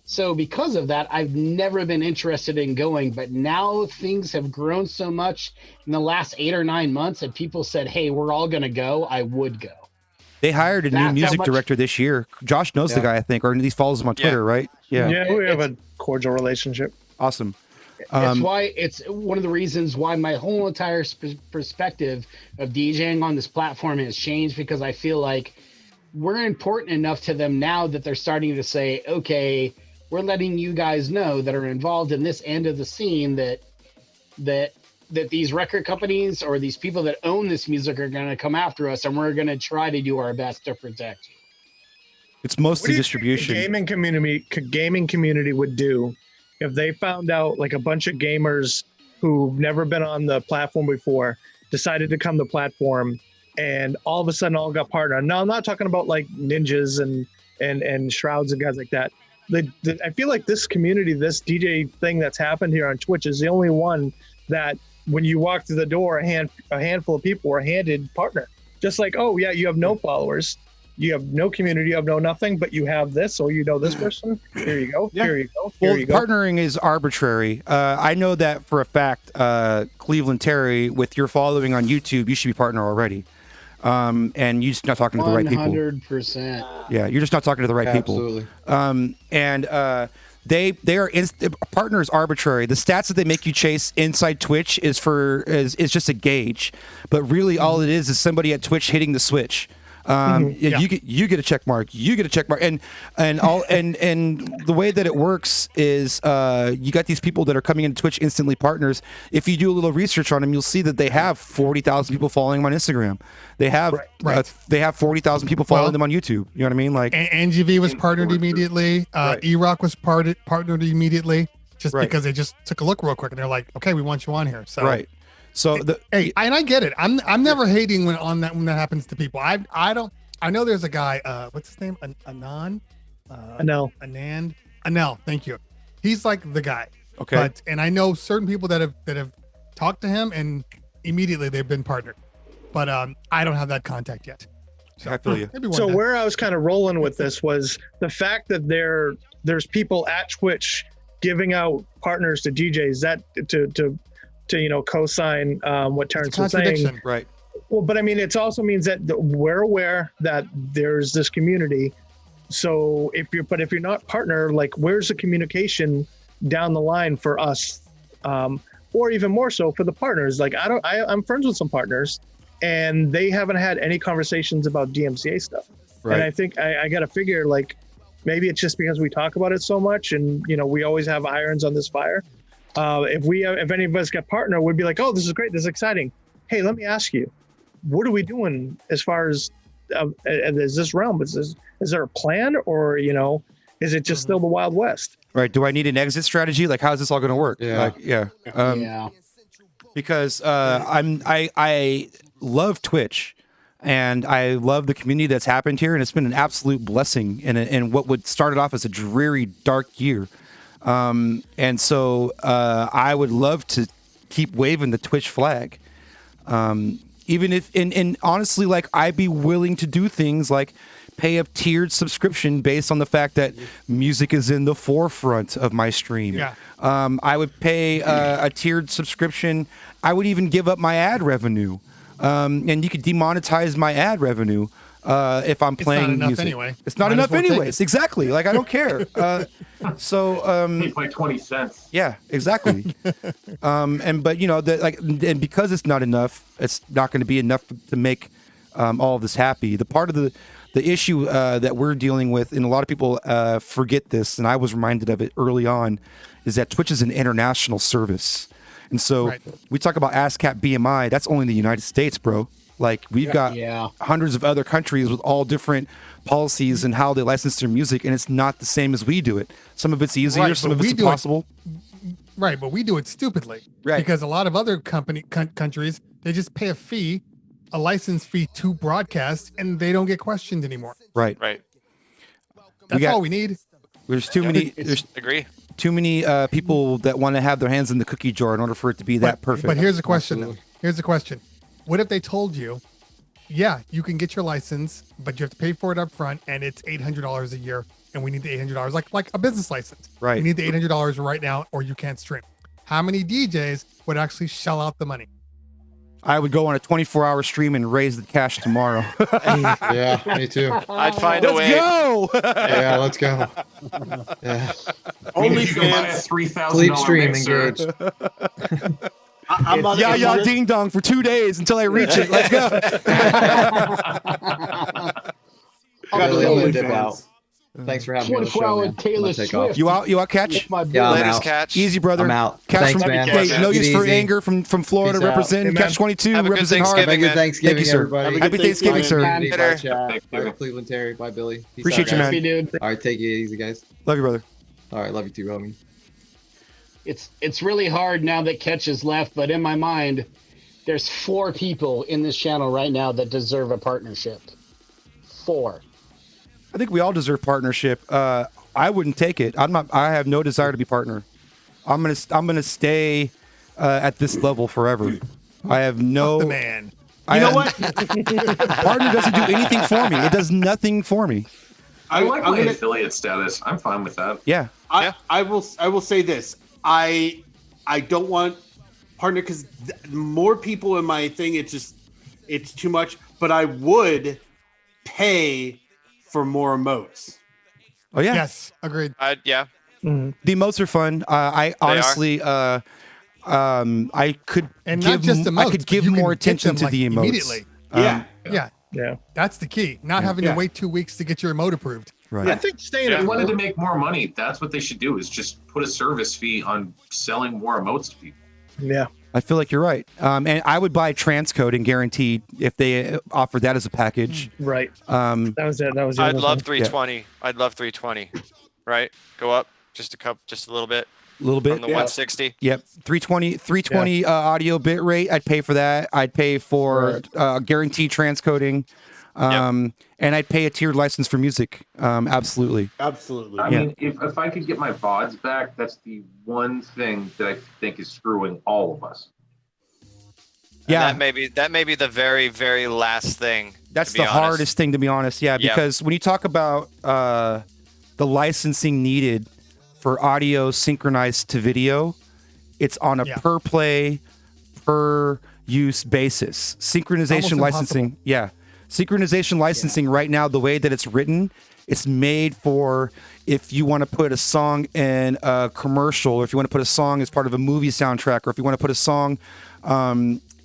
So because of that, I've never been interested in going, but now things have grown so much in the last 8 or 9 months that people said, "Hey, we're all going to go." I would go. They hired a new music director this year. Josh knows the guy, I think, or at least follows him on Twitter, right? Yeah, we have a cordial relationship. Awesome. That's why it's one of the reasons why my whole entire perspective of DJing on this platform has changed, because I feel like we're important enough to them now that they're starting to say, okay, we're letting you guys know that are involved in this end of the scene that these record companies or these people that own this music are going to come after us, and we're going to try to do our best to protect you. It's mostly distribution. Gaming community would do if they found out like a bunch of gamers who've never been on the platform before decided to come to the platform and all of a sudden all got partnered. Now I'm not talking about like ninjas and shrouds and guys like that. I feel like this community, this DJ thing that's happened here on Twitch is the only one that when you walk through the door, a handful of people were handed partner. Just like, oh yeah, you have no followers, you have no community, you have no nothing, but you have this, or you know this person. Here you go. Here you go. Here you go. Partnering is arbitrary. I know that for a fact. Cleveland Terry, with your following on YouTube, you should be partner already. And you're just not talking to the right people. 100%. Yeah, you're just not talking to the right people. And they are partners arbitrary. The stats that they make you chase inside Twitch is just a gauge, but really all it is somebody at Twitch hitting the switch. You get a check mark, and the way that it works is you got these people that are coming into Twitch instantly partners. If you do a little research on them, you'll see that they have 40,000 people following them on Instagram. They have they have 40,000 people following them on YouTube. You know what I mean? Like NGV was partnered immediately. E-Rock was partnered immediately, just because they just took a look real quick and they're like, okay, we want you on here. So So and I get it. I'm never hating when that happens to people. I know there's a guy. What's his name? Anand. Anand. Thank you. He's like the guy. Okay. And I know certain people that have talked to him and immediately they've been partnered. But I don't have that contact yet. So, I feel you. So where I was kind of rolling with this was the fact that there's people at Twitch giving out partners to DJs that to co-sign what Terrence was saying. Right. Well, but I mean, it also means that we're aware that there's this community. So if you're not partner, like where's the communication down the line for us, or even more so for the partners? Like I'm friends with some partners, and they haven't had any conversations about DMCA stuff. Right. And I think I got to figure, like, maybe it's just because we talk about it so much, and we always have irons on this fire. If any of us get partner, we'd be like, oh, this is great, this is exciting. Hey, let me ask you, what are we doing as far as is this realm? Is there a plan, or is it just still the Wild West? Right. Do I need an exit strategy? Like, how's this all going to work? Yeah. Yeah. Because I love Twitch, and I love the community that's happened here, and it's been an absolute blessing in what would started off as a dreary, dark year. And so I would love to keep waving the Twitch flag. Even if, and honestly, like, I'd be willing to do things like pay a tiered subscription based on the fact that music is in the forefront of my stream. Yeah. I would pay a tiered subscription. I would even give up my ad revenue. And you could demonetize my ad revenue if I'm playing enough music. anyway. It's not Might enough as well take anyways. it. Exactly. Like, I don't care. Paid like 20 cents. Yeah, exactly. And because it's not enough, it's not going to be enough to make all of this happy. The part of the issue that we're dealing with, and a lot of people forget this, and I was reminded of it early on, is that Twitch is an international service. And so we talk about ASCAP BMI, that's only in the United States, bro. Like, we've got hundreds of other countries with all different policies and how they license their music, and it's not the same as we do it. Some of it's easier, some of it's impossible. Right, but we do it stupidly. Right. Because a lot of other countries, they just pay a fee, a license fee to broadcast, and they don't get questioned anymore. Right. That's all we need. There's too many. Agree. Too many people that want to have their hands in the cookie jar in order for it to be that perfect. But here's the question, though. Here's the question. What if they told you, yeah, you can get your license, but you have to pay for it up front, and it's $800 a year, and we need the $800, like a business license. Right. We need the $800 right now, or you can't stream. How many DJs would actually shell out the money? I would go on a 24-hour stream and raise the cash tomorrow. Yeah, me too. I'd find a way. Let's go. Yeah, let's go. Yeah. Only fans, $3,000 Sleep stream mixer. engaged. Yeah, ding dong for 2 days until I reach it. Let's go. Thanks for having me on the 24 show, hour man. Taylor I'm gonna take Swift. off. You out, Catch? My Yeah, I'm Latest out. Catch. Easy, brother. I'm out. Catch Thanks, from, man. Hey, no Take use it for easy. anger from Florida. Peace out. Represent Amen. Catch 22. Have a good Represent hard. Thanksgiving, Have a good man. Thanksgiving, Thank you, sir. everybody. Happy Thanksgiving, sir. Later. Bye, Cleveland Terry. Bye, Billy. Peace Appreciate out, you, guys. man. Dude. All right, take it easy, guys. Love you, brother. All right, love you too, homie. It's really hard now that Catch is left, but in my mind, there's 4 people in this channel right now that deserve a partnership. 4. I think we all deserve partnership. I wouldn't take it. I have no desire to be partner. I'm gonna stay at this level forever. I have no. The man. You know what? Partner doesn't do anything for me. It does nothing for me. I like I'm my gonna- affiliate status. I'm fine with that. Yeah. I will say this. I don't want partner because more people in my thing. It's too much. But I would pay for more emotes. Oh yeah. Yes, agreed. Yeah. The emotes are fun. I honestly, I could And give, not just emotes, I could but give you can more get attention them, to like, the emotes. immediately. Yeah. That's the key. Not having to wait 2 weeks to get your emote approved. Right. I think staying If at they wanted to make more money, that's what they should do, is just put a service fee on selling more emotes to people. Yeah. I feel like you're right. And I would buy transcode and guaranteed if they offered that as a package. Right. That was it. That was. I'd love 320. I'd love 320. Right. Go up just a little bit. A little bit. From the 160. Yep. 320 audio bit rate. I'd pay for that. I'd pay for guaranteed transcoding. And I'd pay a tiered license for music. Absolutely. Absolutely. I mean, if I could get my VODs back, that's the one thing that I think is screwing all of us. Yeah. And that may be the very, very last thing. That's to the be honest. hardest thing, to be honest. Yeah, because when you talk about the licensing needed for audio synchronized to video, it's on a per play, per use basis. Synchronization licensing. Yeah. Synchronization licensing right now, the way that it's written, it's made for if you want to put a song in a commercial, or if you want to put a song as part of a movie soundtrack, or if you want to put a song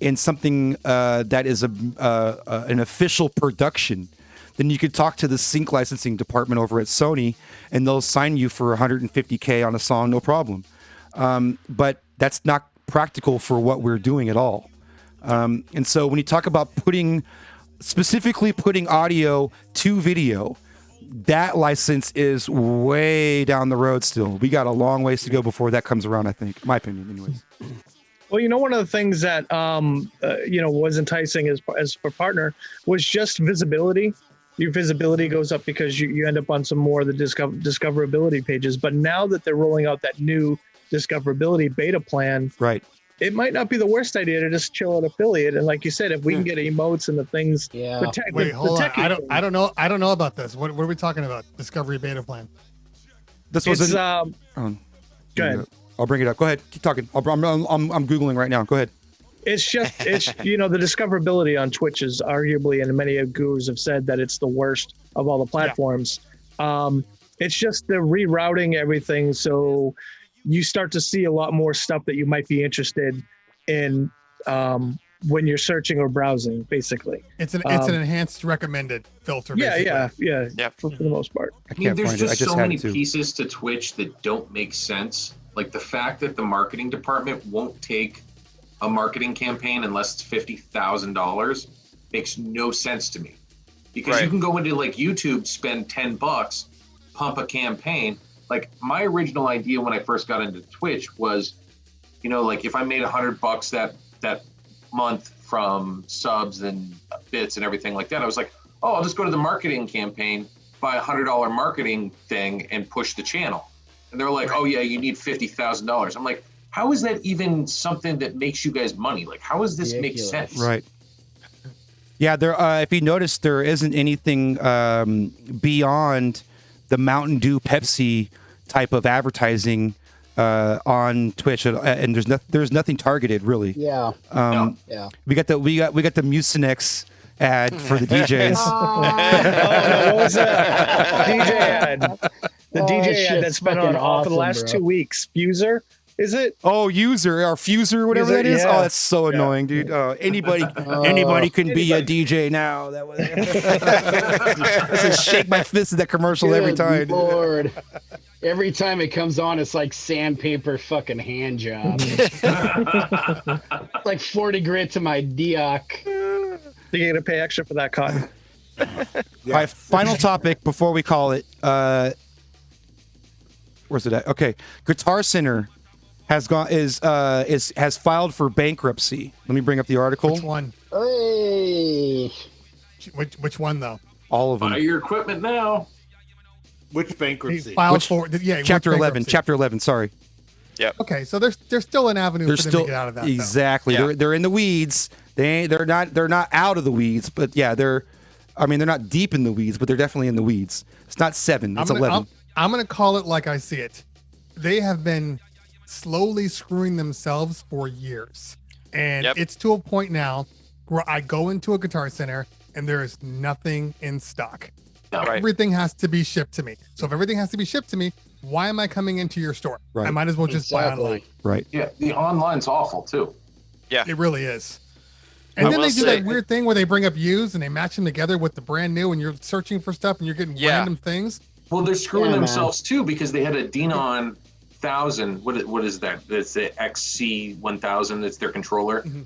in something that is an official production, then you could talk to the sync licensing department over at Sony, and they'll sign you for $150K on a song, no problem. But that's not practical for what we're doing at all. And so when you talk about specifically putting audio to video, that license is way down the road still. We got a long ways to go before that comes around, I think. My opinion, anyways. Well, one of the things that was enticing as a partner was just visibility. Your visibility goes up because you end up on some more of the discoverability pages. But now that they're rolling out that new discoverability beta plan, right, it might not be the worst idea to just chill at affiliate. And like you said, if we can get emotes and the things, Wait, hold on. I don't know about this. What are we talking about? Discovery beta plan. This was go ahead. I'll bring it up. Go ahead. Keep talking. I'm Googling right now. Go ahead. It's the discoverability on Twitch is arguably, and many gurus have said that it's the worst of all the platforms. It's just the rerouting everything. So you start to see a lot more stuff that you might be interested in when you're searching or browsing, basically. It's an enhanced recommended filter. Yeah. For the most part. I mean, there's just so many pieces to Twitch that don't make sense. Like the fact that the marketing department won't take a marketing campaign unless it's $50,000 makes no sense to me. Because you can go into like YouTube, spend $10, pump a campaign. Like my original idea when I first got into Twitch was, like if I made $100 that month from subs and bits and everything like that, I was like, oh, I'll just go to the marketing campaign, buy $100 marketing thing and push the channel. And they're like, oh yeah, you need $50,000. I'm like, how is that even something that makes you guys money? Like, how does this make sense? Right. Yeah, there. If you notice, there isn't anything beyond the Mountain Dew, Pepsi type of advertising on Twitch, and there's nothing targeted really. Yeah. Yeah. We got the Mucinex ad for the DJs. What was that? DJ ad. The DJ ad that's been on for the last 2 weeks. Fuser, is it? Oh, User or Fuser, whatever that is. Yeah. Oh, that's so annoying, dude. Anybody can be a DJ now. That was. I just shake my fist at that commercial every time. Lord. Every time it comes on, it's like sandpaper fucking hand job. Like 40 grit to my Dioc. You're gonna pay extra for that cotton. All right, final topic before we call it. Where's it at? Okay, Guitar Center has filed for bankruptcy. Let me bring up the article. Which one? Hey. Which one though? All of them. Buy your equipment now. Which bankruptcy? Chapter 11. Chapter 11. Sorry. Yep. Okay, so there's still an avenue for them to get out of that. Exactly. Though. They're in the weeds. They're not out of the weeds, but yeah, they're not deep in the weeds, but they're definitely in the weeds. It's not 7. It's 11. I'm going to call it like I see it. They have been slowly screwing themselves for years. And it's to a point now where I go into a Guitar Center and there is nothing in stock. Everything has to be shipped to me. So if everything has to be shipped to me, why am I coming into your store? Right. I might as well just buy online. Right. Yeah, the online's awful too. Yeah. It really is. And then they do that weird thing where they bring up used and they match them together with the brand new and you're searching for stuff and you're getting random things. Well, they're screwing themselves too because they had a Denon 1000. What is that? That's the XC1000. That's their controller. Mm-hmm.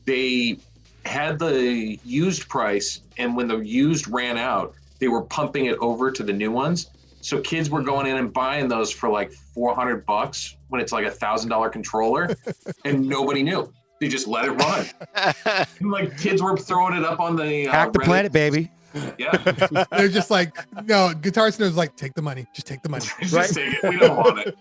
They had the used price, and when the used ran out, they were pumping it over to the new ones. So kids were going in and buying those for like $400 when it's like $1,000 controller, and nobody knew. They just let it run. And like kids were throwing it up on the hack the Reddit. planet, baby. Yeah. They're just like, no, Guitar Center's like, take the money. Just take the money. Just take it. We don't want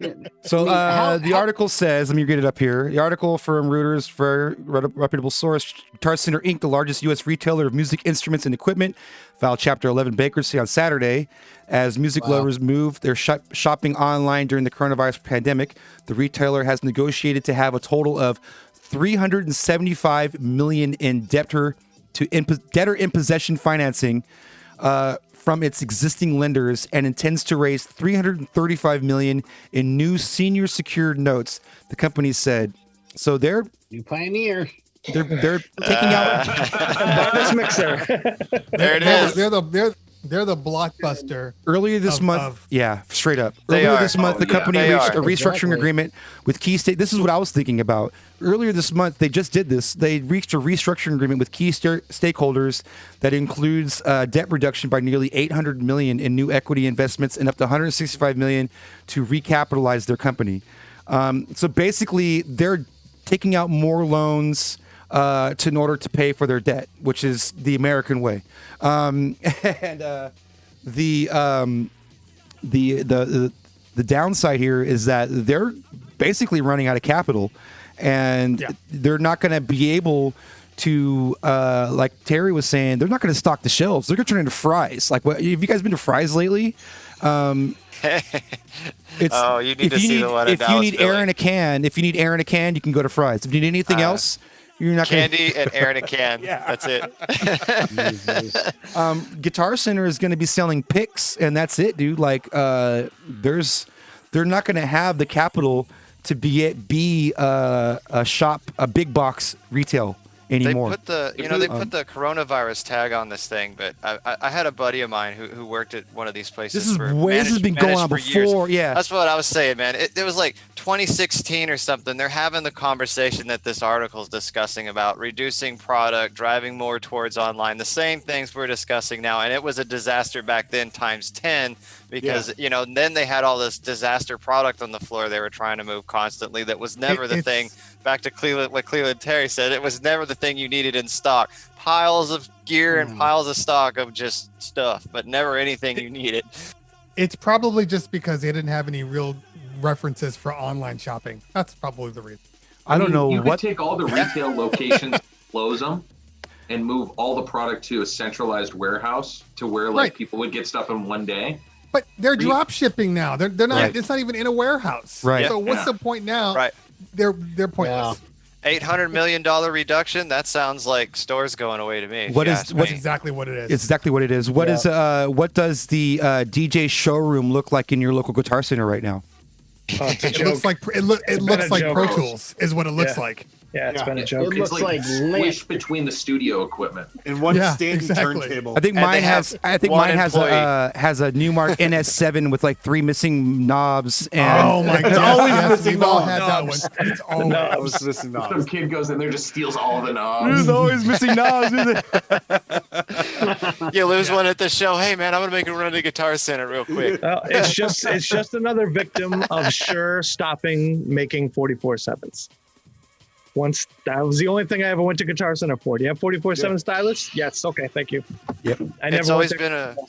it. So the article says, let me get it up here. The article from Reuters, for reputable source, Guitar Center Inc., the largest U.S. retailer of music instruments and equipment, filed Chapter 11 bankruptcy on Saturday. As music lovers move their shopping online during the coronavirus pandemic, the retailer has negotiated to have a total of $375 million in debtor in possession financing from its existing lenders and intends to raise $335 million in new senior secured notes, the company said. So they're new pioneer. They're taking out bonus mixer. There it is. They're the Blockbuster. Earlier this of- month, of- yeah, straight up. They Earlier are. this month, Oh, the yeah, company they reached are. a restructuring Exactly. agreement with key state. This is what I was thinking about. Earlier this month, they just did this. They reached a restructuring agreement with key stakeholders that includes debt reduction by nearly $800 million in new equity investments and up to $165 million to recapitalize their company. So basically, they're taking out more loans in order to pay for their debt, which is the American way. The downside here is that they're basically running out of capital, and they're not going to be able to, like Terry was saying, they're not going to stock the shelves. They're going to turn into fries. Like, what? Have you guys been to Fry's lately? It's, Oh, you need to see the one in if you Dallas, need air Billy. in a can, you can go to Fry's. If you need anything else, you're not going to. Candy and air in a can. That's it. Guitar Center is going to be selling picks, and that's it, dude. Like, they're not going to have the capital to be a shop, a big box retail anymore. They put the coronavirus tag on this thing, but I had a buddy of mine who worked at one of these places. This has been going on before. Yeah, that's what I was saying, man. It was like 2016 or something. They're having the conversation that this article is discussing about reducing product, driving more towards online, the same things we're discussing now. And it was a disaster back then times 10 because, then they had all this disaster product on the floor they were trying to move constantly. That was never the thing. Back to Cleveland, what Cleveland Terry said, it was never the thing you needed in stock. Piles of gear and piles of stock of just stuff, but never anything you needed. It's probably just because they didn't have any real references for online shopping. That's probably the reason. I don't know You what. could take all the retail locations, close them, and move all the product to a centralized warehouse to where Right. people would get stuff in one day. But they're drop shipping now. They're not. Right. It's not even in a warehouse. Right. So what's the point now? Right. They're pointless. $800 million reduction. That sounds like stores going away to me. That's exactly what it is. It's exactly what it is. What does the DJ showroom look like in your local Guitar Center right now? It looks like it looks like joke. Pro Tools is what it looks Yeah. like. Yeah, it's been a joke. It looks It's like squish between the studio equipment. And one Yeah, standing exactly. turntable. I think And mine they has. have I think one mine employee. has a Newmark NS7 with like 3 missing knobs. And Oh my god! always Yes, missing we've all knobs. had that one. It's always. I was missing Some knobs. kid goes in there, just steals all the knobs. There's always missing knobs. Isn't it? You lose one at the show. Hey man, I'm gonna make a run to Guitar Center real quick. Well, it's just another victim of Shure stopping making 44.7s. Once that was the only thing I ever went to Guitar Center for. Do you have 44.7 stylus? Yes. Okay. Thank you. Yep. I never It's always went to- been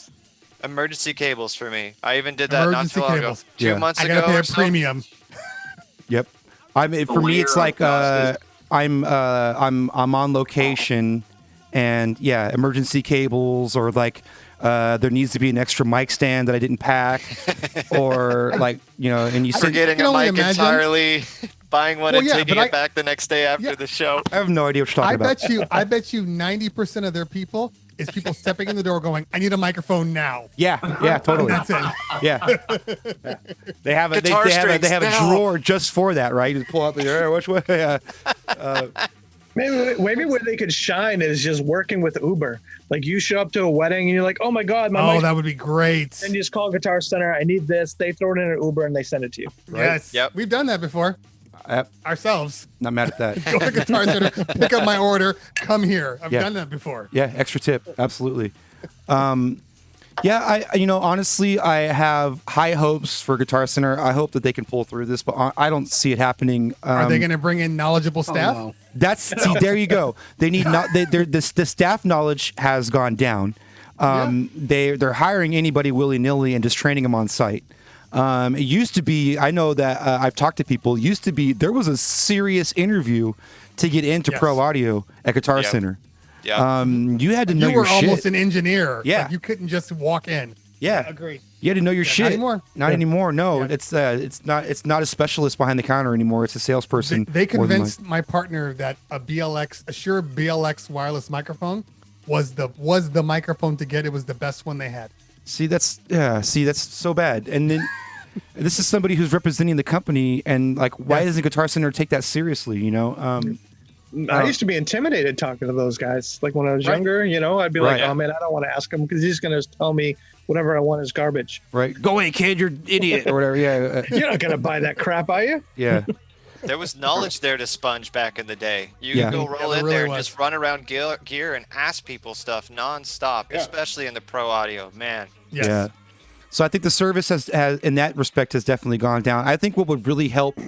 emergency cables for me. I even did that Emergency not too long ago. cables. 2 Yeah. months I ago. gotta pay or a so. premium. Yep. For me, it's layer like of dust I'm on location, and yeah, emergency cables, or like there needs to be an extra mic stand that I didn't pack, or like and you sit. Forgetting can a only mic imagine. entirely, buying one Well, and yeah, taking but it back the next day after the show. I have no idea what you're talking about. I bet you 90% of their people is people stepping in the door going, "I need a microphone now." Yeah, totally. That's it. Yeah. They have a Guitar they have strings a now. drawer just for that, right? You pull out the which way? Maybe where they could shine is just working with Uber. Like you show up to a wedding and you're like, "Oh my god, my Oh, mic-" that would be great. and you just call Guitar Center. I need this. They throw it in an Uber and they send it to you. Yes. Yep. We've done that before ourselves. Not mad at that. Go to Guitar Center, pick up my order, come here. I've Yeah. done that before. Yeah, extra tip, absolutely. Yeah, I honestly, I have high hopes for Guitar Center. I hope that they can pull through this, but I don't see it happening. Are they going to bring in knowledgeable staff? no. See, there you go. They need the staff knowledge has gone down. They're hiring anybody willy nilly and just training them on site. It used to be, I know that I've talked to people. Used to be there was a serious interview to get into pro audio at Guitar Yep. Center. Yeah. You had to know You your were almost shit. an engineer. Yeah. Like, you couldn't just walk in. Yeah, Agreed. you had to know your shit. Not anymore. Not anymore. No, it's not a specialist behind the counter anymore. It's a salesperson. They more than convinced my partner that a Shure BLX wireless microphone was the microphone to get. It was the best one they had. See, that's so bad. And then this is somebody who's representing the company, and like, why doesn't Guitar Center take that seriously? I used to be intimidated talking to those guys. Like when I was younger, you know, I'd be like, oh man, I don't want to ask him because he's going to tell me whatever I want is garbage. Right. Go away, kid. You're an idiot or whatever. Yeah. You're not going to buy that crap, are you? Yeah. There was knowledge there to sponge back in the day. You Yeah. could go roll in really there and was. just run around gear and ask people stuff nonstop, especially in the pro audio. Man. Yes. Yeah. So I think the service has, in that respect, has definitely gone down. I think what would really help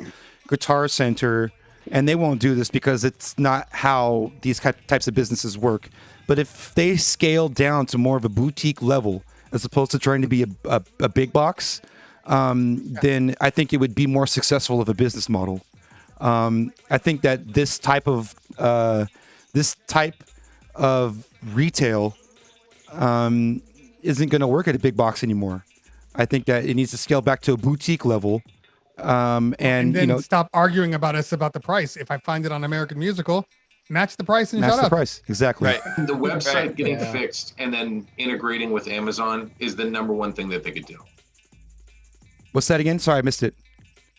Guitar Center, and they won't do this because it's not how these types of businesses work, but if they scale down to more of a boutique level as opposed to trying to be a big box, then I think it would be more successful of a business model. I think that this type of retail isn't going to work at a big box anymore. I think that it needs to scale back to a boutique level. And then you know, stop arguing about the price. If I find it on American Musical, match the price and match shut the up. price. Exactly. Right. The website Right. getting fixed and then integrating with Amazon is the number one thing that they could do. What's that again? Sorry, I missed it.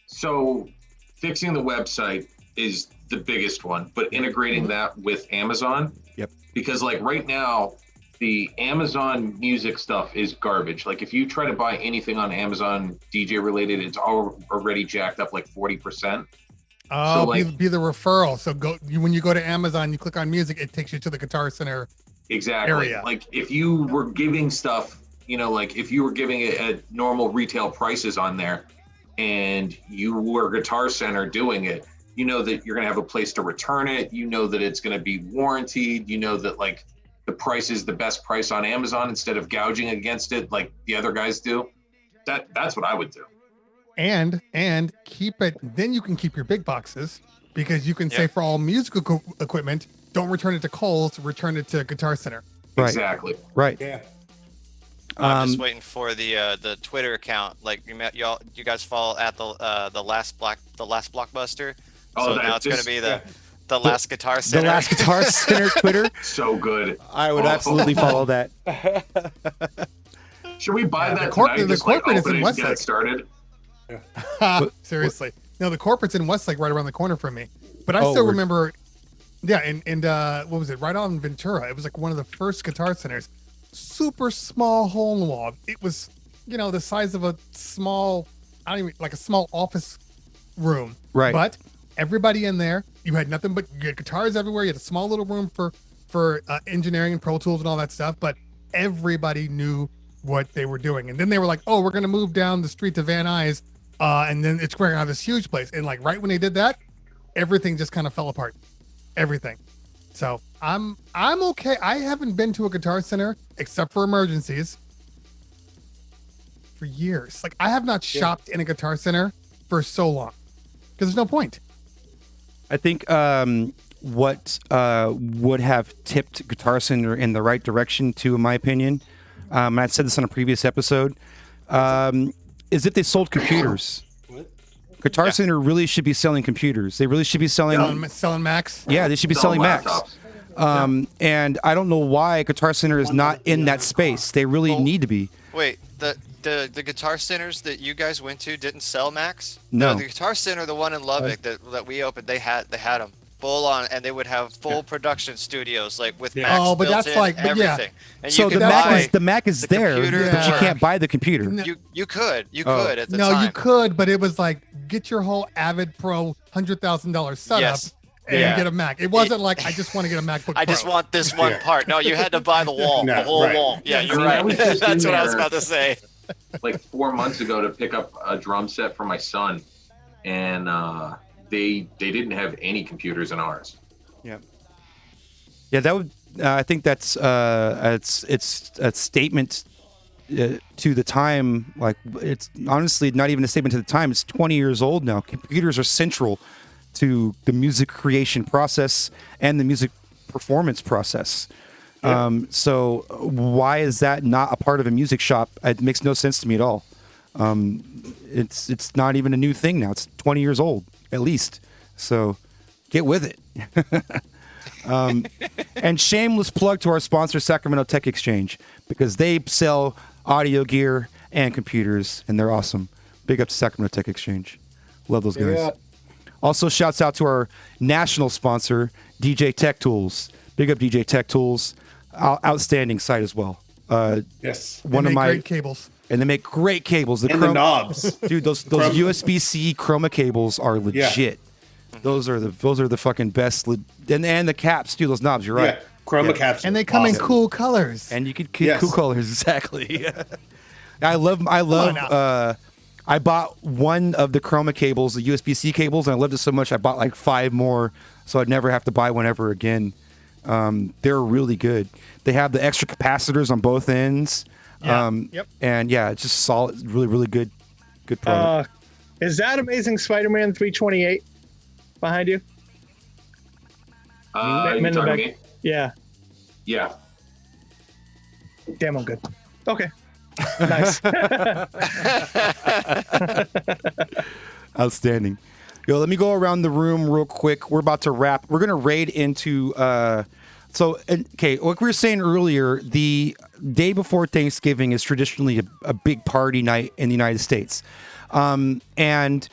So fixing the website is the biggest one, but integrating that with Amazon. Yep. Because like right now, the Amazon music stuff is garbage. Like if you try to buy anything on Amazon DJ related, it's already jacked up like 40%. Oh, So, like- be the referral. So when you go to Amazon, you click on music, it takes you to the Guitar Center. Exactly. Area. Like if you were giving stuff, you know, like if you were giving it at normal retail prices on there and you were Guitar Center doing it, you know that you're going to have a place to return it. You know that it's going to be warranted. You know that like the price is the best price on Amazon instead of gouging against it like the other guys do. That's what I would do. And keep it. Then you can keep your big boxes because you can say for all musical equipment, don't return it to Kohl's, return it to Guitar Center. Right. Exactly. Right. Yeah. I'm just waiting for the Twitter account. Like you guys follow at the last Blockbuster. Oh, so now it's going to be the last Guitar The Center. last Guitar Center Twitter. So good. I would absolutely follow that. Should we buy that the tonight? the Just, like, corporate is open in it and get it Westlake. started. Seriously. No, the corporate's in Westlake right around the corner from me. But I Oh, still we're- remember, and what was it? Right on Ventura. It was like one of the first Guitar Centers. Super small hole in the wall. It was, the size of a small, like a small office room. Right. But everybody in there, you had nothing but you had guitars everywhere. You had a small little room for engineering and Pro Tools and all that stuff. But everybody knew what they were doing. And then they were like, oh, we're going to move down the street to Van Nuys. And then it's going to have this huge place. And like right when they did that, everything just kind of fell apart. Everything. So I'm okay. I haven't been to a Guitar Center except for emergencies for years. Like I have not shopped in a Guitar Center for so long because there's no point. I think what would have tipped Guitar Center in the right direction, too, in my opinion, and I said this on a previous episode, is if they sold computers. Guitar Center really should be selling computers. They really should be selling Macs. Yeah, they should be selling Macs. And I don't know why Guitar Center is not in that space. They really need to be. Wait, the Guitar Centers that you guys went to didn't sell Macs? No. The Guitar Center, the one in Lubbock that we opened, they had them full on, and they would have full production studios like with Macs. Oh, but built that's in, like, but everything. And So you could the buy Mac is the there, computer but you for- can't buy the computer. You could at the No, time. you could, but it was like get your whole Avid Pro $100,000 setup Yes. and Yeah. get a Mac. It wasn't like I just want to get a MacBook. I just Pro. want this one part. No, you had to buy the wall, the whole wall. Yeah, you're I right. was just in That's what I was there about to say. Like 4 months ago to pick up a drum set for my son, and they didn't have any computers in ours. Yeah, that would. I think that's it's a statement to the time. Like it's honestly not even a statement to the time. It's 20 years old now. Computers are central to the music creation process and the music performance process. So why is that not a part of a music shop? It makes no sense to me at all. It's not even a new thing now. It's 20 years old at least. So get with it. And shameless plug to our sponsor, Sacramento Tech Exchange, because they sell audio gear and computers, and they're awesome. Big up to Sacramento Tech Exchange. Love those guys. Also, shouts out to our national sponsor, DJ Tech Tools. Big up DJ Tech Tools. Outstanding site as well. Yes. One of my great cables. And they make great cables. The knobs, dude. Those USB-C chroma cables are legit. Yeah. Those are the fucking best. And the caps too. Those knobs. You're right. Yeah. Chroma caps. And they come in cool colors. And you can cool colors exactly. I love. I bought one of the chroma cables, the USB-C cables, and I loved it so much I bought like 5 more, so I'd never have to buy one ever again. They're really good. They have the extra capacitors on both ends. Yep. And yeah, it's just solid, really, really good product. Is that Amazing Spider-Man 328 behind you? Me? Yeah. Yeah. Damn, I'm good. Okay. Nice. Outstanding. Yo, let me go around the room real quick. We're about to wrap. We're gonna raid into okay, like we were saying earlier, the day before Thanksgiving is traditionally a big party night in the United States. And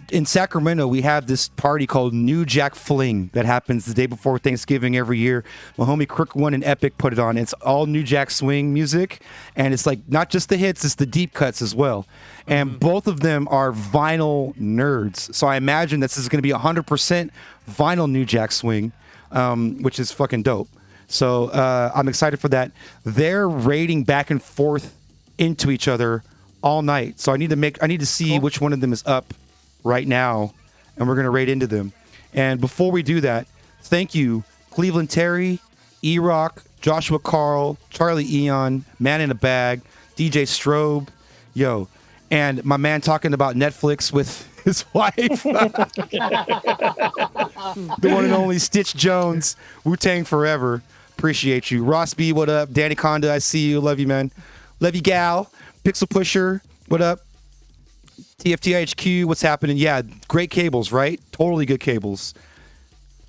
in Sacramento, we have this party called New Jack Fling that happens the day before Thanksgiving every year. My homie Crook One and Epic put it on. It's all New Jack Swing music, and it's like not just the hits, it's the deep cuts as well. And both of them are vinyl nerds. So I imagine this is going to be 100% vinyl New Jack Swing, which is fucking dope. So I'm excited for that. They're raiding back and forth into each other all night. So I need to see which one of them is up right now, and we're going to raid into them. And before we do that, thank you, Cleveland Terry, E-Rock, Joshua Carl, Charlie Eon, Man in a Bag, DJ Strobe, yo, and my man talking about Netflix with his wife, the one and only Stitch Jones, Wu-Tang Forever. Appreciate you. Ross B, what up? Danny Conda, I see you. Love you, man. Love you, gal. Pixel Pusher, what up? TFTIHQ, what's happening? Yeah, great cables, right? Totally good cables.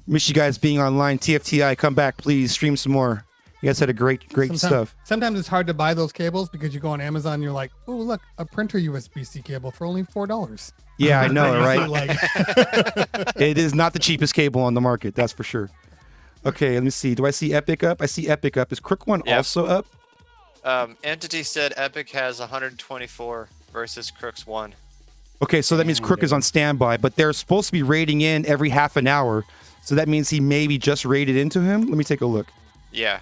Miss you guys being online. TFTI, come back, please. Stream some more. You guys had a great stuff. Sometimes it's hard to buy those cables because you go on Amazon and you're like, oh, look, a printer USB-C cable for only $4. Yeah, I know, right? It is not the cheapest cable on the market, that's for sure. Okay, let me see. Do I see Epic up? I see Epic up. Is Crook One also up? Entity said Epic has 124 versus Crook's 1. Okay, so that means Crook is on standby, but they're supposed to be raiding in every half an hour. So that means he maybe just raided into him. Let me take a look. Yeah.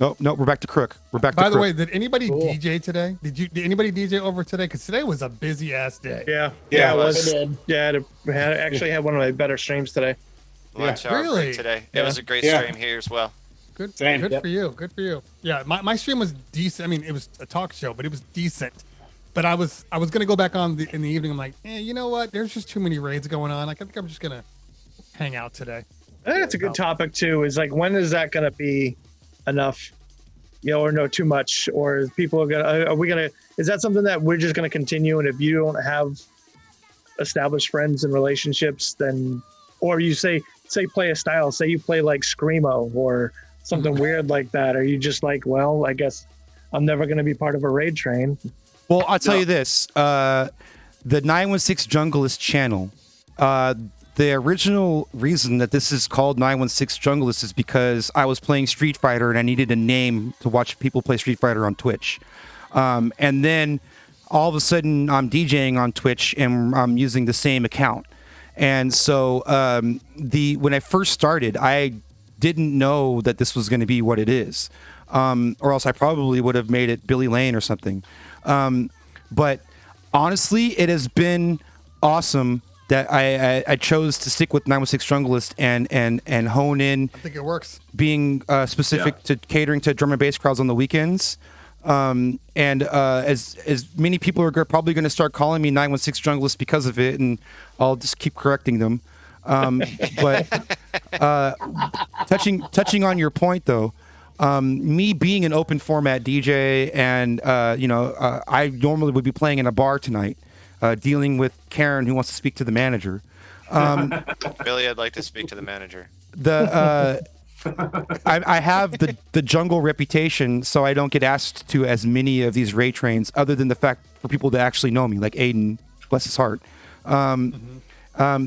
Oh, no, we're back to Crook. We're back to By Crook. the way, did anybody DJ today? Did anybody DJ over today? Because today was a busy ass day. Yeah, it was. I did. Yeah, I actually had one of my better streams today. Lunch hour break today. It was a great stream here as well. Good for you. Good for you. Yeah, my stream was decent. I mean, it was a talk show, but it was decent. But I was gonna go back on in the evening. I'm like, you know what? There's just too many raids going on. I think I'm just gonna hang out today. I think that's a good topic too. Is like, when is that gonna be enough? Or no, too much? Or is people are we gonna? Is that something that we're just gonna continue? And if you don't have established friends and relationships, then, or you say play a style, say you play like Screamo or something weird like that, are you just like, well, I guess I'm never going to be part of a raid train? Well, I'll tell you this. The 916 Junglist channel, the original reason that this is called 916 Junglist is because I was playing Street Fighter and I needed a name to watch people play Street Fighter on Twitch. And then all of a sudden I'm DJing on Twitch and I'm using the same account. And so when I first started, I didn't know that this was going to be what it is, or else I probably would have made it Billy Lane or something. But honestly, it has been awesome that I chose to stick with 916 Junglist and hone in. I think it works. Being specific to catering to drum and bass crowds on the weekends. As many people are probably going to start calling me 916 Junglist because of it, and I'll just keep correcting them. But touching on your point though, me being an open format DJ and I normally would be playing in a bar tonight, dealing with Karen who wants to speak to the manager. Billy, I'd like to speak to the manager. I have the jungle reputation, so I don't get asked to as many of these raid trains, other than the fact for people that actually know me, like Aiden bless his heart.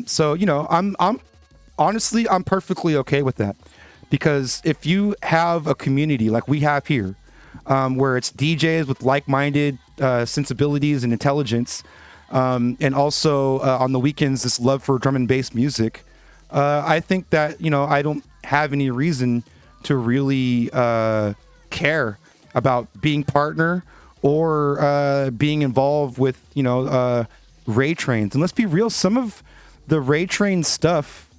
So, you know, I'm honestly, I'm perfectly okay with that, because if you have a community like we have here, where it's DJs with like-minded sensibilities and intelligence, and also on the weekends, this love for drum and bass music, I think that, you know, I don't have any reason to really care about being partner or being involved with, you know, raid trains. And let's be real, some of the raid train stuff,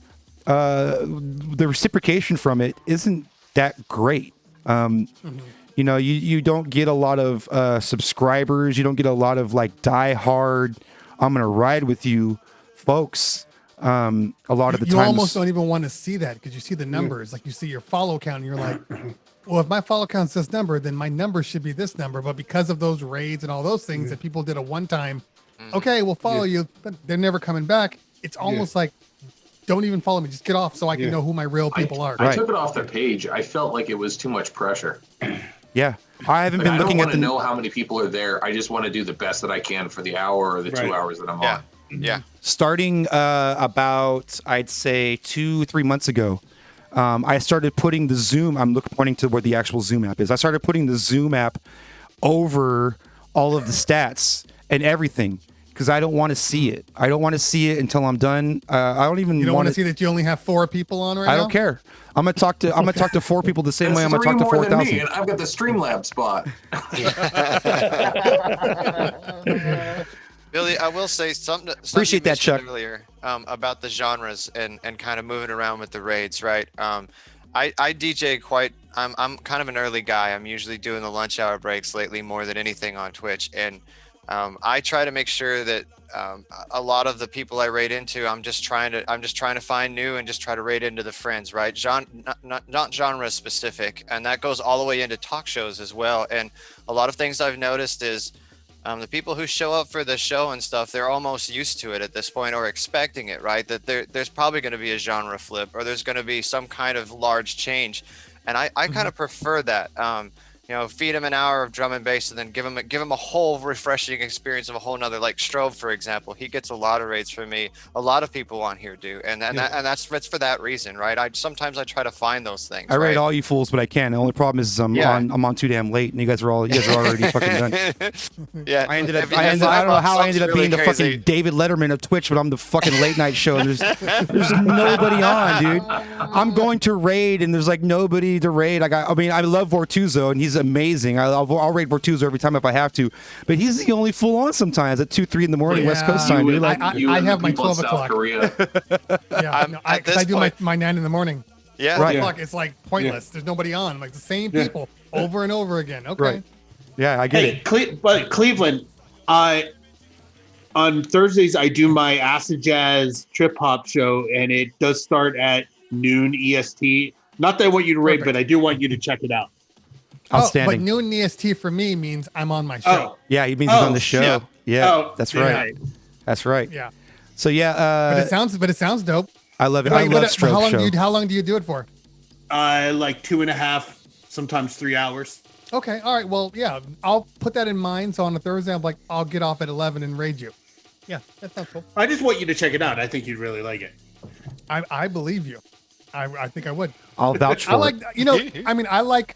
the reciprocation from it isn't that great. You know, you don't get a lot of subscribers. You don't get a lot of like die-hard, I'm going to ride with you folks. A lot of the you times, almost don't even want to see that, because you see the numbers. Like you see your follow count and you're like, well, if my follow count's this number, then my number should be this number. But because of those raids and all those things that people did a one time, okay, we'll follow you, but they're never coming back. It's almost like, don't even follow me. Just get off so I can know who my real people are. I took it off the page. I felt like it was too much pressure. Yeah. I haven't been looking I at don't want to know how many people are there. I just want to do the best that I can for the hour or the 2 hours that I'm on. Yeah. Starting about, I'd say 2-3 months ago, I started putting the Zoom, pointing to where the actual Zoom app is. I started putting the Zoom app over all of the stats and everything, because I don't want to see it. I don't want to see it until I'm done. I don't even You don't want to see that you only have 4 people on right now? I don't care. I'm gonna talk to 4 people the same way I'm gonna talk to 4,000. And I've got the Streamlab spot. Billy, I will say something Appreciate you that, Chuck. mentioned earlier about the genres and kind of moving around with the raids, right? I DJ I'm kind of an early guy. I'm usually doing the lunch hour breaks lately more than anything on Twitch, and I try to make sure that a lot of the people I raid into, I'm just trying to find new and just try to raid into the friends, right? Not genre specific, and that goes all the way into talk shows as well. And a lot of things I've noticed is the people who show up for the show and stuff, they're almost used to it at this point, or expecting it, right? That there's probably going to be a genre flip, or there's going to be some kind of large change, and I kind of prefer that. You know, feed them an hour of drum and bass, and then give them a whole refreshing experience of a whole nother. Like Strove, for example, he gets a lot of raids from me. A lot of people on here do, and that's for that reason, right? Sometimes I try to find those things. I raid right? all you fools, but I can. The only problem is I'm on too damn late, and you guys are already fucking done. Yeah, I don't know how I ended up being the fucking David Letterman of Twitch, but I'm the fucking late night show. There's nobody on, dude. I'm going to raid, and there's like nobody to raid. I love Vortuzo, and he's amazing. I'll raid Vortuzo every time if I have to, but he's the only fool on sometimes at 2-3 in the morning, West Coast time. Dude. I have my 12 o'clock. I do my 9 in the morning. Yeah, 12 o'clock. It's like pointless. There's nobody on. Like the same people over and over again. Okay. Right. Yeah, I get it. But Cleveland, on Thursdays I do my Acid Jazz Trip Hop show, and it does start at noon EST. Not that I want you to raid, but I do want you to check it out. Outstanding. But noon EST for me means I'm on my show. Yeah, he means he's on the show. Yeah, that's right. That's right. Yeah. So yeah, but it sounds dope. I love it. I love Stroke Show. How long do you do it for? Like 2.5, sometimes 3 hours. Okay. All right. Well, yeah, I'll put that in mind. So on a Thursday, I'm like, I'll get off at 11 and raid you. Yeah, that sounds cool. I just want you to check it out. I think you'd really like it. I believe you. I think I would. I'll vouch for it.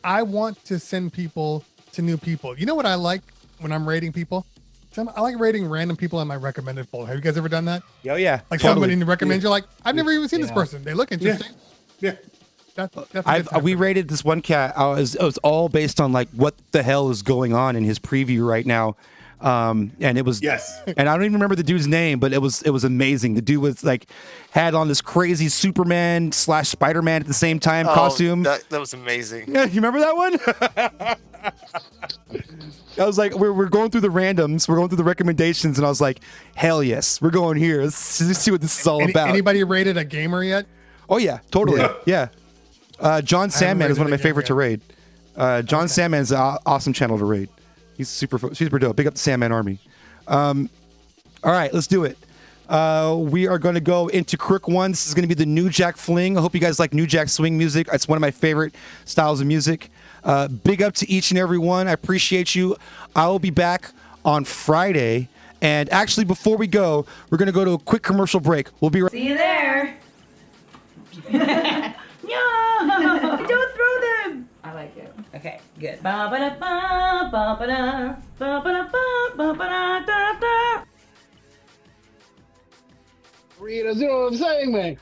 I want to send people to new people. You know what I like when I'm rating people? I like rating random people on my recommended folder. Have you guys ever done that? Oh yeah. Like somebody recommends you're like, I've never even seen this person. They look interesting. Yeah. We rated this one cat. It was all based on like what the hell is going on in his preview right now. And it was and I don't even remember the dude's name, but it was amazing. The dude was like had on this crazy Superman / Spider-Man at the same time costume. That was amazing. Yeah, you remember that one? I was like, we're going through the randoms, we're going through the recommendations, and I was like, hell yes, we're going here. Let's see what this is all about. Anybody rated a gamer yet? Oh yeah, totally. Yeah. John Sandman is one of my favorite to raid. John Sandman's an awesome channel to raid. He's super dope. Big up the Sandman Army. All right, let's do it. We are going to go into Crook 1. This is going to be the New Jack Fling. I hope you guys like New Jack swing music. It's one of my favorite styles of music. Big up to each and every one. I appreciate you. I will be back on Friday And actually, before we go, we're going to go to a quick commercial break. We'll be right. See you there. No, don't throw them. I like it. Okay, good. Ba-ba-da-ba, ba-ba-da, ba-ba-da-ba, ba-ba-da-da-da. Zoom segment.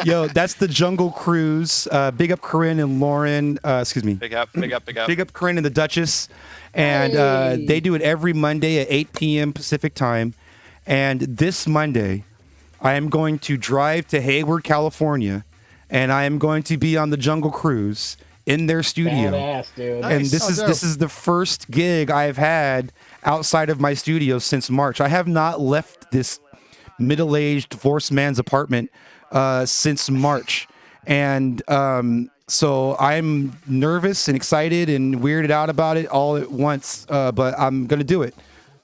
Yo, that's the Jungle Cruise. Big up Corinne and Lauren. Excuse me. Big up. Big up Corinne and the Duchess. And they do it every Monday at 8 p.m. Pacific time. And this Monday, I am going to drive to Hayward, California, and I am going to be on the Jungle Cruise in their studio. Badass, dude. And this is the first gig I've had outside of my studio since March. I have not left this middle-aged divorced man's apartment since March. And so I'm nervous and excited and weirded out about it all at once, but I'm going to do it.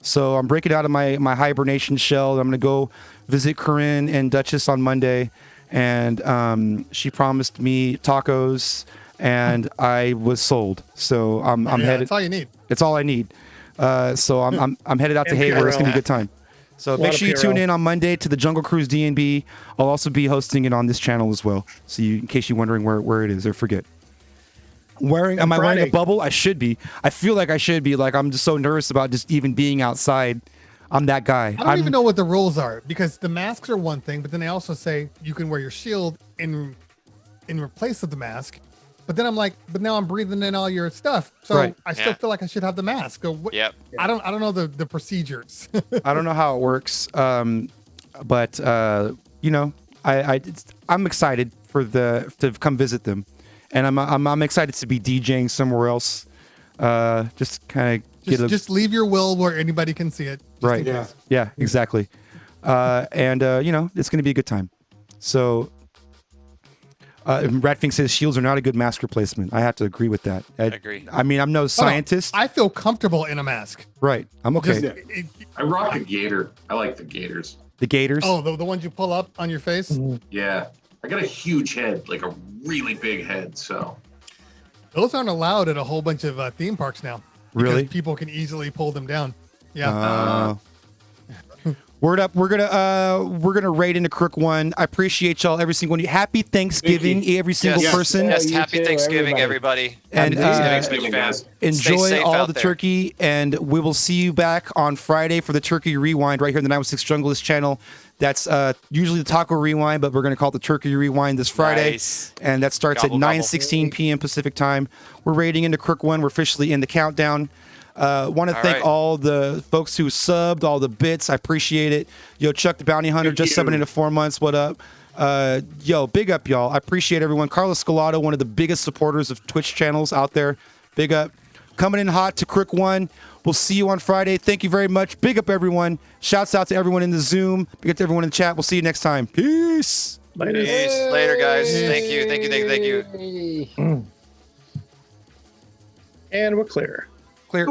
So I'm breaking out of my hibernation shell. I'm going to go visit Corinne and Duchess on Monday. And she promised me tacos, and I was sold. So I'm headed. That's all you need. It's all I need. So I'm headed out to Hayward. It's going to be a good time. So make sure you tune in on Monday to the Jungle Cruise D&B. I'll also be hosting it on this channel as well. So in case you're wondering where it is or forget. Am I wearing a bubble? I should be. I feel like I should be. Like, I'm just so nervous about just even being outside. I'm that guy. I don't even know what the rules are, because the masks are one thing, but then they also say you can wear your shield in replace of the mask. But then I'm like, but now I'm breathing in all your stuff, so I still feel like I should have the mask. So I don't know the procedures. I don't know how it works, but you know, I'm excited to come visit them, and I'm excited to be DJing somewhere else. Just kind of just leave your will where anybody can see it. Right. Yeah. Exactly. And you know, it's going to be a good time. So. Ratfink says shields are not a good mask replacement. I have to agree with that. I agree. I mean, I'm no scientist. I feel comfortable in a mask. Right. I'm okay. I rock a gator. I like the gators. The gators? Oh, the ones you pull up on your face? Yeah. I got a huge head, like a really big head, so. Those aren't allowed at a whole bunch of theme parks now. Really? People can easily pull them down. Yeah. Word up. We're gonna raid into Crook One. I appreciate y'all, every single one of you. Happy Thanksgiving, every single person. Yes, happy Thanksgiving, everybody. And guys. Enjoy all the turkey, and we will see you back on Friday for the Turkey Rewind right here in the 916 Junglist channel. That's usually the Taco Rewind, but we're going to call it the Turkey Rewind this Friday. Nice. And that starts at 9:16 p.m. Pacific time. We're raiding into Crook One. We're officially in the countdown. Want to thank all the folks who subbed, all the bits. I appreciate it. Yo, Chuck the Bounty Hunter just subbing into 4 months. What up? Yo, big up, y'all. I appreciate everyone. Carlos Scalado, one of the biggest supporters of Twitch channels out there. Big up. Coming in hot to Crook One. We'll see you on Friday. Thank you very much. Big up, everyone. Shouts out to everyone in the Zoom. Big up to everyone in the chat. We'll see you next time. Peace. Peace. Later, guys. Thank you. And we're clear. Clear.